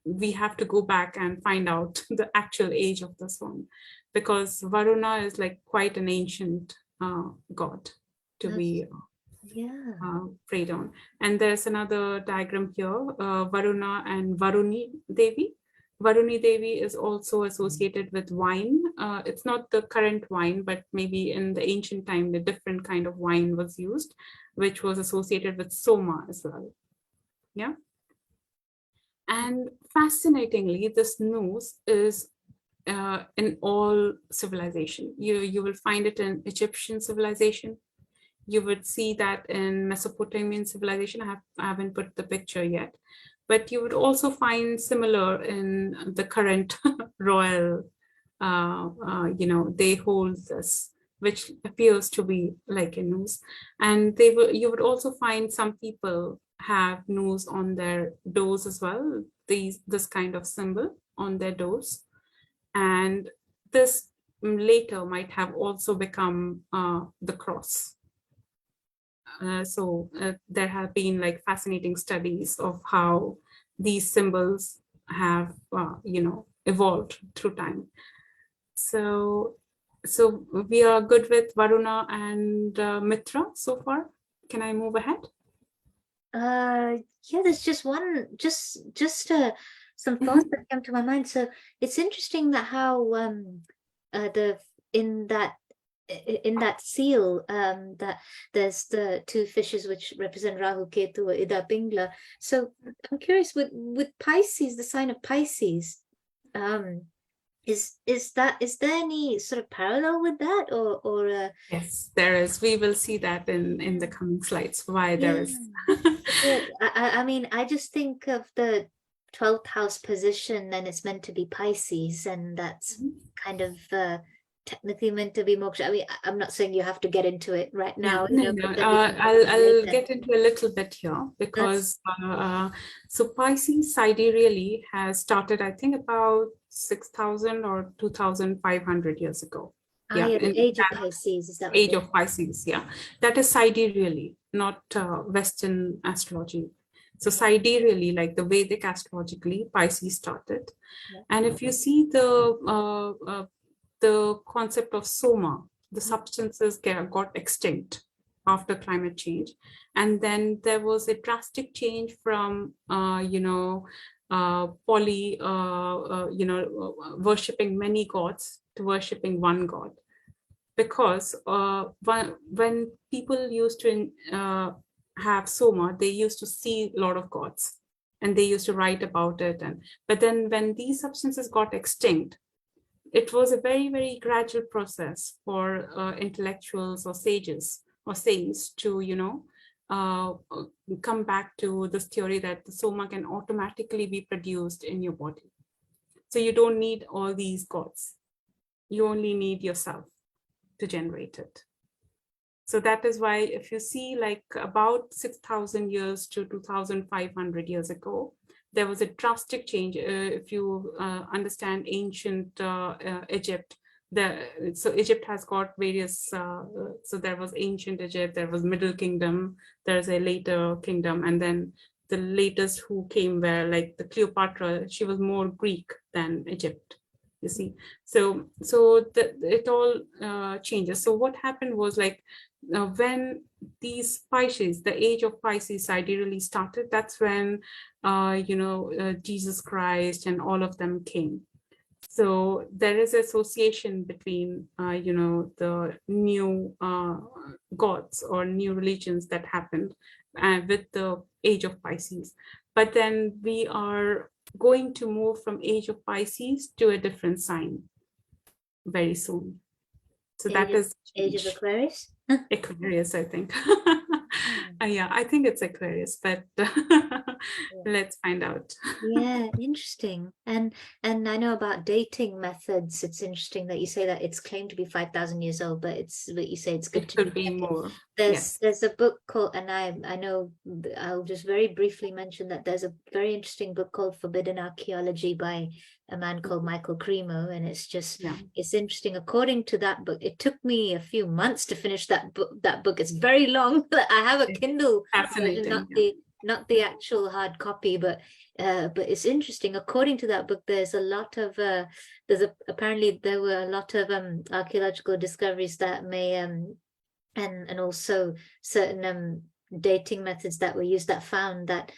we have to go back and find out the actual age of this one, because Varuna is like quite an ancient god to be prayed on. And there's another diagram here, Varuna and Varuni Devi. Varuni Devi is also associated with wine. It's not the current wine, but maybe in the ancient time, a different kind of wine was used, which was associated with Soma as well. Yeah. And fascinatingly, this noose is in all civilization. You will find it in Egyptian civilization. You would see that in Mesopotamian civilization. I haven't put the picture yet, but you would also find similar in the current royal, they hold this, which appears to be like a noose. And you would also find some people have noose on their doors as well, this kind of symbol on their doors. And this later might have also become the cross. So there have been like fascinating studies of how these symbols have, evolved through time. So we are good with Varuna and Mitra so far. Can I move ahead? Yeah, there's just some thoughts that came to my mind. So it's interesting that how in that seal that there's the two fishes which represent Rahu, Ketu, or Ida, Pingla. So I'm curious, with Pisces, the sign of Pisces, is there any sort of parallel with that, or Yes, there is. We will see that in the coming slides why there is. I mean, I just think of the 12th house position, and it's meant to be Pisces, and that's kind of technically meant to be moksha. I mean, I'm not saying you have to get into it right now. No. I'll get into a little bit here, because so Pisces sidereally has started, I think, about 6,000 or 2,500 years ago. Yeah, the age of Pisces, is that age of Pisces? Yeah, that is sidereally, not Western astrology. So sidereally, like the Vedic astrologically, Pisces started. And if you see the concept of soma, the substances got extinct after climate change, and then there was a drastic change from worshipping many gods to worshipping one god, because when people used to have soma, they used to see a lot of gods and they used to write about it. But then when these substances got extinct, it was a very, very gradual process for intellectuals or sages or saints to, come back to this theory that the soma can automatically be produced in your body. So you don't need all these gods. You only need yourself to generate it. So that is why if you see like about 6,000 years to 2,500 years ago, there was a drastic change. If you understand ancient Egypt, so Egypt has got various, so there was ancient Egypt, there was Middle Kingdom, there's a later kingdom, and then the latest who came were like the Cleopatra. She was more Greek than Egypt, you see. So it all changes. So what happened was like when these Pisces, the age of Pisces sidereally started, that's when Jesus Christ and all of them came. So there is association between the new gods or new religions that happened with the age of Pisces. But then we are going to move from age of Pisces to a different sign very soon. So that is Age of Aquarius. Aquarius, I think. Yeah, I think it's Aquarius, but let's find out. Yeah, interesting. And I know about dating methods. It's interesting that you say that it's claimed to be 5,000 years old, but you say it's good It to could be check it. more. There's Yes. a book called, and I know I'll just very briefly mention that there's a very interesting book called Forbidden Archaeology by a man called Michael Cremo, and it's just it's interesting. According to that book, it took me a few months to finish that book. That book is very long. I have a Kindle version, not the actual hard copy, but it's interesting. According to that book, there's a lot of apparently there were a lot of archaeological discoveries that may and also certain dating methods that were used that found that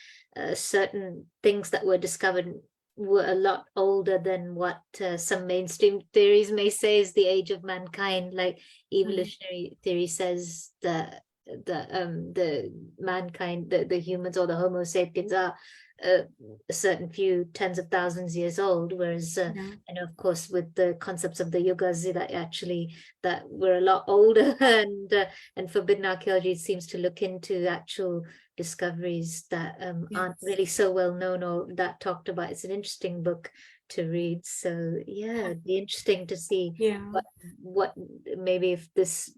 certain things that were discovered were a lot older than what some mainstream theories may say is the age of mankind. Like evolutionary theory says that the mankind, the humans or the Homo sapiens are a certain few tens of thousands years old, whereas and of course with the concepts of the yugas that actually that we're a lot older and forbidden archaeology seems to look into actual discoveries that aren't really so well known or that talked about. It's an interesting book to read, so yeah, it'd be interesting to see what maybe if this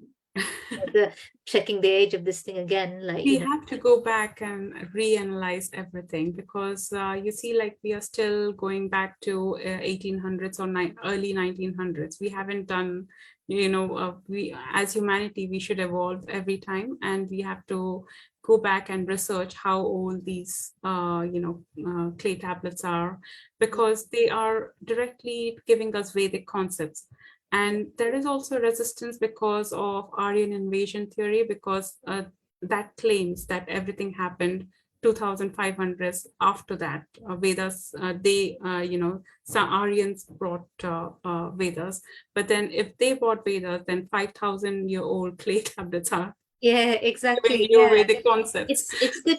the checking the age of this thing again, like we have to go back and reanalyze everything, because you see, like we are still going back to 1800s or early 1900s. We haven't done, we as humanity, we should evolve every time, and we have to go back and research how old these clay tablets are, because they are directly giving us Vedic concepts. And there is also resistance because of Aryan invasion theory, because that claims that everything happened 2500s after that. Vedas, some Aryans brought Vedas, but then if they brought Vedas, then 5,000-year-old clay tablets are exactly. new Vedic concepts. It's good.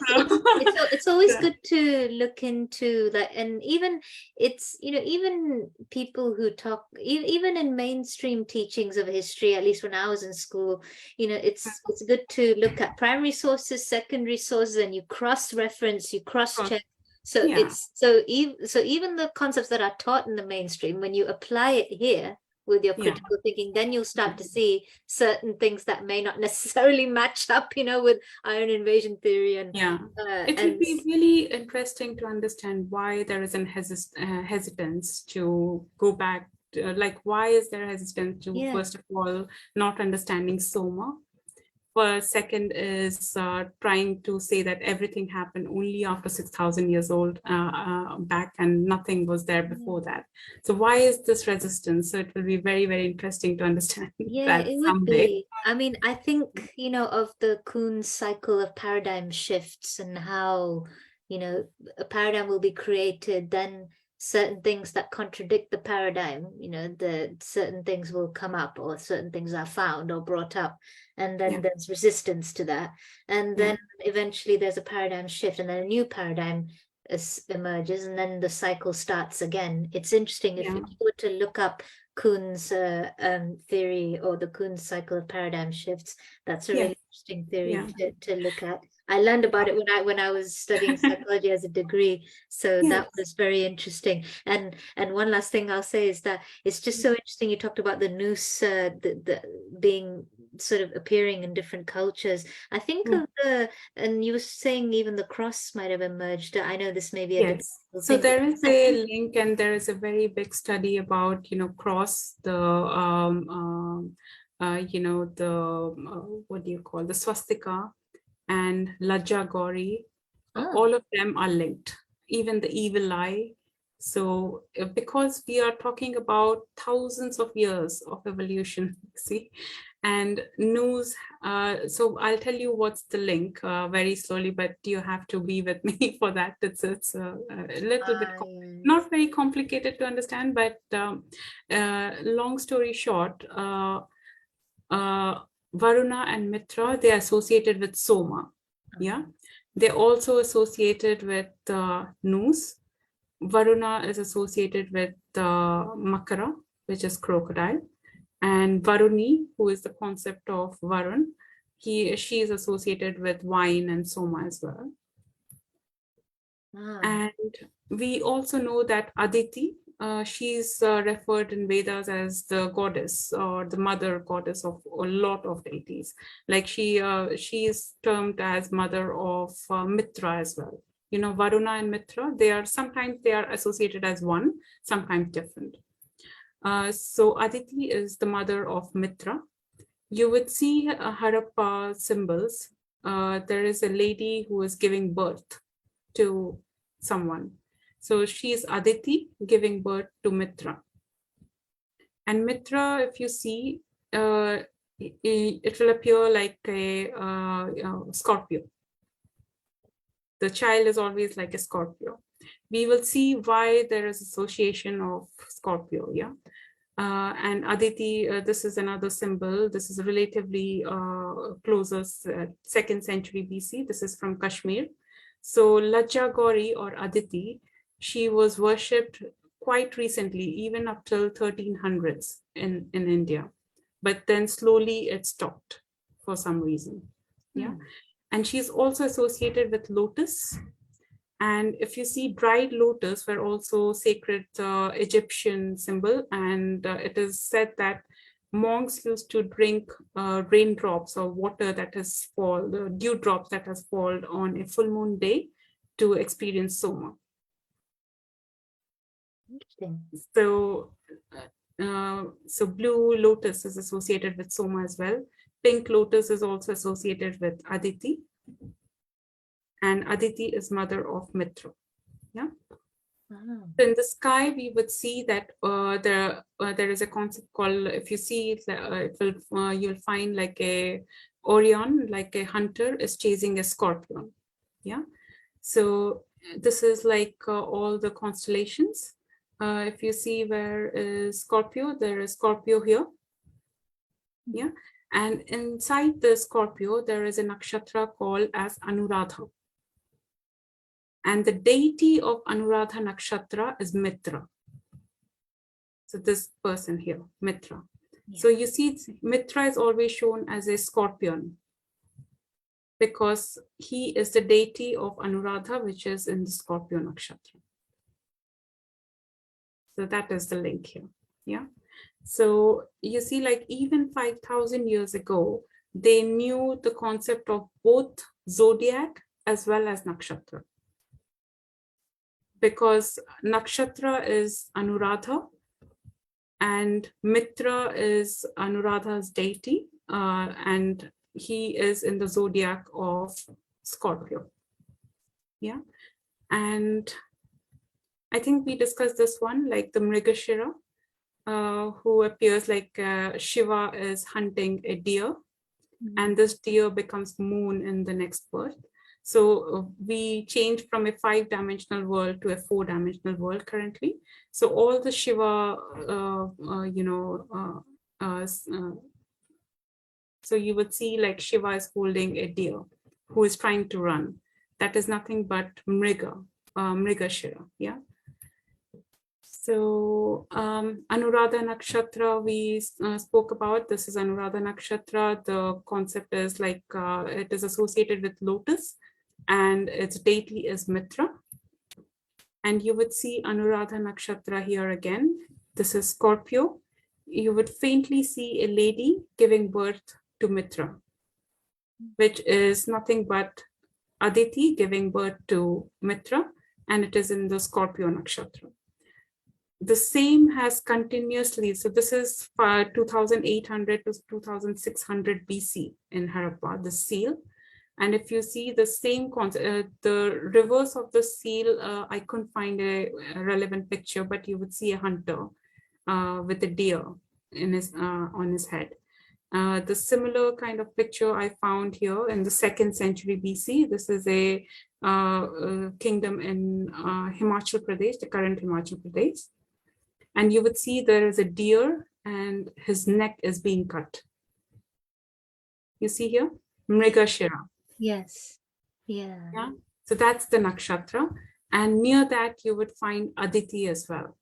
It's always good to look into that, and even it's even people who talk even in mainstream teachings of history. At least when I was in school, it's good to look at primary sources, secondary sources, and you cross-reference, you cross-check. So even the concepts that are taught in the mainstream, when you apply it here with your critical thinking, then you'll start to see certain things that may not necessarily match up, with Iron invasion theory. And it would be really interesting to understand why there is an hesitance to go back. Like, why is there hesitance to, first of all, not understanding Soma? First, second is trying to say that everything happened only after 6,000 years old back, and nothing was there before that. So why is this resistance? So it will be very, very interesting to understand that it would someday. be. I mean, I think, of the Kuhn's cycle of paradigm shifts and how, a paradigm will be created, then certain things that contradict the paradigm, the certain things will come up, or certain things are found or brought up, and then there's resistance to that, and then eventually there's a paradigm shift, and then a new paradigm emerges, and then the cycle starts again. It's interesting if you were to look up Kuhn's theory, or the Kuhn's cycle of paradigm shifts. That's a really interesting theory to look at. I learned about it when I was studying psychology as a degree. So that Yes. was very interesting. And one last thing I'll say is that it's just so interesting. You talked about the noose, the being sort of appearing in different cultures. I think Yeah. of and you were saying even the cross might have emerged. I know this may be a Yes. debatable So thing, but there is a link, and there is a very big study about, cross the, what do you call, the swastika and Lajja Gauri. ah, All of them are linked, even the evil eye. So because we are talking about thousands of years of evolution, see, and news. So I'll tell you what's the link very slowly, but you have to be with me for that. It's a little bit yes. not very complicated to understand, but long story short, Varuna and Mitra, they are associated with Soma. Yeah, they're also associated with Noose. Varuna is associated with Makara, which is crocodile, and Varuni, who is the concept of Varun, she is associated with wine and Soma as well. Ah, And we also know that Aditi, she's referred in Vedas as the goddess or the mother goddess of a lot of deities. Like she is termed as mother of Mitra as well. Varuna and Mitra, sometimes they are associated as one, sometimes different. So Aditi is the mother of Mitra. You would see Harappa symbols. There is a lady who is giving birth to someone. So she is Aditi giving birth to Mitra. And Mitra, if you see, it will appear like a Scorpio. The child is always like a Scorpio. We will see why there is association of Scorpio, yeah. And Aditi, this is another symbol. This is relatively closest, 2nd century BC. This is from Kashmir. So Lajja Gauri or Aditi, she was worshipped quite recently, even up till 1300s in India. But then slowly it stopped for some reason. Yeah. And she's also associated with lotus. And if you see, dried lotus were also sacred Egyptian symbol. And it is said that monks used to drink raindrops or water that has fallen, the dewdrops that has fallen on a full moon day to experience Soma. interesting. So blue lotus is associated with Soma as well. Pink lotus is also associated with Aditi. And Aditi is mother of Mitra. Yeah. So in the sky, we would see that there is a concept called, if you see, you'll find like a Orion, like a hunter is chasing a scorpion. Yeah. So this is like all the constellations. If you see where is Scorpio, there is Scorpio here. Yeah. And inside the Scorpio, there is a nakshatra called as Anuradha. And the deity of Anuradha Nakshatra is Mitra. So this person here, Mitra. Yeah. So you see, Mitra is always shown as a scorpion because he is the deity of Anuradha, which is in the Scorpio Nakshatra. So that is the link here. Yeah. So you see, like even 5,000 years ago, they knew the concept of both zodiac as well as nakshatra. Because nakshatra is Anuradha and Mitra is Anuradha's deity, and he is in the zodiac of Scorpio. Yeah. And I think we discussed this one, like the Mrigashira, who appears like Shiva is hunting a deer, and this deer becomes moon in the next birth. So we changed from a 5-dimensional world to a 4-dimensional world currently. So all the Shiva, so you would see like Shiva is holding a deer who is trying to run. That is nothing but Mrigashira, yeah. So Anuradha Nakshatra we spoke about. This is Anuradha Nakshatra. The concept is like it is associated with lotus and its deity is Mitra. And you would see Anuradha Nakshatra here again. This is Scorpio. You would faintly see a lady giving birth to Mitra, which is nothing but Aditi giving birth to Mitra, and it is in the Scorpio Nakshatra. The same has continuously, so this is 2800 to 2600 BC in Harappa, the seal. And if you see the same concept, the reverse of the seal, I couldn't find a relevant picture, but you would see a hunter with a deer in his on his head. The similar kind of picture I found here in the 2nd century BC. This is a kingdom in Himachal Pradesh, the current Himachal Pradesh. And you would see there is a deer and his neck is being cut. You see here, Mrigashira. Yes. Yeah. So that's the nakshatra. And near that, you would find Aditi as well.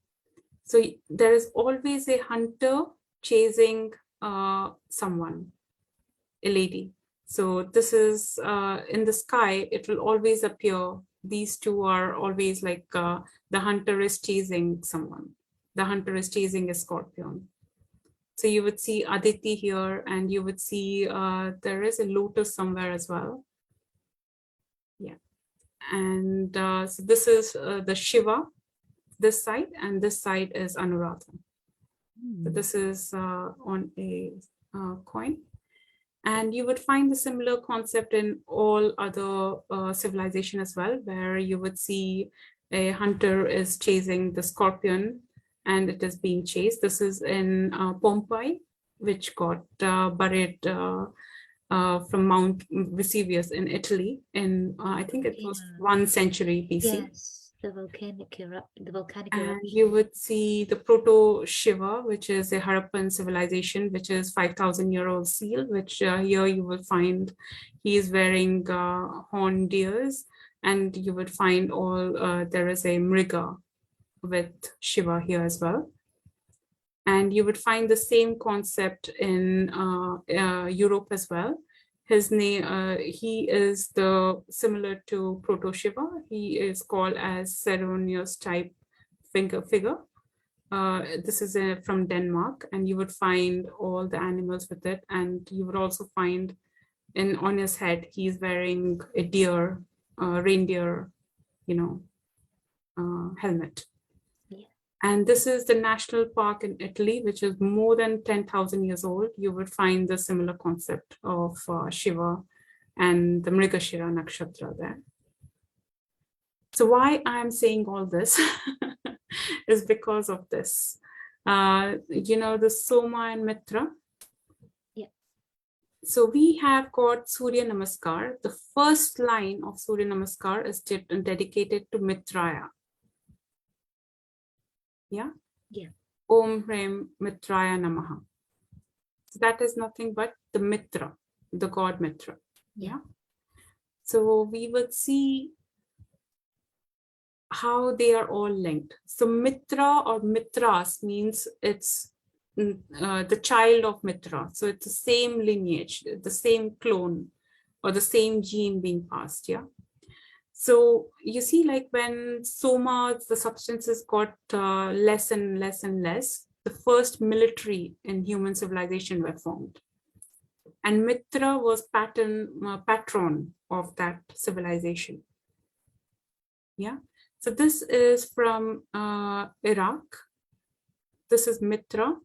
So there is always a hunter chasing someone, a lady. So this is in the sky, it will always appear. These two are always like the hunter is chasing someone. The hunter is chasing a scorpion. So you would see Aditi here, and you would see there is a lotus somewhere as well. Yeah. And so this is the Shiva, this side, and this side is Anuradha. So this is on a coin. And you would find the similar concept in all other civilization as well, where you would see a hunter is chasing the scorpion and it is being chased. This is in Pompeii, which got buried from Mount Vesuvius in Italy in, I think it was 1 century BC. Yes. The volcanic eruption. And you would see the proto Shiva, which is a Harappan civilization, which is 5,000-year-old seal, which here you will find he is wearing horned deers, and you would find all, there is a Mriga with Shiva here as well. And you would find the same concept in Europe as well. His name, he is the similar to Proto Shiva. He is called as Ceronius type figure. This is from Denmark, and you would find all the animals with it. And you would also find on his head, he's wearing a deer, reindeer, helmet. And this is the national park in Italy, which is more than 10,000 years old. You would find the similar concept of Shiva and the Mrigashira Nakshatra there. So why I'm saying all this is because of this. The Soma and Mitra. Yeah. So we have got Surya Namaskar. The first line of Surya Namaskar is dedicated to Mitraya. Yeah. Om Hrim Mitraya Namaha. So that is nothing but the Mitra, the god Mitra. Yeah. So we would see how they are all linked. So Mitra or Mitras means it's the child of Mitra. So it's the same lineage, the same clone or the same gene being passed. Yeah. So you see, like when somas, the substances got less and less and less, the first military in human civilization were formed. And Mitra was patron of that civilization. Yeah. So this is from Iraq. This is Mitra.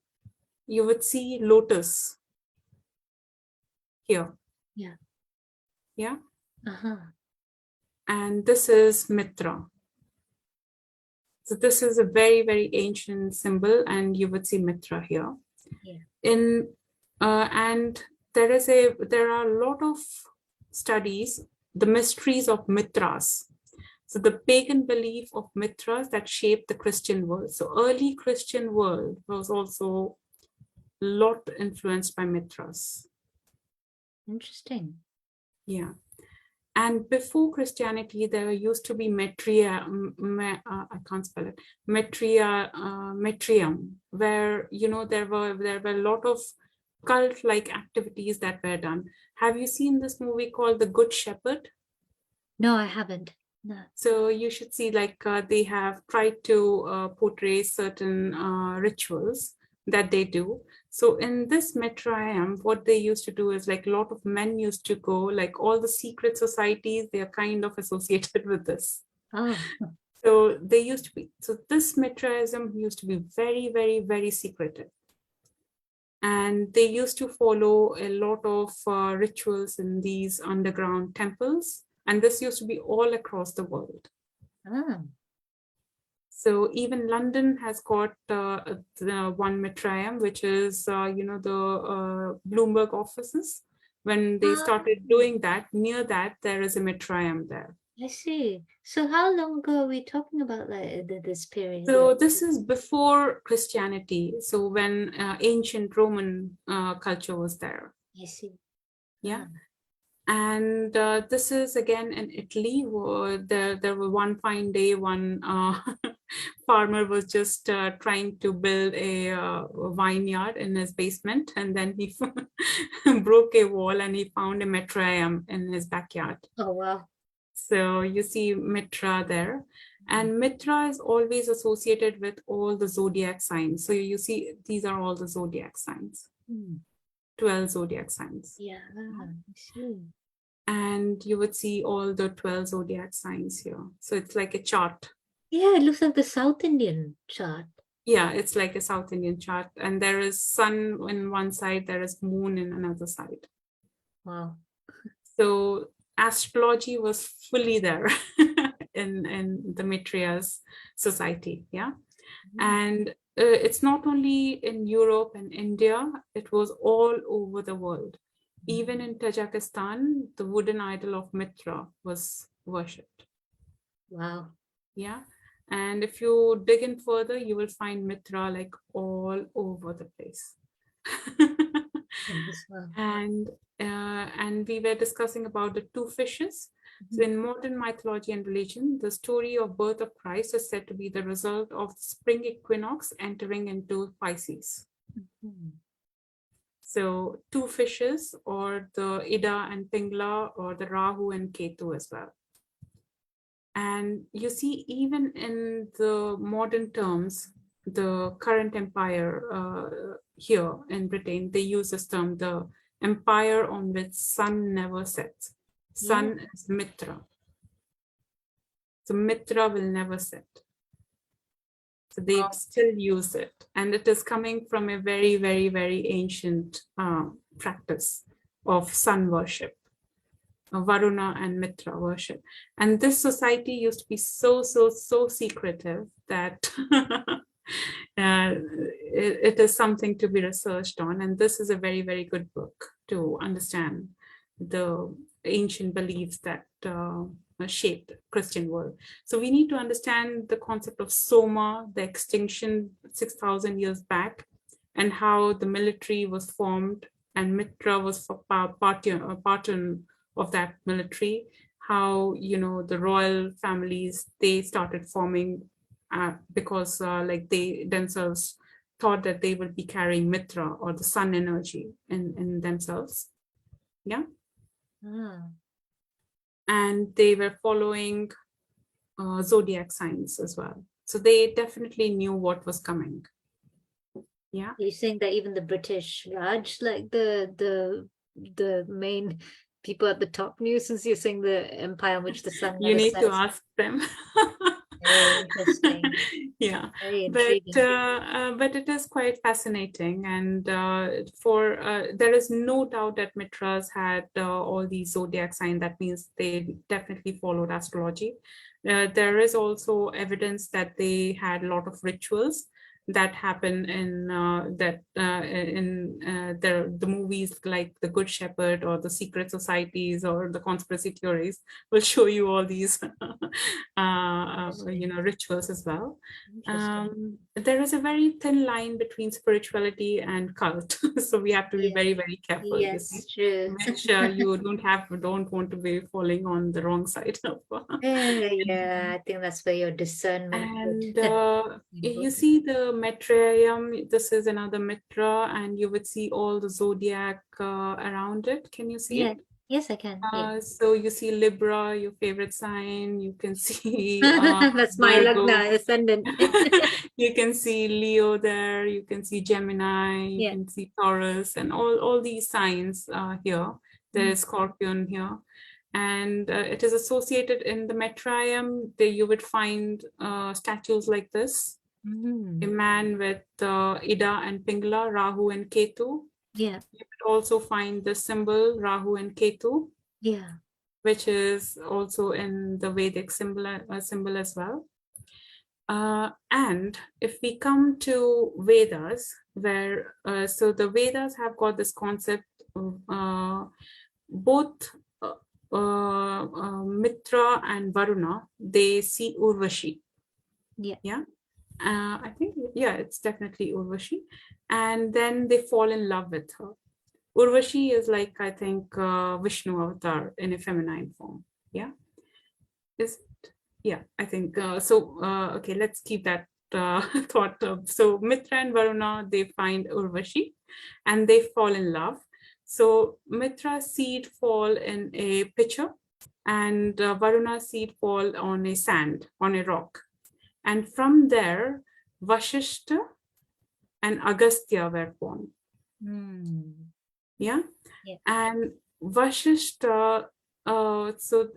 You would see lotus here. Yeah. Yeah. Uh-huh. And this is Mitra. So this is a very, very ancient symbol, and you would see Mitra here. Yeah. And there are a lot of studies, the mysteries of Mitras. So the pagan belief of Mitras that shaped the Christian world. So early Christian world was also a lot influenced by Mitras. Interesting. Yeah. And before Christianity, there used to be I can't spell it, metrium, where, there were a lot of cult-like activities that were done. Have you seen this movie called The Good Shepherd? No, I haven't. No. So you should see, they have tried to portray certain rituals that they do. So in this Mitraim, what they used to do is, like, a lot of men used to go, like all the secret societies, they are kind of associated with this. Oh. So they used to be, so this Mitraism used to be very, very, very secretive. And they used to follow a lot of rituals in these underground temples. And this used to be all across the world. Ah. So even London has got the one Mitraim, which is, the Bloomberg offices. When they started doing that, near that, there is a Mitraim there. I see. So how long ago are we talking about, like, this period? So this is before Christianity. So when ancient Roman culture was there. I see. Yeah. And this is again in Italy. There were one fine day, one farmer was just trying to build a vineyard in his basement, and then he broke a wall and he found a Mitraim in his backyard. Oh, wow. So you see Mitra there. And Mitra is always associated with all the zodiac signs. So you see, these are all the zodiac signs. 12 zodiac signs. Yeah, I see. And you would see all the 12 zodiac signs here. So it's like a chart. Yeah, it looks like the South Indian chart. Yeah, it's like a South Indian chart. And there is sun in one side, there is moon in another side. Wow. So astrology was fully there in the Maitreya's society. Yeah. And it's not only in Europe and India, it was all over the world. Even in Tajikistan, the wooden idol of Mitra was worshipped. Wow. Yeah. And if you dig in further, you will find Mitra like all over the place. And we were discussing about the two fishes. So in modern mythology and religion, the story of birth of Christ is said to be the result of the spring equinox entering into Pisces. So two fishes, or the Ida and Pingla, or the Rahu and Ketu as well. And you see, even in the modern terms, the current empire here in Britain, they use this term, the empire on which sun never sets. Sun is Mitra. So Mitra will never set. So they still use it. And it is coming from a very, very, very ancient practice of sun worship, Varuna and Mitra worship. And this society used to be so secretive that it is something to be researched on. And this is a very, very good book to understand the ancient beliefs that shaped the Christian world. So we need to understand the concept of Soma, the extinction 6,000 years back, and how the military was formed, and Mitra was part of that military, how, the royal families, they started forming because like they themselves thought that they would be carrying Mitra, or the sun energy in themselves. Yeah. And they were following zodiac signs as well. So they definitely knew what was coming. Yeah. You're saying that even the British Raj, like the main people at the top news, since you're saying the empire on which the sun never You need sets. to ask them. Very interesting. Yeah. Very intriguing. But it is quite fascinating. And there is no doubt that Mitras had all these zodiac signs. That means they definitely followed astrology. There is also evidence that they had a lot of rituals that happen in the movies, like The Good Shepherd or the secret societies or the conspiracy theories will show you all these rituals as well. there is a very thin line between spirituality and cult. So we have to be Yeah. very, very careful, you see, Yes, true. which you don't want to be falling on the wrong side of. Yeah, I think that's where your discernment would And input. you see the metrium, this is another mitra, and you would see all the zodiac around it. Can you see Yeah. it? Yes, I can. Yeah. So you see Libra, your favorite sign. You can see That's my Lagna Virgo. ascendant. You can see Leo there. You can see Gemini. You Yeah. can see Taurus, and all these signs here. There Mm. is Scorpion here, and it is associated in the metrium. There you would find statues like this. A Mm. man with Ida and Pingala, Rahu and Ketu. Yeah. You could also find the symbol Rahu and Ketu, Yeah. which is also in the Vedic symbol as well. And if we come to Vedas, where so the Vedas have got this concept of both Mitra and Varuna, they see Urvashi. Yeah. Yeah. I think, yeah, it's definitely Urvashi. And then they fall in love with her. Urvashi is like, I think, Vishnu avatar in a feminine form. Yeah. Is it? Yeah, I think so. Okay, let's keep that thought. So Mitra and Varuna, they find Urvashi and they fall in love. So Mitra's seed fall in a pitcher and Varuna's seed fall on a sand, on a rock. And from there, Vashishta and Agastya were born. Mm. Yeah. Yeah. And Vashishta, so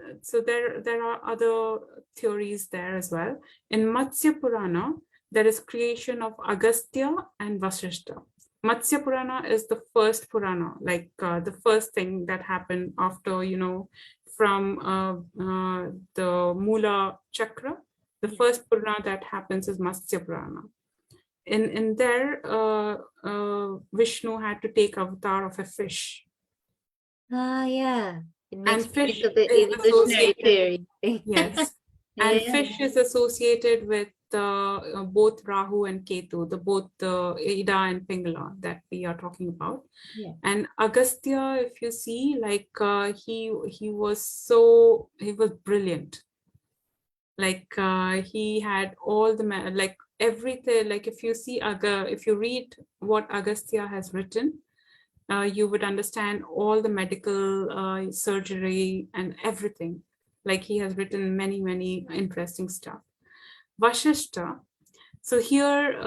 there are other theories there as well. In Matsya Purana, there is creation of Agastya and Vashishta. Matsya Purana is the first Purana, like the first thing that happened after, from the Mula Chakra. The first Purana that happens is Matsya Purana. In there, Vishnu had to take avatar of a fish. Yeah. It makes And me fish think of the is evolutionary associated, theory. yes, and Yeah. fish is associated with both Rahu and Ketu, the both the Ida and Pingala that we are talking about. Yeah. And Agastya, if you see, like he was brilliant. Like he had all the like everything. Like if you see if you read what Agastya has written, you would understand all the medical surgery and everything. Like he has written many, many interesting stuff. Vashishta. So here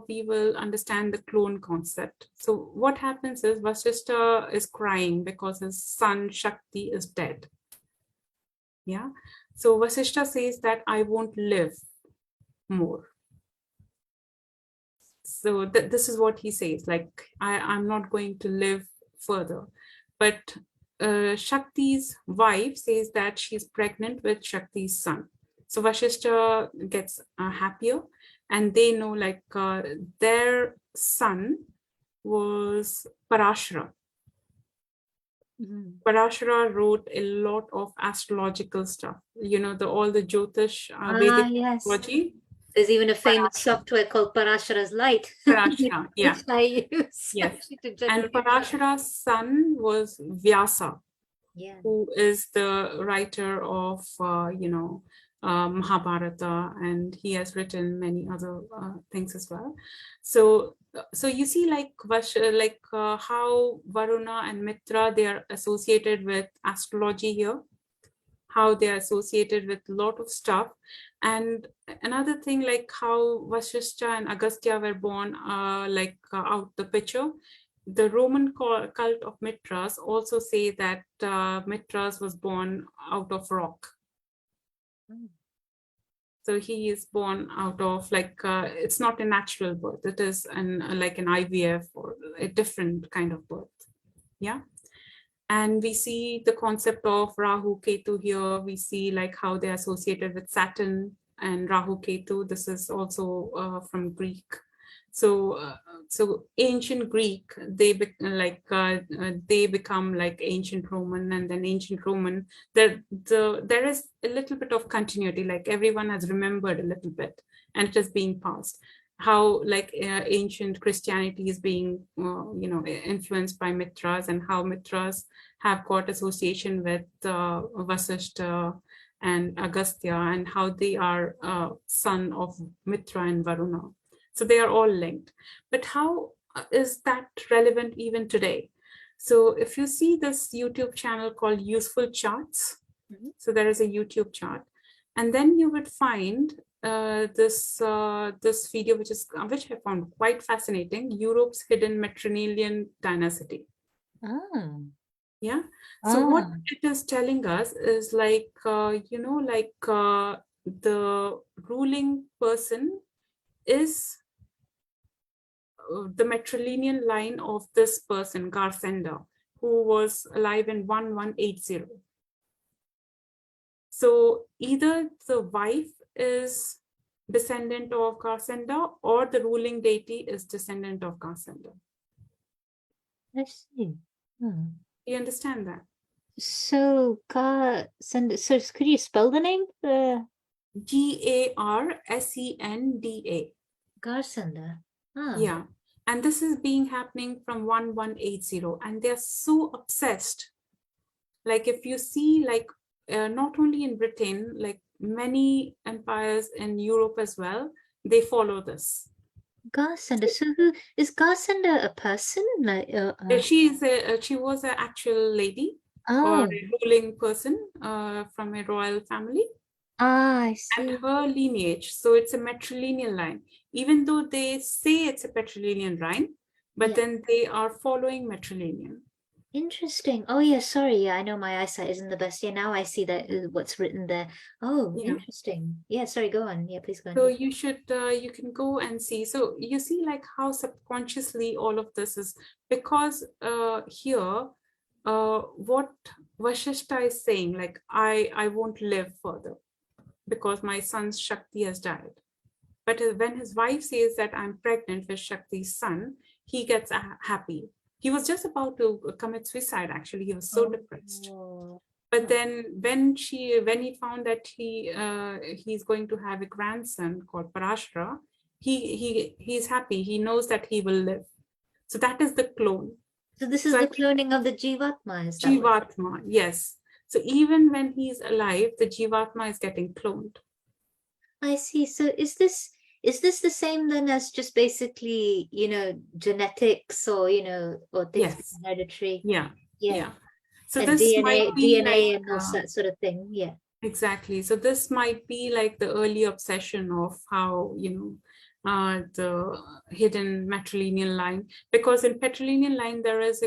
we will understand the clone concept. So what happens is Vashishta is crying because his son Shakti is dead. Yeah. So Vasishta says that I won't live more. So this is what he says, like, I'm not going to live further. But Shakti's wife says that she's pregnant with Shakti's son. So Vashishta gets happier, and they know like their son was Parashara. Mm. Parashara wrote a lot of astrological stuff, all the Jyotish, Vedic Yes. astrology. There's even a famous software called Parashara's Light, Parashara, yeah. which I use Yes. actually to And generate. Parashara's son was Vyasa, Yeah. who is the writer of, Mahabharata, and he has written many other things as well. So you see, like how Varuna and Mitra, they are associated with astrology here, how they are associated with a lot of stuff. And another thing, like how Vasishta and Agastya were born out the picture. The Roman cult of Mitras also say that Mitras was born out of rock. Mm. So he is born out of it's not a natural birth. It is like an IVF or a different kind of birth. Yeah. And we see the concept of Rahu Ketu here. We see like how they're associated with Saturn and Rahu Ketu. This is also from Greek. So ancient Greek, they become like ancient Roman, and then ancient Roman. There is a little bit of continuity. Like everyone has remembered a little bit, and it is being passed. how like ancient Christianity is being, influenced by Mitras, and how Mitras have got association with Vasishta and Agastya, and how they are son of Mitra and Varuna. So they are all linked. But how is that relevant even today? So if you see this YouTube channel called Useful Charts, so there is a YouTube chart, and then you would find this video, which I found quite fascinating: Europe's hidden matrilineal dynasty. Oh. Yeah. So what it is telling us is like, the ruling person is the matrilineal line of this person, Garsenda, who was alive in 1180. So either the wife is descendant of Garsenda, or the ruling deity is descendant of Garsenda. I see. You understand that? So Garsenda. So could you spell the name? Garsenda. Garsenda. Yeah. And this is being happening from 1180. And they're so obsessed. Like if you see, like not only in Britain, like many empires in Europe as well, they follow this. Garsenda. So who is Garsenda? A person? Like she was an actual lady or a ruling person from a royal family. I see. And her lineage, so it's a matrilineal line, even though they say it's a patrilineal line, but then they are following matrilineal. Interesting. Oh yeah, sorry. Yeah, I know my eyesight isn't the best. Yeah, now I see that what's written there. Oh, interesting. Yeah, sorry, go on. Yeah, please go on. So you should, you can go and see. So you see like how subconsciously all of this is, because here, what Vashishta is saying, like, I won't live further because my son's Shakti has died. But when his wife says that I'm pregnant with Shakti's son, he gets happy. He was just about to commit suicide, actually. He was so depressed. But then when he found that he's going to have a grandson called Parashara, he's happy. He knows that he will live. So that is the clone. So this is the cloning of the Jivatma, is that Jivatma, yes. So even when he's alive, the Jivatma is getting cloned. I see. So is this the same then as just basically, genetics or, or things hereditary? Yeah. So and this DNA, might be DNA like, and all that sort of thing. Yeah. Exactly. So this might be like the early obsession of how, the hidden matrilineal line, because in patrilineal line there is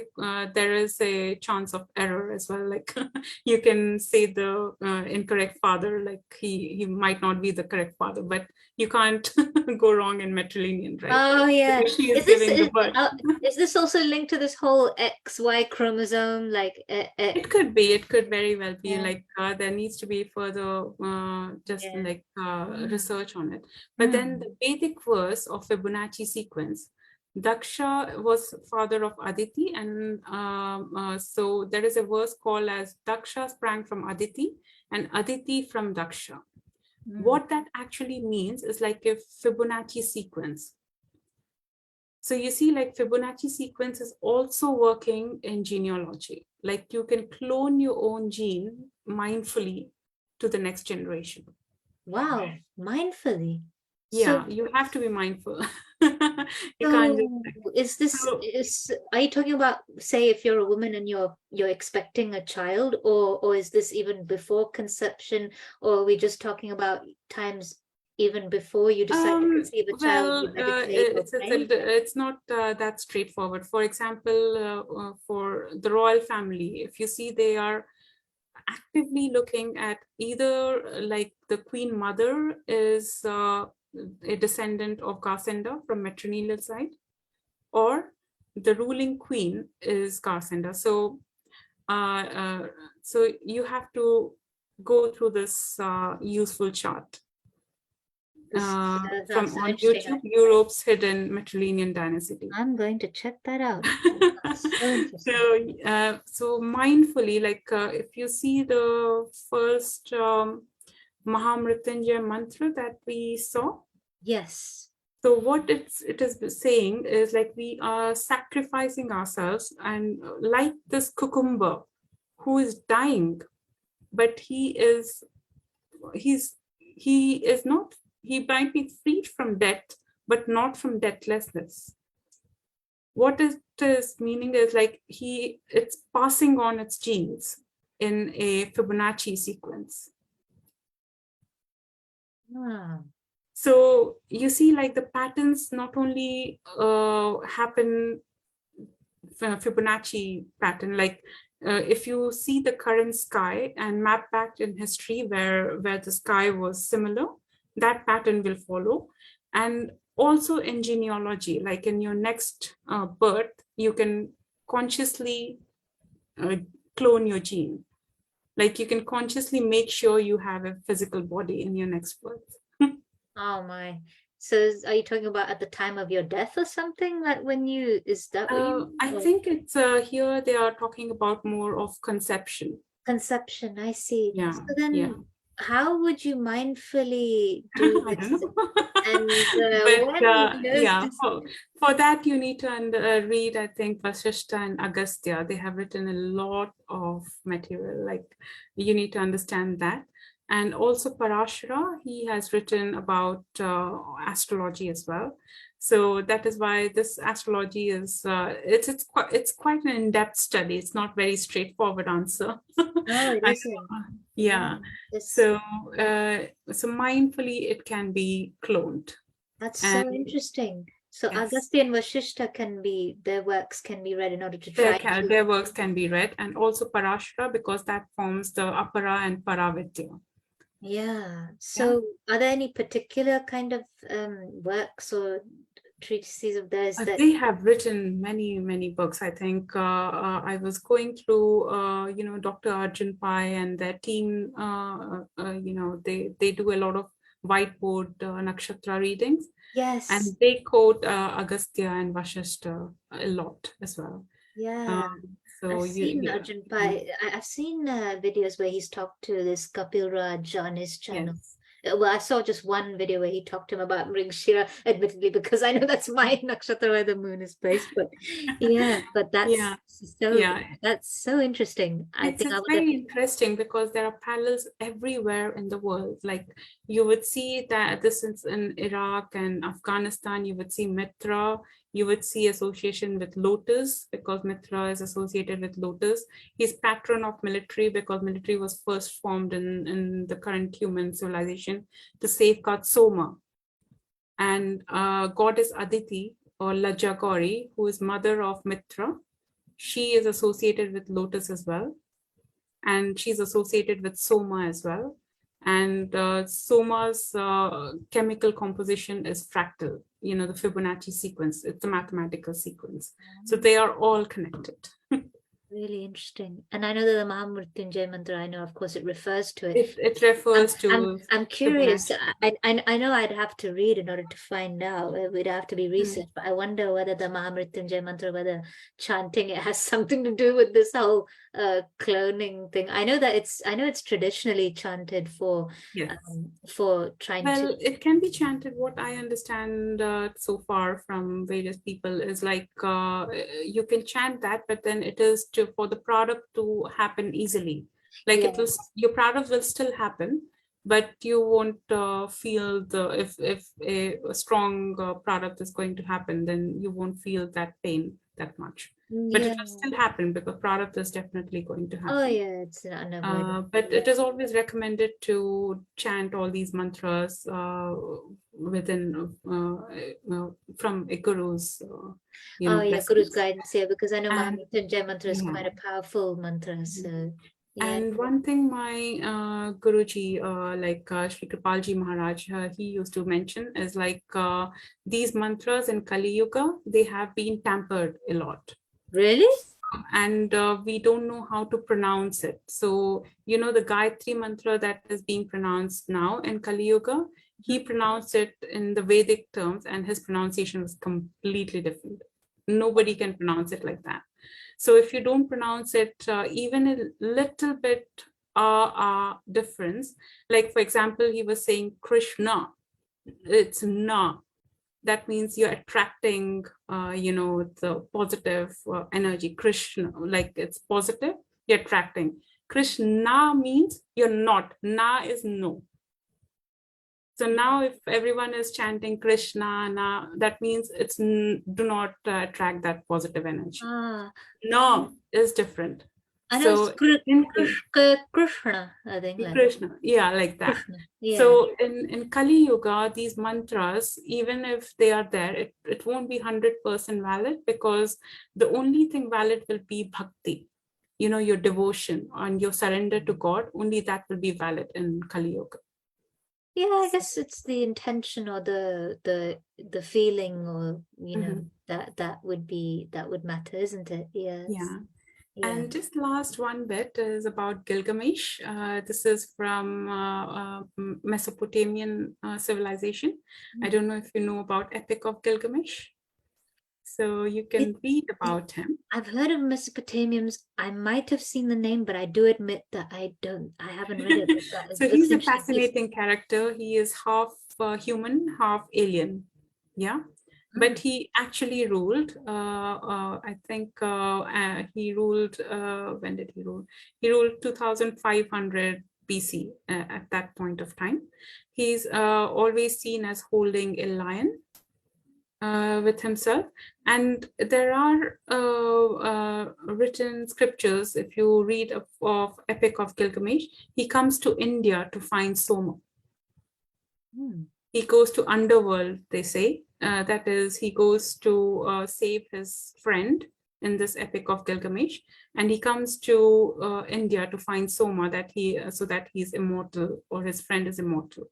a chance of error as well. Like you can say the incorrect father, like he might not be the correct father, but you can't go wrong in matrilineal, right? Oh yeah. She is giving the birth. Is this also linked to this whole XY chromosome? Like it could be. It could very well be. Like there needs to be further research on it. But then the Vedic verse of Fibonacci sequence, Daksha was father of Aditi, and so there is a verse called as Daksha sprang from Aditi and Aditi from Daksha. What that actually means is like a Fibonacci sequence. So you see, like Fibonacci sequence is also working in genealogy. Like you can clone your own gene mindfully to the next generation. Wow, mindfully. Yeah, so, you have to be mindful. You can't just, are you talking about, say, if you're a woman and you're expecting a child, or is this even before conception, or are we just talking about times even before you decide to conceive a child? You meditate or pray? It's not that straightforward. For example, for the royal family, if you see, they are actively looking at either like the queen mother is a descendant of Garsenda from matrilineal side, or the ruling queen is Garsenda. So so you have to go through this useful chart from on YouTube, Europe's hidden matrilineal dynasty. I'm going to check that out. So mindfully, like if you see the first Mahamrityunjaya mantra that we saw. Yes. So what it is saying is like we are sacrificing ourselves, and like this cucumber who is dying, but he is not, he might be freed from death, but not from deathlessness. What it is meaning is like it's passing on its genes in a Fibonacci sequence. Ah. So you see, like the patterns not only happen Fibonacci pattern, like if you see the current sky and map back in history where the sky was similar, that pattern will follow. And also in genealogy, like in your next birth, you can consciously clone your gene. Like you can consciously make sure you have a physical body in your next birth. Oh my. So are you talking about at the time of your death or something? Like when you, is that what you I mean? Or think it's here they are talking about more of conception. conception, I see. Yeah, So yeah. then how would you mindfully do I don't this? know. And But when, you know, is yeah, this for that you need to read, I think, Vasishta and Agastya. They have written a lot of material. Like you need to understand that. And also Parashara, he has written about astrology as well. So that is why this astrology is it's quite an in-depth study. It's not very straightforward answer. Oh, it I isn't. know. Yeah, Yeah. this So so mindfully it can be cloned. that's And so interesting. So yes, Agastya and Vashishta can be, their works can be read in order to try to. their works can be read, and also Parashara, because that forms the Apara and Paravidya. Yeah. Yeah. So are there any particular kind of works or treatises of theirs that, They have written many, many books. I think I was going through, Dr. Arjun Pai and their team. They do a lot of whiteboard nakshatra readings, yes, and they quote Agastya and Vashishta a lot as well. yeah. Um, so I've you, seen yeah, Arjun yeah, Pai. I've seen videos where he's talked to this Kapil Raj on his channel. yes, Well, I saw just one video where he talked to him about Mrigashira, admittedly, because I know that's my nakshatra where the moon is placed. But yeah, but yeah, so yeah. that's so interesting. I think I It's would very definitely. interesting because there are parallels everywhere in the world. Like you would see that this is in Iraq and Afghanistan, you would see Mitra, you would see association with lotus because Mitra is associated with lotus. He's patron of military because military was first formed in the current human civilization to safeguard Soma. And goddess Aditi or Lajagori, who is mother of Mitra, she is associated with lotus as well, and she's associated with soma as well. And soma's chemical composition is fractal, the Fibonacci sequence. It's a mathematical sequence. So they are all connected. Really interesting. And I know that the Mahamrityunjay mantra, I know, of course, it refers to it. It I'm refers I'm to I'm curious. Fibonacci. I know I'd have to read in order to find out. It would have to be Hmm. research, but I wonder whether the Mahamrityunjay mantra, whether chanting it has something to do with this whole cloning thing. I know it's traditionally chanted Yes. for trying to. Well, it can be chanted. What I understand so far from various people is like you can chant that, but then it is for the product to happen easily. Like Yeah. it will, your product will still happen, but you won't feel the if a strong product is going to happen, then you won't feel that pain that much. But it Yeah. will still happen because product is definitely going to Oh happen. yeah, it's unavoidable. But it is always recommended to chant all these mantras within from a guru's, Oh yeah, Guru's blessings. guidance, yeah, because I know And Mahamrityunjay mantra is yeah. quite a powerful mantra. So yeah. And one thing my Guruji, like Sri Kripalji Maharaj, he used to mention is like these mantras in Kali Yuga, they have been tampered a lot. Really? And we don't know how to pronounce it. So, the Gayatri mantra that is being pronounced now in Kali Yuga, he pronounced it in the Vedic terms, and his pronunciation was completely different. Nobody can pronounce it like that. So, if you don't pronounce it, even a little bit difference, like for example, he was saying Krishna, it's na, that means you're attracting, the positive energy. Krishna, like it's positive, you're attracting. Krishna means you're not. Na is no. So now if everyone is chanting Krishna, na, that means it's do not attract that positive energy. No is different. I know So in Krishna, I think. Krishna, yeah, like that. Krishna, yeah. So in Kali Yuga, these mantras, even if they are there, it won't be 100% valid, because the only thing valid will be bhakti, your devotion and your surrender to God. Only that will be valid in Kali Yuga. Yeah, I guess it's the intention or the feeling, or that would matter, isn't it? Yes. Yeah. Yeah. And just last one bit is about Gilgamesh. This is from Mesopotamian civilization. I don't know if you know about Epic of Gilgamesh. So you can read about him. I've heard of Mesopotamians. I might have seen the name, but I do admit that I haven't read it. So he's a fascinating character. He is half human, half alien. Yeah. But he actually ruled, I think he ruled, when did he rule? He ruled 2500 BC at that point of time. He's always seen as holding a lion with himself. And there are written scriptures, if you read of Epic of Gilgamesh, he comes to India to find Soma. He goes to underworld, they say. That is, he goes to save his friend in this Epic of Gilgamesh, and he comes to India to find Soma, so that he's immortal, or his friend is immortal.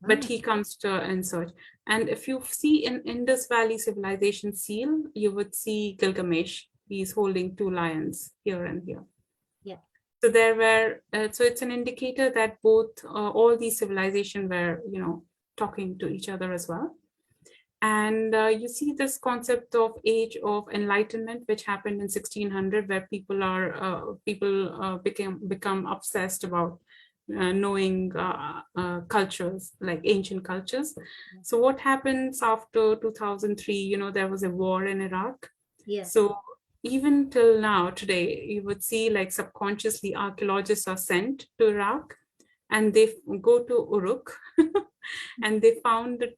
But he comes to in search. And if you see in Indus Valley Civilization seal, you would see Gilgamesh. He's holding two lions here and here. Yeah. So there were, so it's an indicator that both, all these civilizations were, talking to each other as well. And you see this concept of age of enlightenment, which happened in 1600, where people become obsessed about knowing cultures, like ancient cultures. So what happens after 2003, there was a war in Iraq. Yeah. So even till now, today, you would see like subconsciously archaeologists are sent to Iraq, and they go to Uruk and they found the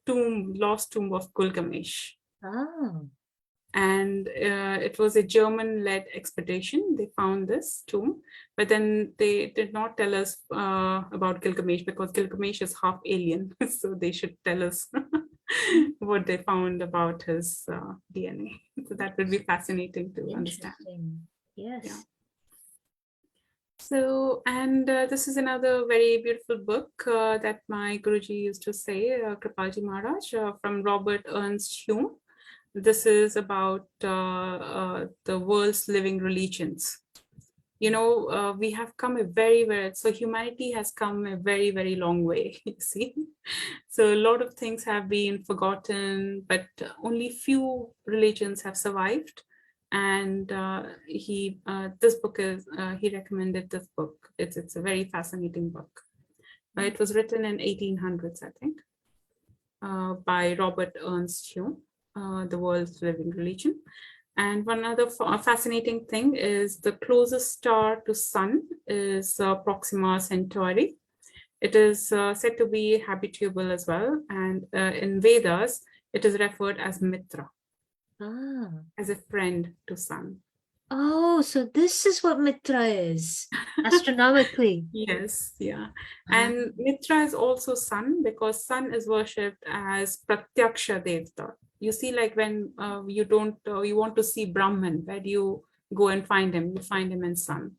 lost tomb of Gilgamesh. And it was a German-led expedition. They found this tomb, but then they did not tell us about Gilgamesh, because Gilgamesh is half alien. So they should tell us what they found about his DNA. So that would be fascinating to understand. Yes. Yeah. So, and this is another very beautiful book that my Guruji used to say, Kripalji Maharaj, from Robert Ernst Hume. This is about the world's living religions. We have come so humanity has come a very, very long way, you see. So a lot of things have been forgotten, but only few religions have survived. And this book is, he recommended this book. It's a very fascinating book. It was written in 1800s, I think, by Robert Ernst Hume, The World's Living Religion. And one other fascinating thing is the closest star to Sun is Proxima Centauri. It is said to be habitable as well. And in Vedas, it is referred as Mitra, as a friend to Sun. Oh, so this is what Mitra is, astronomically. Yes, yeah. And Mitra is also Sun, because Sun is worshipped as Pratyaksha Devta. You see, like when you want to see Brahman, where do you go and find him? You find him in Sun.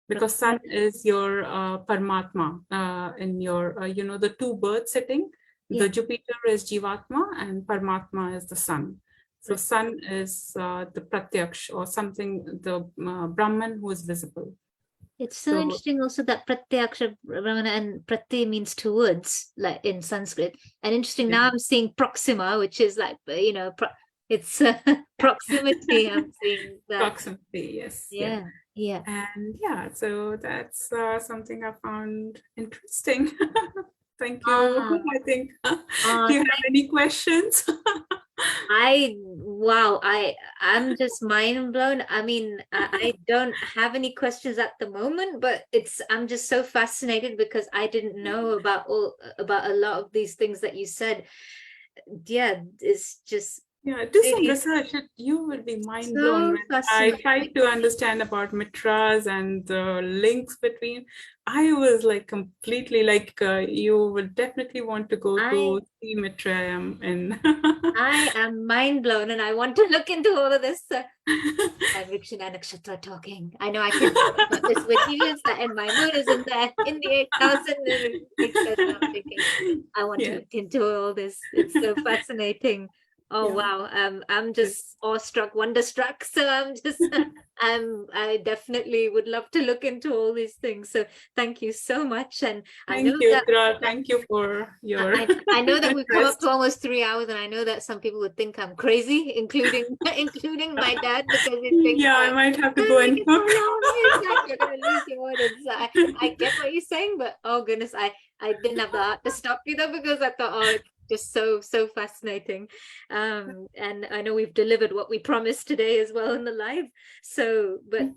Because Sun is your Paramatma, in your, the two birds sitting. Yeah. The Jupiter is Jivatma and Paramatma is the Sun. So Sun is the Pratyaksh, or something, the Brahman who is visible. It's so interesting also that Pratyaksha Brahmana and Prati means towards, like in Sanskrit. And interesting, now I'm seeing Proxima, which is like, it's proximity. I'm seeing that. Proximity, yes. Yeah. Yeah. And yeah, so that's something I found interesting. Thank you. Ah, I think, do you ah, have any questions? wow, I'm just mind blown. I mean, I don't have any questions at the moment, but I'm just so fascinated because I didn't know about a lot of these things that you said. Yeah, it's just Yeah, do some really research. You will be mind blown so when I tried fascinating. to understand about mitras and the links between. I was like completely like, you will definitely want to go I to see mitra in. I am mind blown and I want to look into all of this. Vikshana Nakshatra talking. I know I can talk about this with you. It's that, and my moon is in the 8,000. And I'm thinking, I want to Yeah, look into all this. It's so fascinating. Oh yeah. wow. I'm Yes. just awestruck, wonderstruck. So I definitely would love to look into all these things. So thank you so much. And I know Thank you, that Tra. Thank you for your I know that we've come up to interest. almost 3 hours, and I know that some people would think I'm crazy, including including my dad, because he thinks Yeah, I like, might have to "Don't go make and it so cook. long, it's you're gonna lose your audience." I get what you're saying, but oh goodness, I didn't have the heart to stop you though, because I thought, oh, it's just so fascinating. And I know we've delivered what we promised today as well in the live. So, but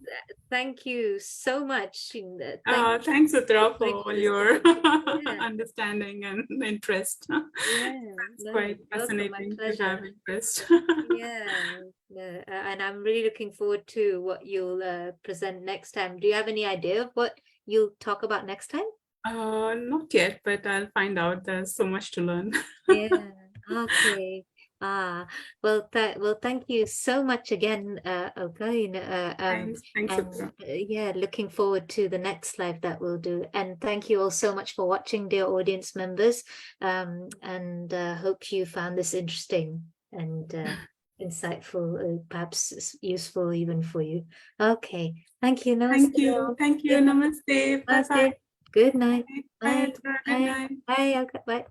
thank you so much. Thank you Thanks, for Uttara, for joining all us your today. Yeah. understanding and interest. Yeah, It's no, quite you're welcome. My fascinating to have pleasure. interest. Yeah, yeah, and I'm really looking forward to what you'll present next time. Do you have any idea of what you'll talk about next time? Not yet, but I'll find out. There's so much to learn. Yeah. Okay. Ah, well, thank you so much again, Olga. Thanks, And Uttara. yeah, looking forward to the next live that we'll do. And thank you all so much for watching, dear audience members. And hope you found this interesting and insightful, perhaps useful even for you. Okay. Thank you. Thank Namaste. you. Thank you. Good night. Namaste. Bye bye. Namaste. Good night. Bye, Bye. Uttara. Good Bye. night. Bye. Olga. Bye.